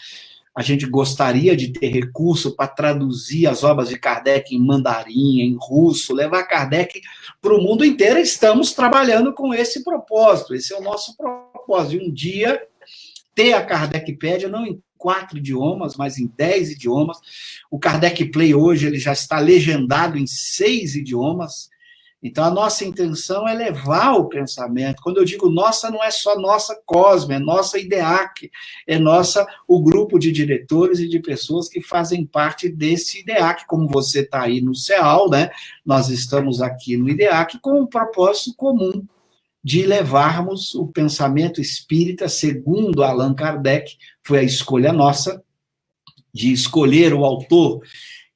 A gente gostaria de ter recurso para traduzir as obras de Kardec em mandarim, em russo, levar Kardec para o mundo inteiro. Estamos trabalhando com esse propósito, esse é o nosso propósito, de um dia ter a Kardecpedia, não em 4 idiomas, mas em 10 idiomas. O Kardec Play hoje ele já está legendado em 6 idiomas. Então, a nossa intenção é levar o pensamento. Quando eu digo nossa, não é só nossa Cosme, é nossa IDEAC, é nossa o grupo de diretores e de pessoas que fazem parte desse IDEAC, como você está aí no CEAL, né? Nós estamos aqui no IDEAC com um propósito comum, de levarmos o pensamento espírita, segundo Allan Kardec, foi a escolha nossa, de escolher o autor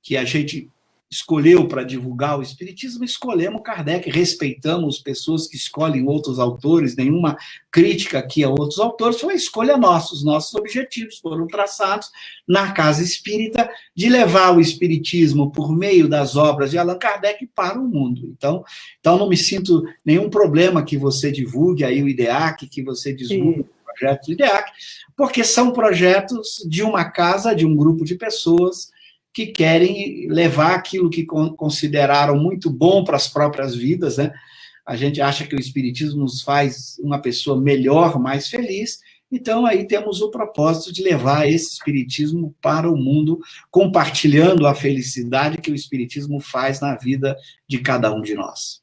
que a gente escolheu para divulgar o espiritismo, escolhemos Kardec, respeitamos pessoas que escolhem outros autores, nenhuma crítica aqui a outros autores, foi a escolha nossa, os nossos objetivos foram traçados na Casa Espírita, de levar o espiritismo por meio das obras de Allan Kardec para o mundo. Então não me sinto nenhum problema que você divulgue aí o IDEAC, que você divulgue o projeto do IDEAC, porque são projetos de uma casa, de um grupo de pessoas que querem levar aquilo que consideraram muito bom para as próprias vidas, né? A gente acha que o espiritismo nos faz uma pessoa melhor, mais feliz, então aí temos o propósito de levar esse espiritismo para o mundo, compartilhando a felicidade que o espiritismo faz na vida de cada um de nós.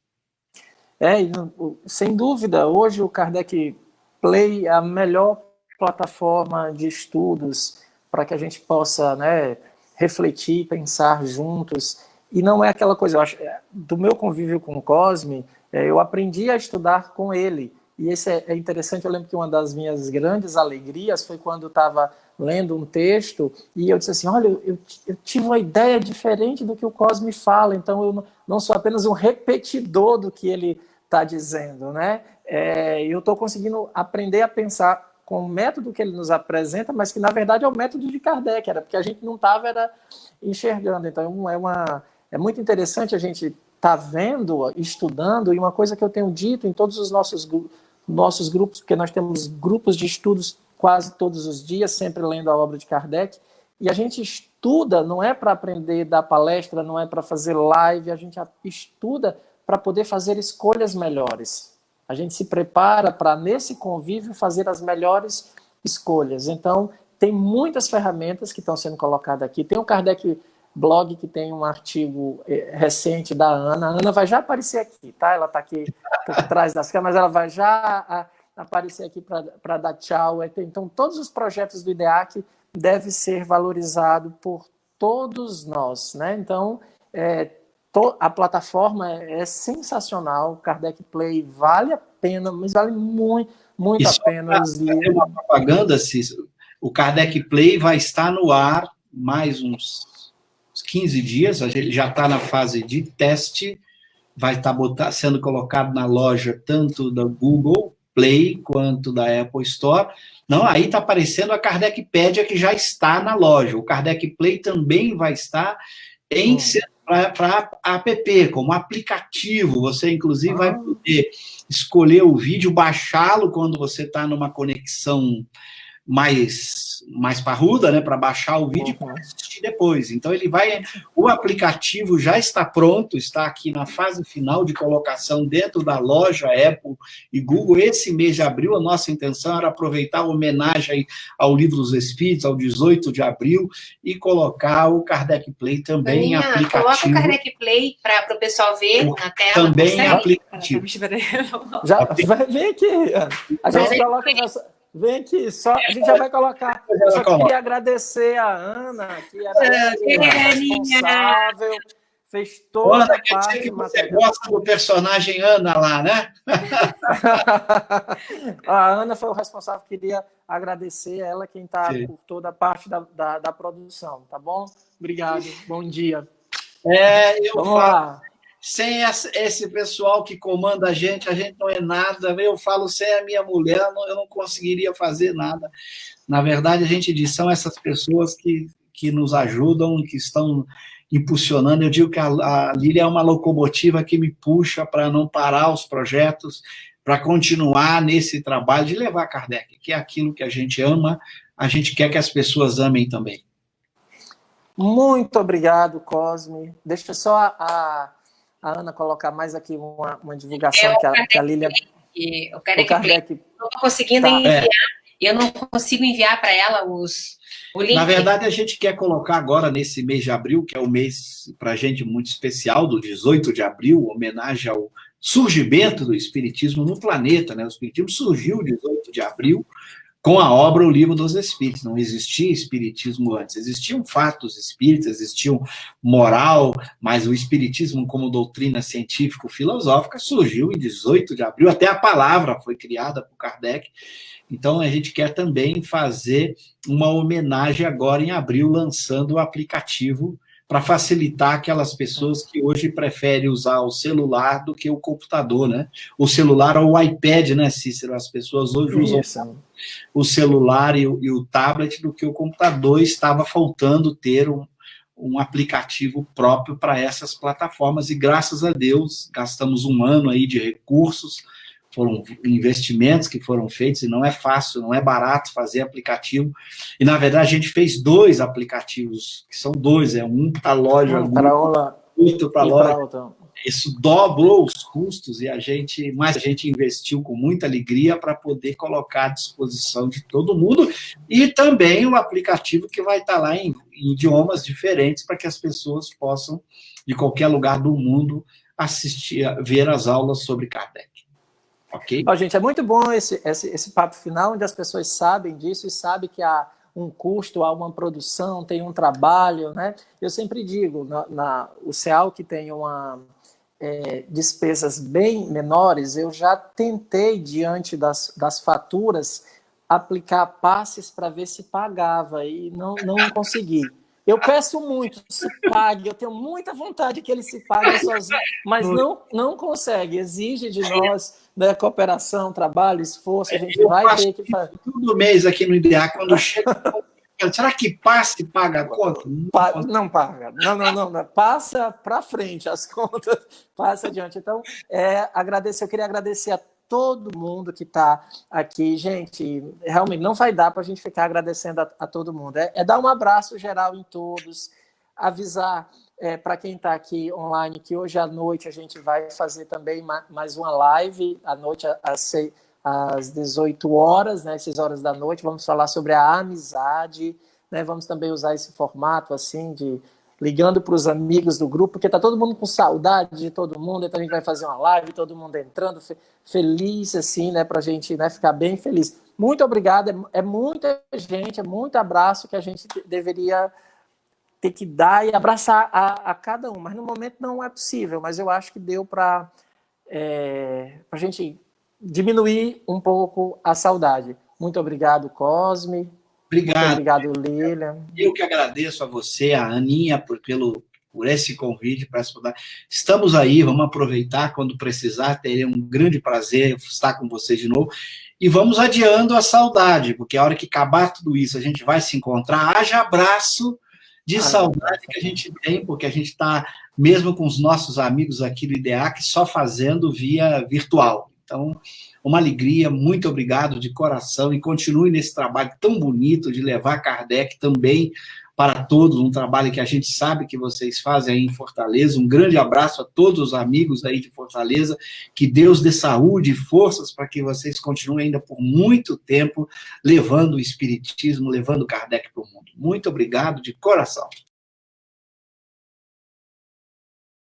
Sem dúvida, hoje o Kardec Play é a melhor plataforma de estudos para que a gente possa, né, refletir, pensar juntos, e não é aquela coisa, eu acho, do meu convívio com o Cosme, eu aprendi a estudar com ele, e esse é interessante. Eu lembro que uma das minhas grandes alegrias foi quando eu estava lendo um texto, e eu disse assim, olha, eu tive uma ideia diferente do que o Cosme fala, então eu não sou apenas um repetidor do que ele está dizendo, né? Eu estou conseguindo aprender a pensar com o método que ele nos apresenta, mas que, na verdade, é o método de Kardec, era porque a gente não estava enxergando. Então, é muito interessante a gente estar vendo, estudando, e uma coisa que eu tenho dito em todos os nossos grupos, porque nós temos grupos de estudos quase todos os dias, sempre lendo a obra de Kardec, e a gente estuda, não é para aprender da palestra, não é para fazer live, a gente estuda para poder fazer escolhas melhores. A gente se prepara para, nesse convívio, fazer as melhores escolhas. Então, tem muitas ferramentas que estão sendo colocadas aqui. Tem o Kardec Blog, que tem um artigo recente da Ana. A Ana vai já aparecer aqui, tá? Ela está aqui por trás das câmeras, ela vai já aparecer aqui para dar tchau. Então, todos os projetos do IDEAC devem ser valorizados por todos nós, né? Então, a plataforma é sensacional, o Kardec Play vale a pena, mas vale muito a pena. Fazer uma propaganda, Cícero, o Kardec Play vai estar no ar mais uns 15 dias, a gente já está na fase de teste, vai estar sendo colocado na loja tanto da Google Play quanto da Apple Store. Não, aí está aparecendo a Kardecpedia, que já está na loja. O Kardec Play também vai estar para app, como aplicativo. Você, inclusive, vai poder escolher o vídeo, baixá-lo quando você está numa conexão mais parruda, né, para baixar o vídeo e assistir depois. Então o aplicativo já está pronto, está aqui na fase final de colocação dentro da loja Apple e Google. Esse mês de abril, a nossa intenção era aproveitar a homenagem ao Livro dos Espíritos, ao 18 de abril, e colocar o Kardec Play também em aplicativo. Coloca o Kardec Play para o pessoal ver na tela. Também em aplicativo. Já vai ver aqui. A gente coloca vem aqui, a gente já vai colocar. Eu só queria agradecer a Ana, que era responsável, fez toda a parte que você gosta do personagem Ana lá, né? A Ana foi o responsável, queria agradecer a ela, quem está por toda a parte da produção, tá bom? Obrigado, bom dia. Vamos lá. Sem esse pessoal que comanda a gente não é nada. Eu falo, sem a minha mulher, eu não conseguiria fazer nada. Na verdade, a gente diz, são essas pessoas que nos ajudam, que estão impulsionando. Eu digo que a Lília é uma locomotiva que me puxa para não parar os projetos, para continuar nesse trabalho de levar Kardec, que é aquilo que a gente ama, a gente quer que as pessoas amem também. Muito obrigado, Cosme. Deixa só a Ana colocar mais aqui uma divulgação que a Lília... O Kardec não estou conseguindo enviar. Eu não consigo enviar para ela o link. Na verdade, a gente quer colocar agora, nesse mês de abril, que é um mês, para a gente, muito especial, do 18 de abril, homenagem ao surgimento do Espiritismo no planeta, né? O Espiritismo surgiu 18 de abril, com a obra O Livro dos Espíritos. Não existia espiritismo antes. Existiam fatos espíritas, existiam moral, mas o espiritismo como doutrina científico-filosófica surgiu em 18 de abril. Até a palavra foi criada por Kardec. Então, a gente quer também fazer uma homenagem agora em abril, lançando o aplicativo para facilitar aquelas pessoas que hoje preferem usar o celular do que o computador, né? O celular ou o iPad, né, Cícero? As pessoas hoje usam o celular e o tablet do que o computador. Estava faltando ter um aplicativo próprio para essas plataformas, e graças a Deus gastamos um ano aí de recursos, foram investimentos que foram feitos, e não é fácil, não é barato fazer aplicativo, e na verdade a gente fez 2 aplicativos, que são 2, um para a loja, outro para a loja. Isso dobrou os custos, e a gente investiu com muita alegria para poder colocar à disposição de todo mundo, e também o aplicativo que vai estar lá em idiomas diferentes, para que as pessoas possam, de qualquer lugar do mundo, ver as aulas sobre Kardec. Ok? Gente, é muito bom esse papo final, onde as pessoas sabem disso e sabem que há um custo, há uma produção, tem um trabalho, né? Eu sempre digo, o CEAL, que tem despesas bem menores, eu já tentei, diante das faturas, aplicar passes para ver se pagava, e não consegui. Eu peço muito, se pague, eu tenho muita vontade que ele se pague sozinho, mas não consegue, exige de nós, né, cooperação, trabalho, esforço, a gente vai ter que fazer. Todo mês aqui no IDEA, quando chega, será que passa e paga a conta? Não paga, não, passa para frente as contas, passa adiante. Então, eu queria agradecer a todo mundo que está aqui. Gente, realmente não vai dar para a gente ficar agradecendo a todo mundo. Dar um abraço geral em todos, avisar para quem está aqui online que hoje à noite a gente vai fazer também mais uma live, à noite às 18 horas, né, 6 horas da noite. Vamos falar sobre a amizade, né, vamos também usar esse formato assim de ligando para os amigos do grupo, porque está todo mundo com saudade de todo mundo, então a gente vai fazer uma live, todo mundo entrando, feliz, assim, né, para a gente, né, ficar bem feliz. Muito obrigado, é muita gente, é muito abraço que a gente deveria ter que dar e abraçar a cada um, mas no momento não é possível, mas eu acho que deu para a gente diminuir um pouco a saudade. Muito obrigado, Cosme. Obrigado. Muito obrigado, Lilian. Eu que agradeço a você, a Aninha, por esse convite para estudar. Estamos aí, vamos aproveitar quando precisar, terei um grande prazer estar com vocês de novo. E vamos adiando a saudade, porque a hora que acabar tudo isso, a gente vai se encontrar. Haja abraço de saudade que a gente tem, porque a gente está, mesmo com os nossos amigos aqui do IDEAC, só fazendo via virtual. Então, uma alegria, muito obrigado de coração, e continue nesse trabalho tão bonito de levar Kardec também para todos, um trabalho que a gente sabe que vocês fazem aí em Fortaleza. Um grande abraço a todos os amigos aí de Fortaleza, que Deus dê saúde e forças para que vocês continuem ainda por muito tempo levando o Espiritismo, levando Kardec para o mundo. Muito obrigado de coração.